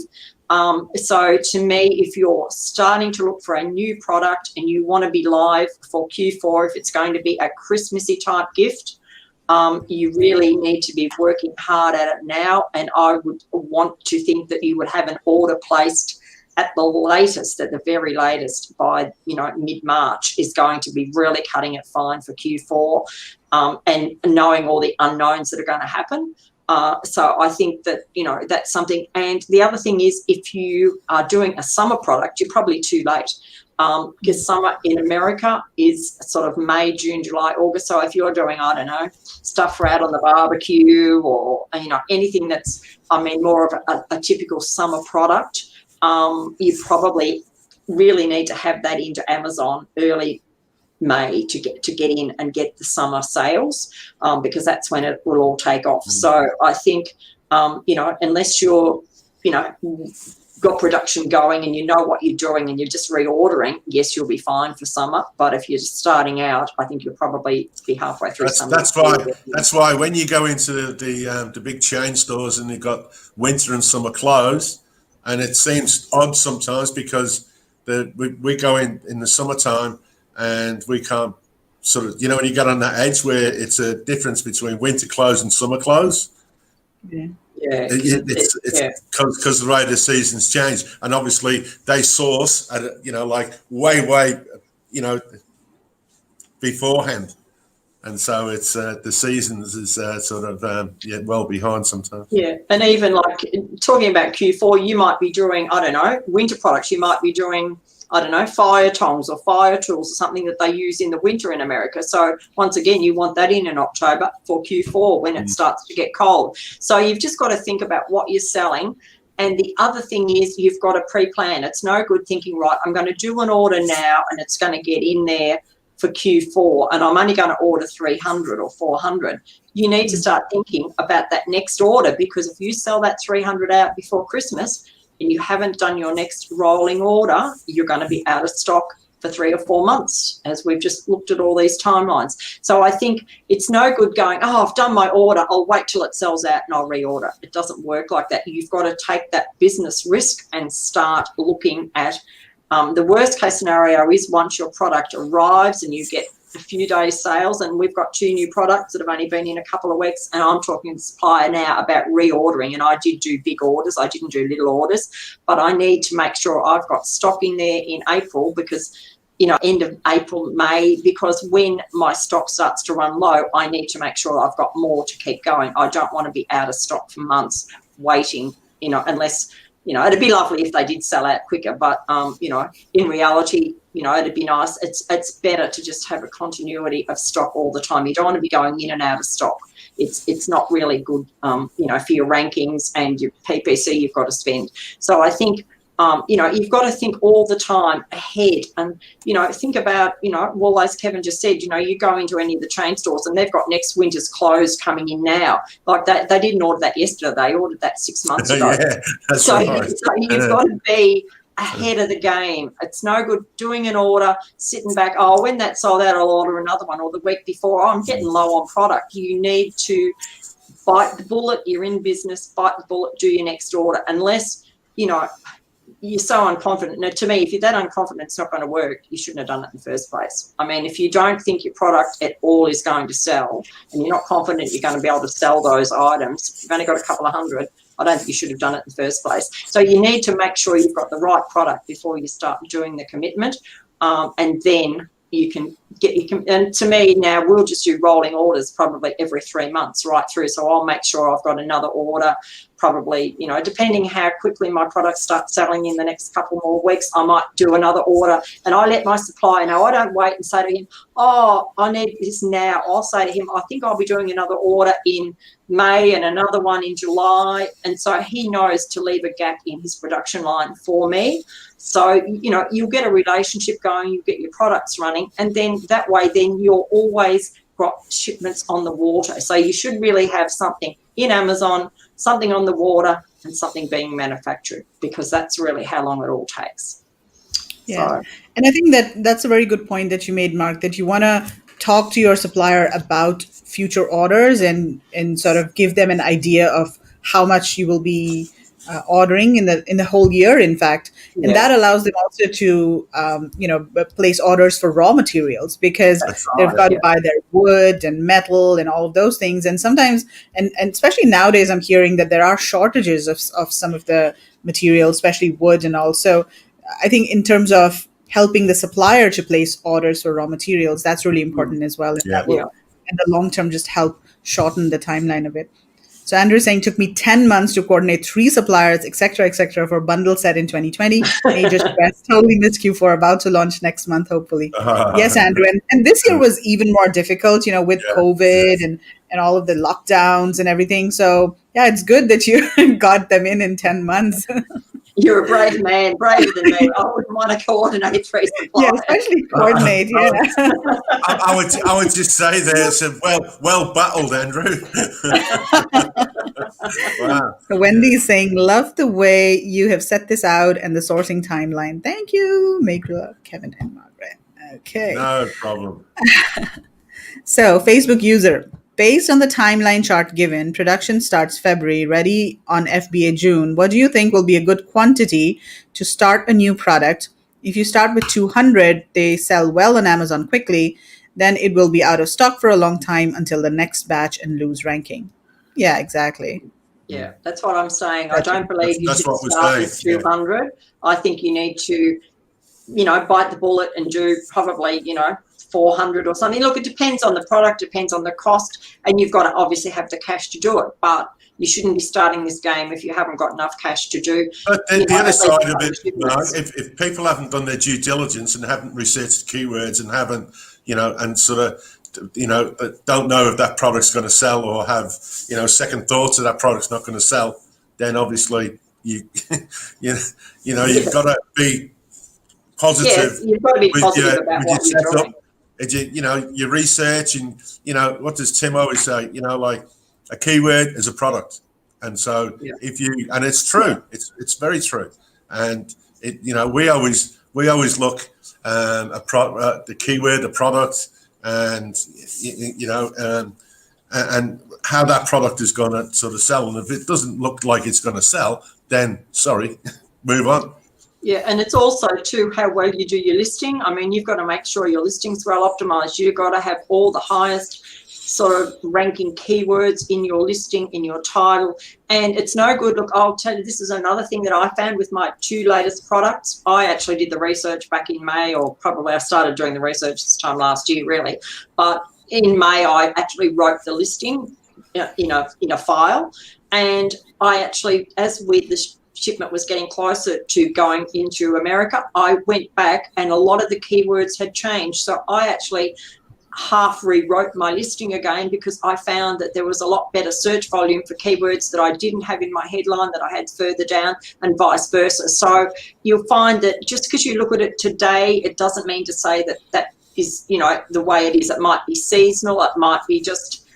So to me, if you're starting to look for a new product and you want to be live for Q4, if it's going to be a Christmassy type gift, you really need to be working hard at it now. And I would want to think that you would have an order placed at the very latest by, mid-March, is going to be really cutting it fine for Q4, and knowing all the unknowns that are going to happen. So I think that, that's something. And the other thing is, if you are doing a summer product, you're probably too late, because summer in America is sort of May, June, July, August. So if you're doing, I don't know, stuff for out on the barbecue, or, anything that's, more of a typical summer product, you probably really need to have that into Amazon early May to get in and get the summer sales, because that's when it will all take off. So I think, unless you're, got production going and you know what you're doing and you're just reordering, yes, you'll be fine for summer. But if you're just starting out, I think you'll probably be halfway through summer. That's why when you go into the big chain stores and you've got winter and summer clothes, and it seems odd sometimes, because we go in the summertime, and we can't sort of, when you get on that edge where it's a difference between winter clothes and summer clothes. Yeah. It's because the way the seasons change, and obviously they source at like way beforehand, and so it's the seasons is sort of well behind sometimes. Yeah, and even like talking about Q4, you might be doing, I don't know, winter products. You might be doing, I don't know, fire tongs or fire tools, or something that they use in the winter in America. So once again, you want that in October for Q4 when it starts to get cold. So you've just got to think about what you're selling. And the other thing is, you've got to pre-plan. It's no good thinking, right, I'm going to do an order now and it's going to get in there for Q4 and I'm only going to order 300 or 400. You need to start thinking about that next order, because if you sell that 300 out before Christmas and you haven't done your next rolling order, you're going to be out of stock for 3 or 4 months, as we've just looked at all these timelines. So I think it's no good going, oh, I've done my order, I'll wait till it sells out and I'll reorder. It doesn't work like that. You've got to take that business risk and start looking at the worst case scenario is once your product arrives and you get a few days sales, and we've got 2 new products that have only been in a couple of weeks, and I'm talking to the supplier now about reordering, and I did do big orders, I didn't do little orders, but I need to make sure I've got stock in there in April, because end of April, May, because when my stock starts to run low, I need to make sure I've got more to keep going. I don't want to be out of stock for months waiting, unless, it'd be lovely if they did sell out quicker, but, in reality, it'd be nice. It's better to just have a continuity of stock all the time. You don't want to be going in and out of stock. It's not really good, for your rankings and your PPC you've got to spend. So I think, you've got to think all the time ahead and, think about, well, as Kevin just said, you go into any of the chain stores and they've got next winter's clothes coming in now. Like they didn't order that yesterday. They ordered that 6 months ago. Yeah, that's so, right. so you've got to be ahead of the game. It's no good doing an order, sitting back, when that sold out, I'll order another one, or the week before, I'm getting low on product. You need to bite the bullet. You're in business, bite the bullet, do your next order, unless, you're so unconfident. Now, to me, if you're that unconfident it's not going to work, you shouldn't have done it in the first place. I mean, if you don't think your product at all is going to sell and you're not confident you're going to be able to sell those items, you've only got a couple of hundred, I don't think you should have done it in the first place. So you need to make sure you've got the right product before you start doing the commitment, and then and to me now, we'll just do rolling orders probably every 3 months right through. So I'll make sure I've got another order probably, depending how quickly my products start selling in the next couple more weeks, I might do another order. And I let my supplier know. I don't wait and say to him, I need this now. I'll say to him, I think I'll be doing another order in May and another one in July. And so he knows to leave a gap in his production line for me. So, you'll get a relationship going, you get your products running, and then that way then you're always got shipments on the water. So you should really have something in Amazon, something on the water, and something being manufactured, because that's really how long it all takes. Yeah. So. And I think that's a very good point that you made, Mark, that you want to talk to your supplier about future orders and sort of give them an idea of how much you will be ordering in the whole year, in fact. And that allows them also to place orders for raw materials, because they've got to buy their wood and metal and all of those things. And sometimes, and especially nowadays, I'm hearing that there are shortages of some of the materials, especially wood. And also I think in terms of helping the supplier to place orders for raw materials, that's really important as well. And that will in the long term just help shorten the timeline a bit. So Andrew is saying, took me 10 months to coordinate 3 suppliers, et cetera, for a bundle set in 2020. Major stress, totally missed Q4, about to launch next month, hopefully. Yes, Andrew. And this year was even more difficult, with COVID and all of the lockdowns and everything. So, yeah, it's good that you got them in 10 months. You're a brave man, braver than me. I wouldn't want to coordinate 3 suppliers. Yeah, especially coordinate. I would just say there, so well battled, Andrew. Wow. So Wendy is saying, love the way you have set this out and the sourcing timeline. Thank you, make love, Kevin and Margaret. Okay. No problem. So Facebook user. Based on the timeline chart given, production starts February, ready on FBA June. What do you think will be a good quantity to start a new product? If you start with 200, they sell well on Amazon quickly, then it will be out of stock for a long time until the next batch and lose ranking. Yeah, exactly. Yeah, that's what I'm saying. I don't believe you should start with 200. I think you need to, bite the bullet and do probably, 400 or something. Look, it depends on the product, depends on the cost, and you've got to obviously have the cash to do it. But you shouldn't be starting this game if you haven't got enough cash to do. But the other side of it, if people haven't done their due diligence and haven't researched keywords and haven't, and sort of, don't know if that product's going to sell, or have, second thoughts that product's not going to sell, then obviously you've got to be positive. Yes, you've got to be positive about what you're doing. You research, and what does Tim always say? Like, a keyword is a product, and so and it's true. It's very true, and we always look the keyword, the product, and and how that product is going to sort of sell. And if it doesn't look like it's going to sell, then sorry, move on. Yeah, and it's also too how well you do your listing. I mean, you've got to make sure your listing's well optimized. You've got to have all the highest sort of ranking keywords in your listing, in your title. And it's no good. Look, I'll tell you, this is another thing that I found with my 2 latest products. I actually did the research back in May, or probably I started doing the research this time last year, really. But in May, I actually wrote the listing in a file. And I actually, as with the shipment was getting closer to going into America, I went back and a lot of the keywords had changed. So I actually half rewrote my listing again because I found that there was a lot better search volume for keywords that I didn't have in my headline that I had further down, and vice versa. So you'll find that just because you look at it today, it doesn't mean to say that that is, you know, the way it is. It might be seasonal, it might be just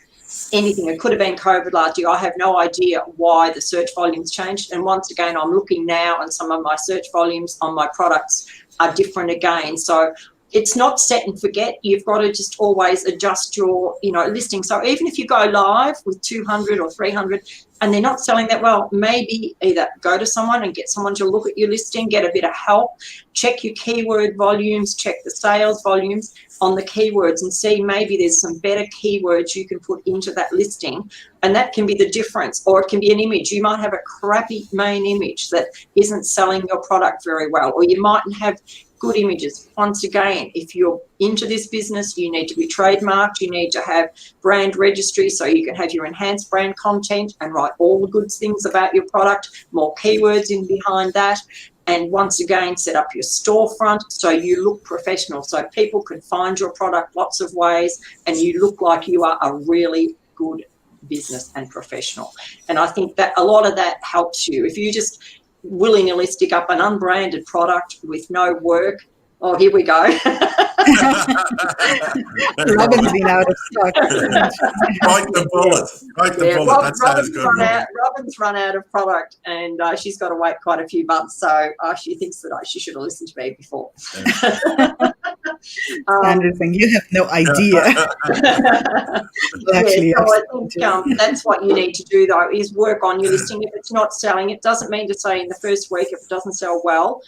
anything. It could have been COVID last year. I have no idea why the search volumes changed. And once again, I'm looking now and some of my search volumes on my products are different again. So it's not set and forget. You've got to just always adjust your, you know, listing. So even if you go live with 200 or 300 and they're not selling that well, maybe either go to someone and get someone to look at your listing, get a bit of help, check your keyword volumes, check the sales volumes on the keywords and see maybe there's some better keywords you can put into that listing, and that can be the difference. Or it can be an image. You might have a crappy main image that isn't selling your product very well, or you mightn't have good images. Once again, if you're into this business, you need to be trademarked, you need to have brand registry so you can have your enhanced brand content and write all the good things about your product, more keywords in behind that. And once again, set up your storefront so you look professional, so people can find your product lots of ways and you look like you are a really good business and professional. And I think that a lot of that helps you. If you just willy-nilly stick up an unbranded product with no work, oh, here we go. Robin's been out of stock. Bite the bullet. Bite the bullet. That sounds good. Robin's run out of product, and she's got to wait quite a few months. So she thinks that she should have listened to me before. Sandra thing, you have no idea. Actually, so I think that's what you need to do, though, is work on your listing. If it's not selling, it doesn't mean to say in the first week if it doesn't sell well.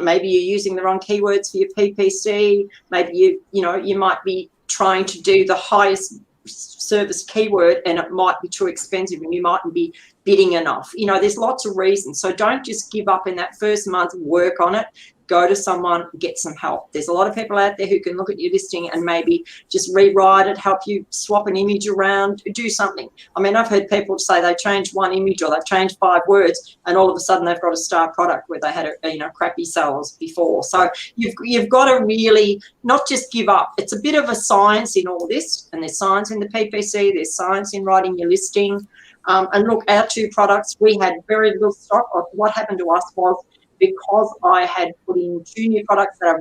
Maybe you're using the wrong keywords for your PPC. Maybe you might be trying to do the highest service keyword and it might be too expensive and you mightn't be bidding enough. There's lots of reasons. So don't just give up in that first month. Work on it. Go to someone, get some help. There's a lot of people out there who can look at your listing and maybe just rewrite it, help you swap an image around, do something. I mean, I've heard people say they changed one image or they've changed 5 words and all of a sudden they've got a star product where they had crappy sales before. So you've got to really not just give up. It's a bit of a science in all this, and there's science in the PPC, there's science in writing your listing. And look, our 2 products, we had very little stock. What happened to us was, because I had put in 2 new products that are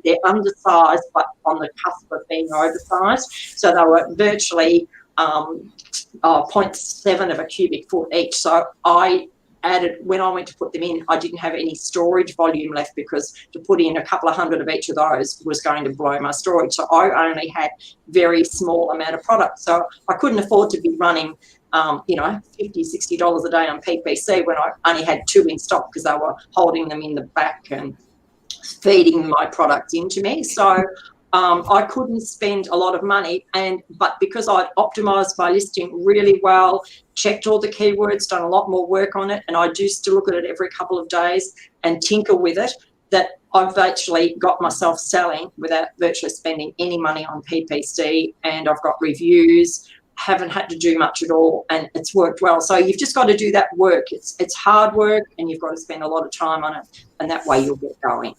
they're undersized, but on the cusp of being oversized. So they were virtually 0.7 of a cubic foot each. So I added, when I went to put them in, I didn't have any storage volume left because to put in a couple of hundred of each of those was going to blow my storage. So I only had very small amount of product. So I couldn't afford to be running $50, $60 a day on PPC when I only had 2 in stock because they were holding them in the back and feeding my product into me. So I couldn't spend a lot of money, but because I'd optimized my listing really well, checked all the keywords, done a lot more work on it, and I do still look at it every couple of days and tinker with it, that I've actually got myself selling without virtually spending any money on PPC, and I've got reviews, haven't had to do much at all, and it's worked well. So you've just got to do that work. It's hard work and you've got to spend a lot of time on it, and that way you'll get going.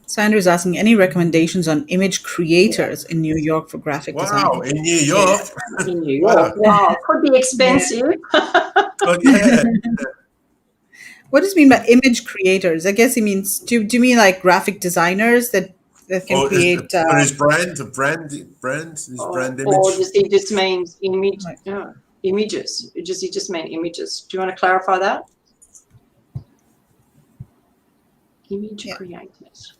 Sandra's asking, any recommendations on image creators in New York for graphic design? Wow, in New York. Yeah, in New York. Wow, it could be expensive. Yeah. What does it mean by image creators? I guess he means, do you mean like graphic designers that can create? Or his brand image. Or it just means image, images. He just meant images. Do you want to clarify that? Image creators.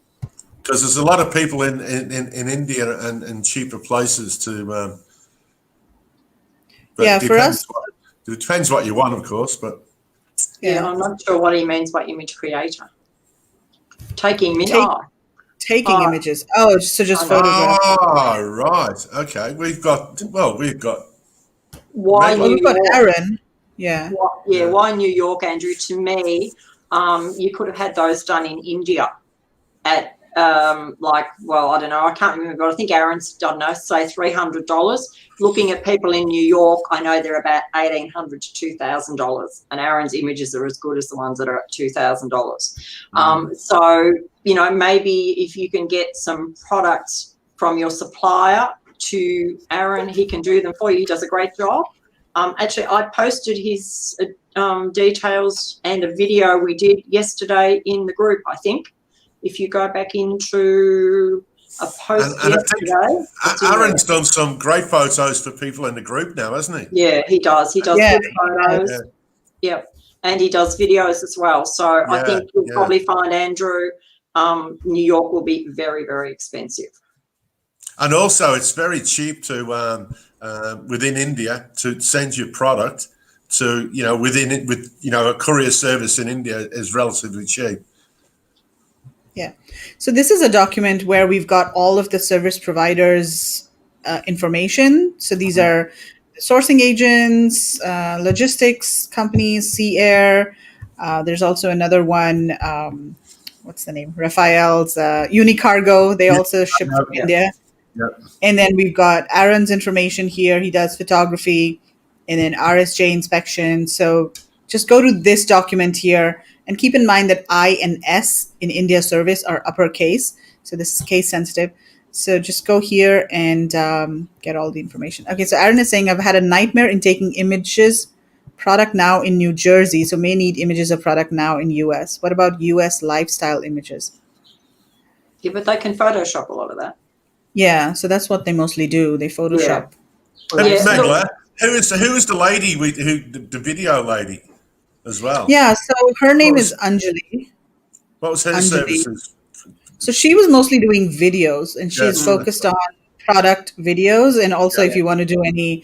Because there's a lot of people in India and cheaper places to. But for us, it depends what you want, of course. But yeah, I'm not sure what he means by image creator. Taking images. Oh, so just photographs. Oh, right. Okay. We've got. Why New we've got York? Aaron. Yeah. Why New York, Andrew? To me, you could have had those done in India at well, I don't know, I can't remember, but I think Aaron's, I don't know, say $300. Looking at people in New York, I know they're about $1,800 to $2,000, and Aaron's images are as good as the ones that are at $2,000. So, maybe if you can get some products from your supplier to Aaron, he can do them for you. He does a great job. Actually, I posted his details and a video we did yesterday in the group, I think. If you go back into a post yesterday. I think Aaron's done some great photos for people in the group now, hasn't he? Yeah, he does. He does good photos. Yeah. Yep. And he does videos as well. So I think you'll probably find Andrew, New York will be very, very expensive. And also it's very cheap to within India to send your product to, a courier service in India is relatively cheap. Yeah. So this is a document where we've got all of the service providers' information. So these are sourcing agents, logistics companies, Sea Air. There's also another one. What's the name? Raphael's Unicargo. They also ship from India. Yeah. And then we've got Aaron's information here. He does photography and then RSJ inspection. So just go to this document here. And keep in mind that I and S in India service are uppercase. So this is case sensitive. So just go here and get all the information. Okay, so Aaron is saying, I've had a nightmare in taking images, product now in New Jersey. So may need images of product now in US. What about US lifestyle images? Yeah, but they can Photoshop a lot of that. Yeah, so that's what they mostly do. They Photoshop. Megla, who is the lady, the video lady? As well. Yeah, so her name is Anjali. What was her services? So she was mostly doing videos, and she's focused on product videos, and also if you want to do any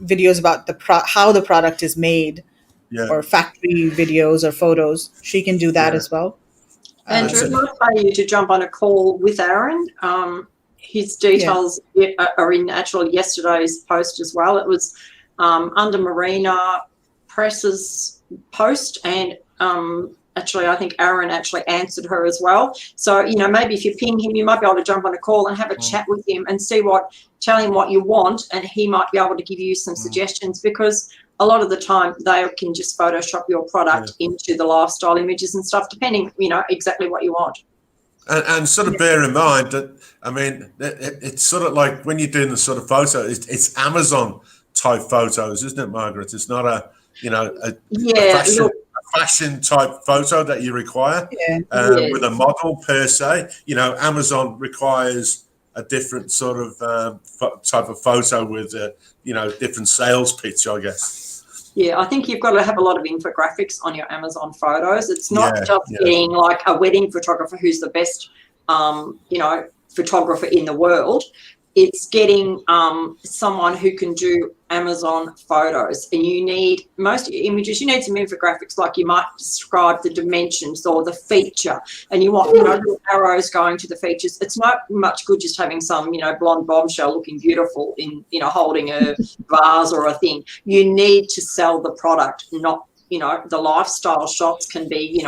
videos about how the product is made, or factory videos or photos, she can do that as well. Andrew, I'd like you to jump on a call with Aaron. His details are in yesterday's post as well. It was under Marina Press's post, and actually I think Aaron actually answered her as well. So maybe if you ping him, you might be able to jump on a call and have a chat with him and tell him what you want, and he might be able to give you some suggestions, because a lot of the time they can just Photoshop your product into the lifestyle images and stuff, depending exactly what you want. And sort of bear in mind that, I mean, it's sort of like when you're doing the sort of photo, it's Amazon type photos, isn't it, Margaret? It's not a fashion type photo that you require with a model per se. Amazon requires a different sort of type of photo with different sales pitch, I guess. Yeah, I think you've got to have a lot of infographics on your Amazon photos. It's not just getting like a wedding photographer who's the best photographer in the world. It's getting someone who can do Amazon photos, and you need most of your images. You need some infographics, like you might describe the dimensions or the feature, and you want little arrows going to the features. It's not much good just having some blonde bombshell looking beautiful in holding a vase or a thing. You need to sell the product, not the lifestyle shots can be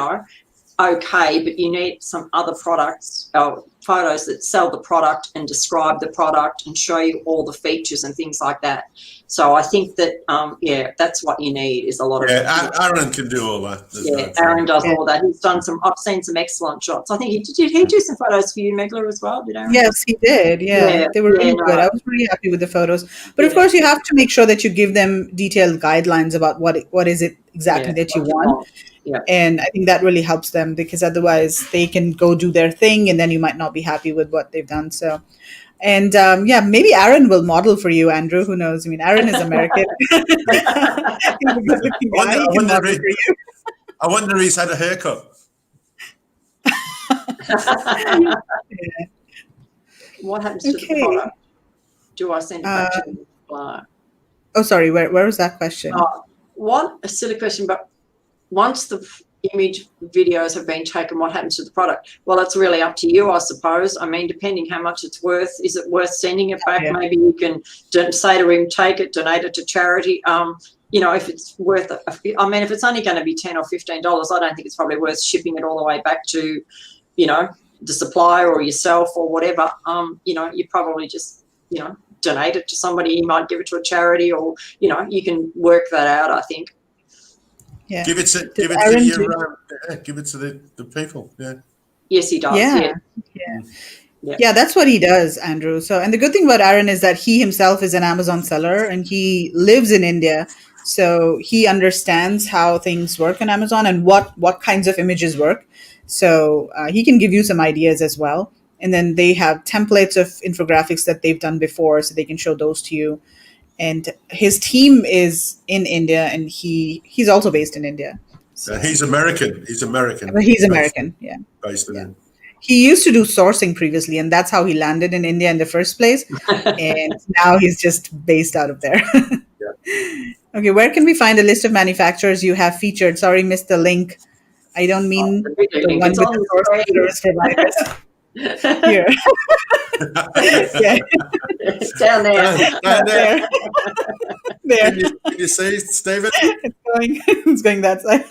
okay, but you need some other products, photos that sell the product and describe the product and show you all the features and things like that. So I think that, that's what you need, is a lot of... Aaron can do all that. Aaron does all that. He's done I've seen some excellent shots. I think did he do some photos for you, Megla, as well? Did Aaron? Yes, he did. Yeah. They were really good. I was really happy with the photos. But of course, you have to make sure that you give them detailed guidelines about what is it exactly that you want. Yeah. And I think that really helps them, because otherwise they can go do their thing and then you might not be happy with what they've done. So, and maybe Aaron will model for you, Andrew. Who knows? I mean, Aaron is American. I wonder if he's had a haircut. What happens to the product? Do I send it back to the supplier? Oh, sorry. Where was that question? What a silly question, but once the image videos have been taken, what happens to the product? Well, it's really up to you, I suppose. I mean, depending how much it's worth, is it worth sending it back? Maybe you can say to him, take it, donate it to charity. If it's worth it, if it's only going to be $10 or $15, I don't think it's probably worth shipping it all the way back to, the supplier or yourself or whatever, you probably just, donate it to somebody. You might give it to a charity, or, you can work that out, I think. Yeah. Give it to the people. Yeah. Yes, he does. Yeah. Yeah, that's what he does, Andrew. So, and the good thing about Aaron is that he himself is an Amazon seller and he lives in India. So he understands how things work on Amazon and what kinds of images work. So he can give you some ideas as well. And then they have templates of infographics that they've done before, so they can show those to you. And his team is in India, and he's also based in India. So, He's American. He's American. but he's American. Yeah. Based in Yeah. He used to do sourcing previously, and that's how he landed in India in the first place. And now he's just based out of there. Okay, where can we find a list of manufacturers you have featured? Sorry, missed the link. I don't mean the video the link. one It's with on the the source screen. service providers. Here. Yeah, Down there. there. There. Can you see, Stephen? It's going that side.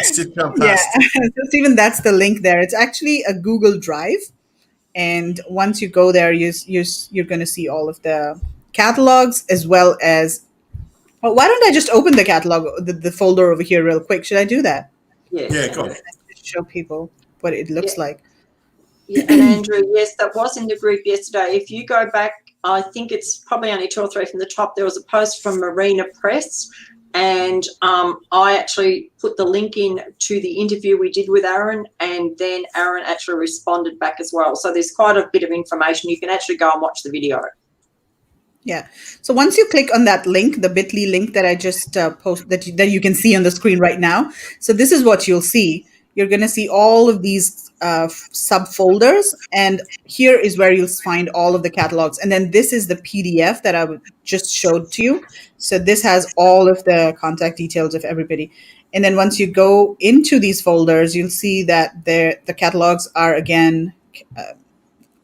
It's just come Yeah, past. so Stephen, that's the link there. It's actually a Google Drive, and once you go there, you're going to see all of the catalogs as well as. Oh, why don't I just open the catalog, the folder over here, real quick? Should I do that? Yeah, go on. Show people what it looks like. Yeah, and Andrew, yes, that was in the group yesterday. If you go back, I think it's probably only 2 or 3 from the top, there was a post from Marina Press, and I actually put the link in to the interview we did with Aaron, and then Aaron actually responded back as well. So there's quite a bit of information. You can actually go and watch the video. Yeah. So once you click on that link, the bit.ly link that I just post that you can see on the screen right now. So this is what you'll see. You're going to see all of these subfolders, and here is where you'll find all of the catalogs. And then this is the PDF that I just showed to you. So this has all of the contact details of everybody. And then once you go into these folders, you'll see that the catalogs are again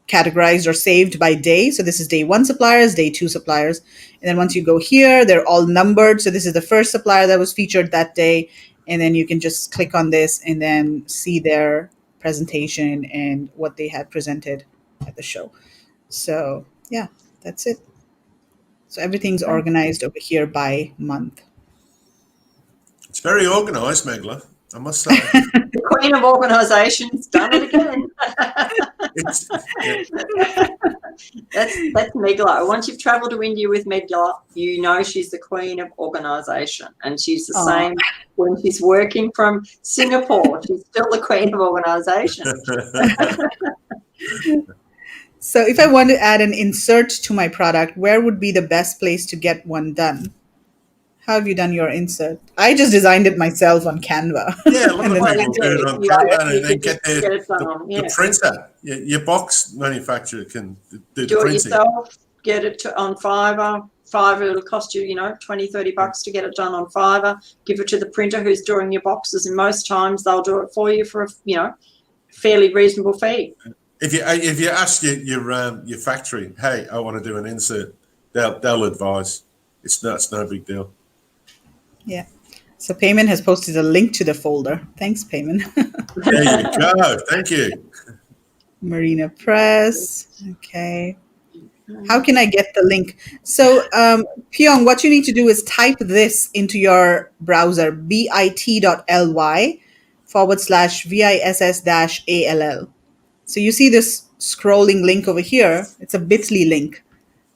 categorized or saved by day. So this is day 1 suppliers, day 2 suppliers. And then once you go here, they're all numbered. So this is the first supplier that was featured that day. And then you can just click on this and then see their presentation and what they had presented at the show. So yeah, that's it. So everything's organized over here by month. It's very organised, Megla, I must say. The queen of organisations done it again. That's Megla. Once you've travelled to India with Megla, you know she's the queen of organisation, and she's the same when she's working from Singapore. She's still the queen of organisation. So if I want to add an insert to my product, where would be the best place to get one done? How have you done your insert? I just designed it myself on Canva. Yeah, a lot of people do it on Canva, and then get the printer. Your box manufacturer can do the it printing. yourself, get it on Fiverr. Fiverr, it'll cost you, $20-$30 to get it done on Fiverr. Give it to the printer who's drawing your boxes, and most times they'll do it for you for a fairly reasonable fee. If you ask your factory, hey, I want to do an insert, they'll advise. It's no big deal. Yeah. So Payman has posted a link to the folder. Thanks, Payman. There you go. Thank you. Marina Press. Okay. How can I get the link? So, Pyong, what you need to do is type this into your browser, bit.ly/viss-all. So you see this scrolling link over here. It's a bit.ly link.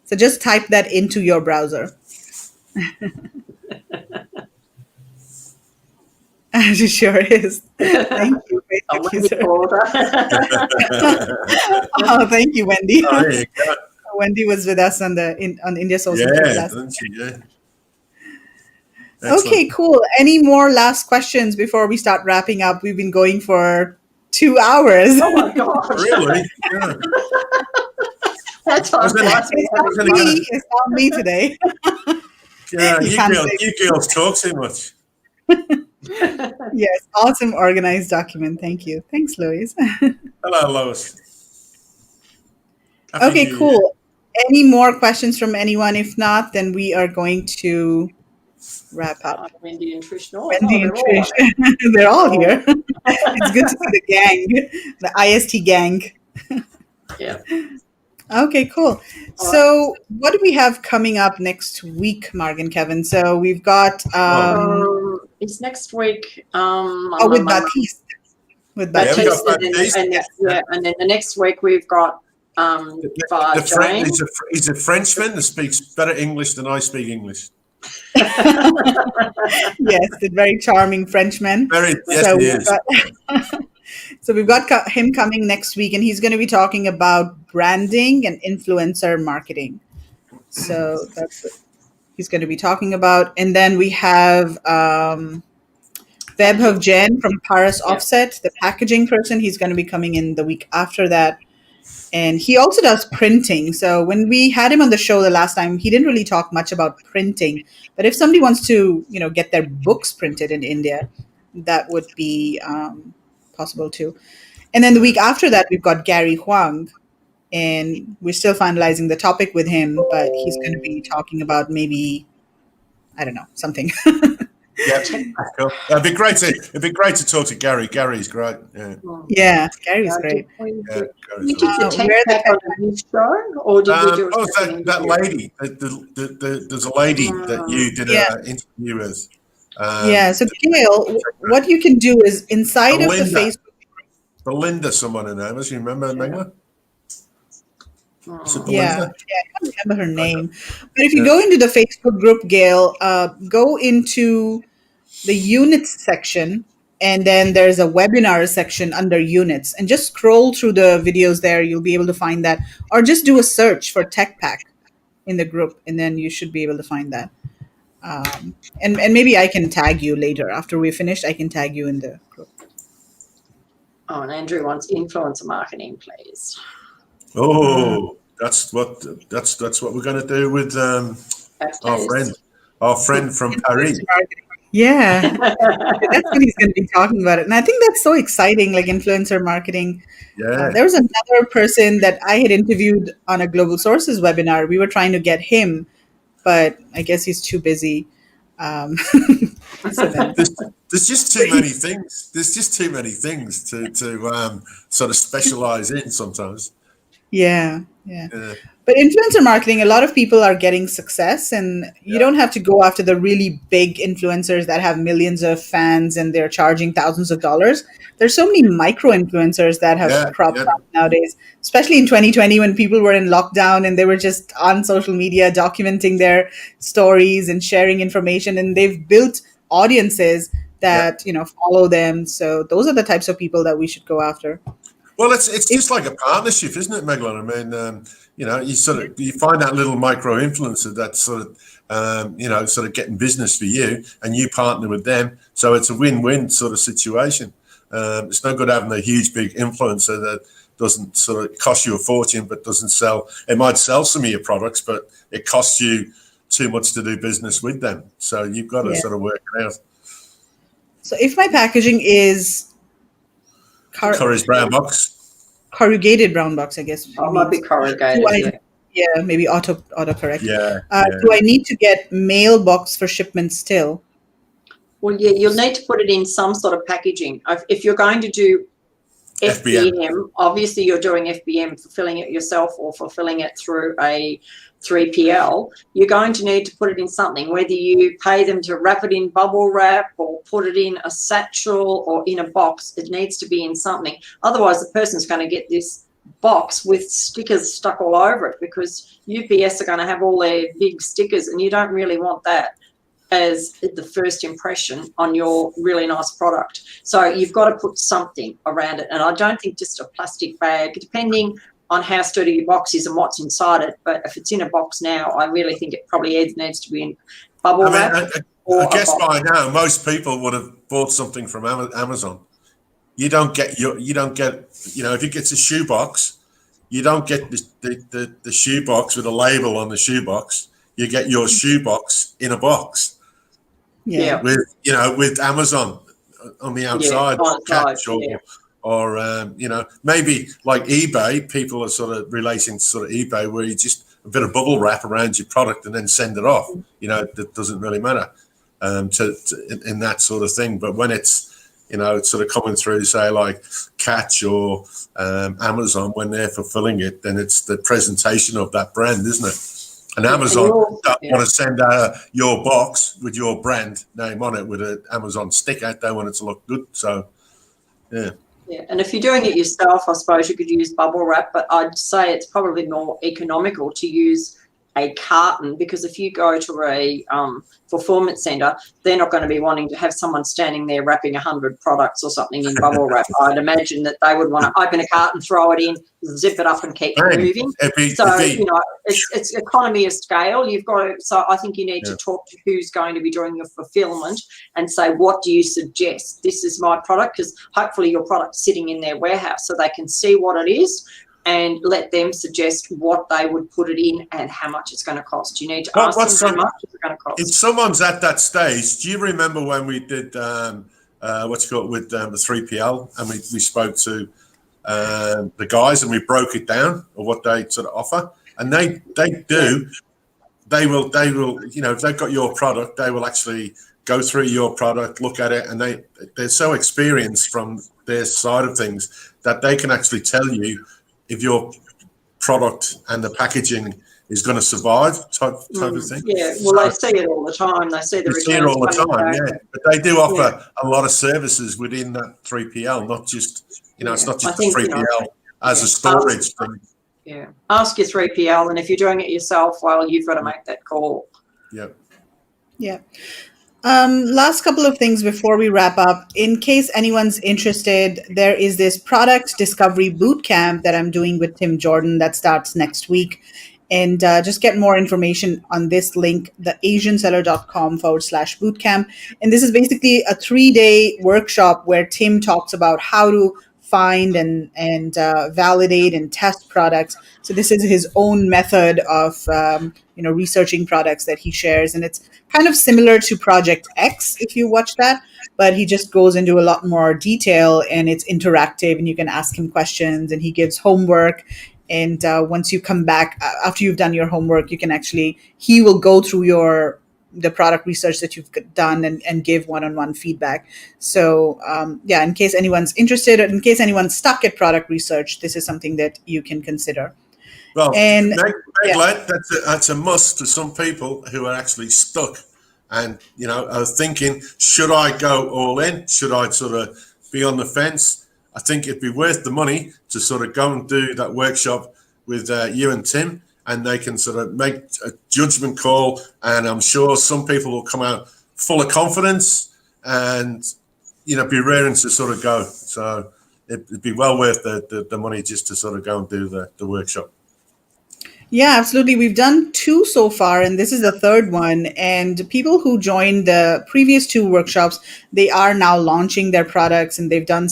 So just type that into your browser. It sure is. Thank you. Oh, thank you, Wendy. Oh, there you go. Wendy was with us on India Sourcing. Yeah, didn't she? Yeah. Excellent. Okay, cool. Any more last questions before we start wrapping up? We've been going for 2 hours. Oh my gosh. Really? Yeah. That's It's not me today. Yeah, you girls talk too much. Yes, awesome organized document. Thank you. Thanks, Louise. Hello, Lois. Okay, cool. Any more questions from anyone? If not, then we are going to wrap up. Wendy and Trish North. Wendy and They're all on Trish, it. they're all here. It's good to see the gang, the IST gang. Yeah. Okay, cool. All right. So, what do we have coming up next week, Mark and Kevin? So, we've got It's next week. with Baptiste. With Yeah, we Baptiste. got Baptiste. And then the next week we've got Jane. He's a Frenchman that speaks better English than I speak English. Yes, the very charming Frenchman. Yes, So he we've is. So we've got him coming next week, and he's going to be talking about branding and influencer marketing. So that's what he's going to be talking about. And then we have Vaibhav Jain from Paris Offset, the packaging person. He's going to be coming in the week after that. And he also does printing. So when we had him on the show the last time, he didn't really talk much about printing. But if somebody wants to, get their books printed in India, that would be possible too. And then the week after that, we've got Gary Huang, and we're still finalizing the topic with him, but he's going to be talking about maybe, I don't know, something. Yeah, cool. It'd be great to talk to Gary. Gary's great. Yeah, Gary's great. We Yeah, did Gary's the tech pack on the show, or did we do that lady? There's a lady that you did an interview with. So Gail, what you can do is inside of the Facebook. Belinda, someone her name is. You remember Megla? Yeah, I can't remember her name. But if you go into the Facebook group, Gail, go into the units section, and then there's a webinar section under units, and just scroll through the videos there. You'll be able to find that, or just do a search for Tech Pack in the group, and then you should be able to find that. And maybe I can tag you later after we're finished. I can tag you in the group. Oh, and Andrew wants influencer marketing, please. Oh, that's what we're going to do with our friend from Paris. Yeah, that's what he's going to be talking about it, and I think that's so exciting, like influencer marketing. Yeah, there was another person that I had interviewed on a Global Sources webinar. We were trying to get him, but I guess he's too busy. So then, there's just too many things. There's just too many things to sort of specialize in sometimes. Yeah. But influencer marketing, a lot of people are getting success, and you don't have to go after the really big influencers that have millions of fans and they're charging thousands of dollars. There's so many micro influencers that have cropped up nowadays, especially in 2020 when people were in lockdown and they were just on social media documenting their stories and sharing information, and they've built audiences that follow them. So those are the types of people that we should go after. Well, it's just like a partnership, isn't it, Megalon? I mean, you find that little micro influencer that's sort of getting business for you, and you partner with them. So it's a win-win sort of situation. It's no good having a huge big influencer that doesn't sort of cost you a fortune, but doesn't sell. It might sell some of your products, but it costs you too much to do business with them. So you've got to sort of work it out. So if my packaging is Corrie's brown box. Corrugated brown box, I guess. Oh, it might be corrugated. Maybe autocorrect. Yeah. Do I need to get mailbox for shipment still? Well, yeah, you'll need to put it in some sort of packaging. If you're going to do FBM, obviously you're doing FBM, fulfilling it yourself or fulfilling it through a 3PL, you're going to need to put it in something, whether you pay them to wrap it in bubble wrap or put it in a satchel or in a box. It needs to be in something. Otherwise, the person's going to get this box with stickers stuck all over it, because UPS are going to have all their big stickers, and you don't really want that as the first impression on your really nice product. So you've got to put something around it. And I don't think just a plastic bag, depending on how sturdy your box is and what's inside it. But if it's in a box now, I really think it probably needs to be in bubble wrap. I guess by now most people would have bought something from Amazon. You don't get if you get a shoe box, you don't get the shoe box with a label on the shoe box. You get your shoe box in a box. Yeah. With Amazon on the outside, or maybe like eBay. People are sort of relating to sort of eBay, where you just a bit of bubble wrap around your product and then send it off. That doesn't really matter. in that sort of thing. But when it's it's sort of coming through, say like Catch or Amazon, when they're fulfilling it, then it's the presentation of that brand, isn't it? And Amazon don't want to send your box with your brand name on it with an Amazon sticker. They want it to look good. So, yeah. Yeah, and if you're doing it yourself, I suppose you could use bubble wrap, but I'd say it's probably more economical to use a carton, because if you go to a fulfillment centre, they're not going to be wanting to have someone standing there wrapping 100 products or something in bubble wrap. I'd imagine that they would want to open a carton, throw it in, zip it up and keep moving. It's economy of scale. So I think you need to talk to who's going to be doing your fulfillment and say, what do you suggest? This is my product, because hopefully your product's sitting in their warehouse so they can see what it is, and let them suggest what they would put it in and how much it's going to cost. You need to ask them how much it's going to cost. If someone's at that stage, do you remember when we did with the 3PL, and we spoke to the guys and we broke it down of what they sort of offer? And they will if they've got your product, they will actually go through your product, look at it, and they're so experienced from their side of things that they can actually tell you if your product and the packaging is going to survive type of thing. Yeah, well, they see it all the time. They see the returns. See it all the time, yeah. But they do offer a lot of services within that 3PL, not just, it's not just a 3PL as a storage thing. Yeah. Ask your 3PL, and if you're doing it yourself, well, you've got to make that call. Yeah. Yeah. Last couple of things before we wrap up. In case anyone's interested, there is this product discovery bootcamp that I'm doing with Tim Jordan that starts next week. And just get more information on this link, theasianseller.com/bootcamp. And this is basically a 3-day workshop where Tim talks about how to find and validate and test products. So this is his own method of researching products that he shares, and it's kind of similar to Project X if you watch that, but he just goes into a lot more detail, and it's interactive, and you can ask him questions, and he gives homework. And once you come back after you've done your homework, he will go through the product research that you've done and give one-on-one feedback. So in case anyone's interested, or in case anyone's stuck at product research, this is something that you can consider. Well, that's a must to some people who are actually stuck and, are thinking, should I go all in? Should I sort of be on the fence? I think it'd be worth the money to sort of go and do that workshop with you and Tim, and they can sort of make a judgment call. And I'm sure some people will come out full of confidence and, be raring to sort of go. So it'd be well worth the money just to sort of go and do the workshop. Yeah, absolutely. We've done 2 so far, and this is the 3rd one. And people who joined the previous 2 workshops, they are now launching their products, and they've done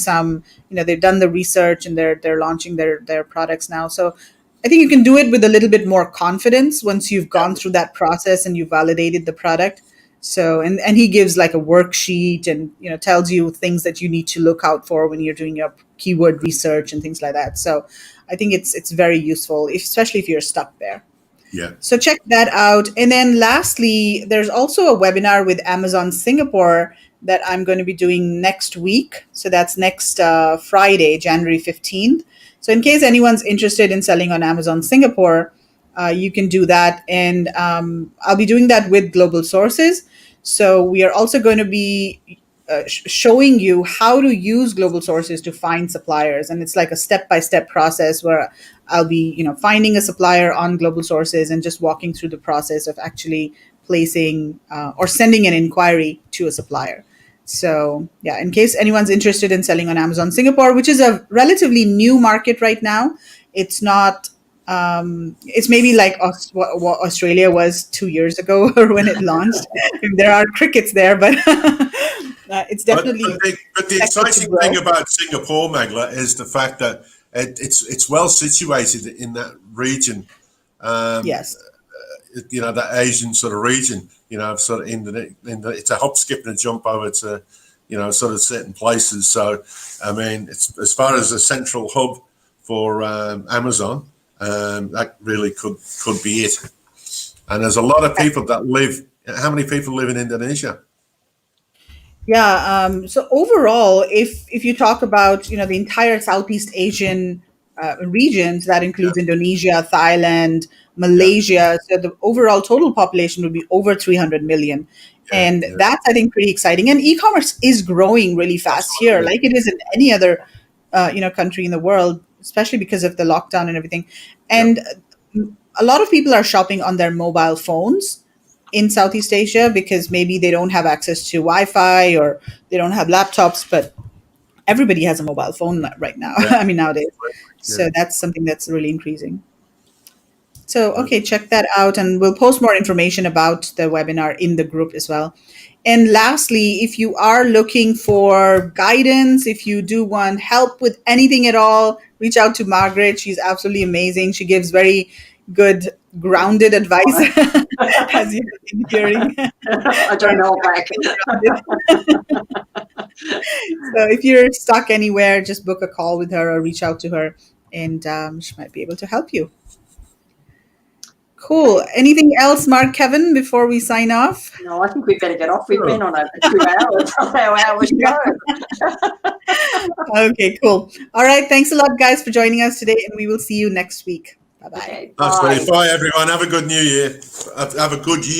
they've done the research, and they're launching their products now. So I think you can do it with a little bit more confidence once you've gone through that process and you validated the product. So, and he gives like a worksheet and, tells you things that you need to look out for when you're doing your keyword research and things like that. So I think it's very useful, especially if you're stuck there. Yeah. So check that out. And then lastly, there's also a webinar with Amazon Singapore that I'm going to be doing next week. So that's next Friday, January 15th. So in case anyone's interested in selling on Amazon Singapore, you can do that. And I'll be doing that with Global Sources. So we are also going to be showing you how to use Global Sources to find suppliers. And it's like a step-by-step process where I'll be, finding a supplier on Global Sources and just walking through the process of actually placing or sending an inquiry to a supplier. So yeah, in case anyone's interested in selling on Amazon Singapore, which is a relatively new market right now, it's not, it's maybe like what Australia was 2 years ago or when it launched. There are crickets there, but it's definitely. But the exciting thing about Singapore, Magla, is the fact that it's well situated in that region. Yes. That Asian sort of region. Sort of it's a hop, skip, and a jump over to, sort of certain places. So, I mean, it's as far as a central hub for Amazon. That really could be it. And there's a lot of people that live. How many people live in Indonesia? Yeah. So overall, if you talk about the entire Southeast Asian regions, that Yeah, includes Indonesia, Thailand, yeah, Malaysia. So the overall total population would be over 300 million, yeah, and yeah. that's, I think, pretty exciting. And e-commerce is growing really fast here, Absolutely. like it is in any other country in the world, especially because of the lockdown and everything. Yeah, And a lot of people are shopping on their mobile phones in Southeast Asia because maybe they don't have access to Wi-Fi or they don't have laptops, but everybody has a mobile phone right now. yeah, I mean, nowadays. yeah. So that's something that's really increasing. So, No, okay, check that out, and we'll post more information about the webinar in the group as well. And lastly, if you are looking for guidance, if you do want help with anything at all, reach out to Margaret. She's absolutely amazing. She gives very good, grounded advice, as you've been hearing. I don't know back. So if you're stuck anywhere, just book a call with her or reach out to her, and she might be able to help you. Cool. Okay. Anything else, Mark, Kevin, before we sign off? No, I think we better get off. We've been no. on over 2 hours on our hour Yeah. show. Okay, cool. All right. Thanks a lot, guys, for joining us today, and we will see you next week. Bye bye. Okay, Absolutely. bye. Bye, everyone. Have a good new year. Have a good year.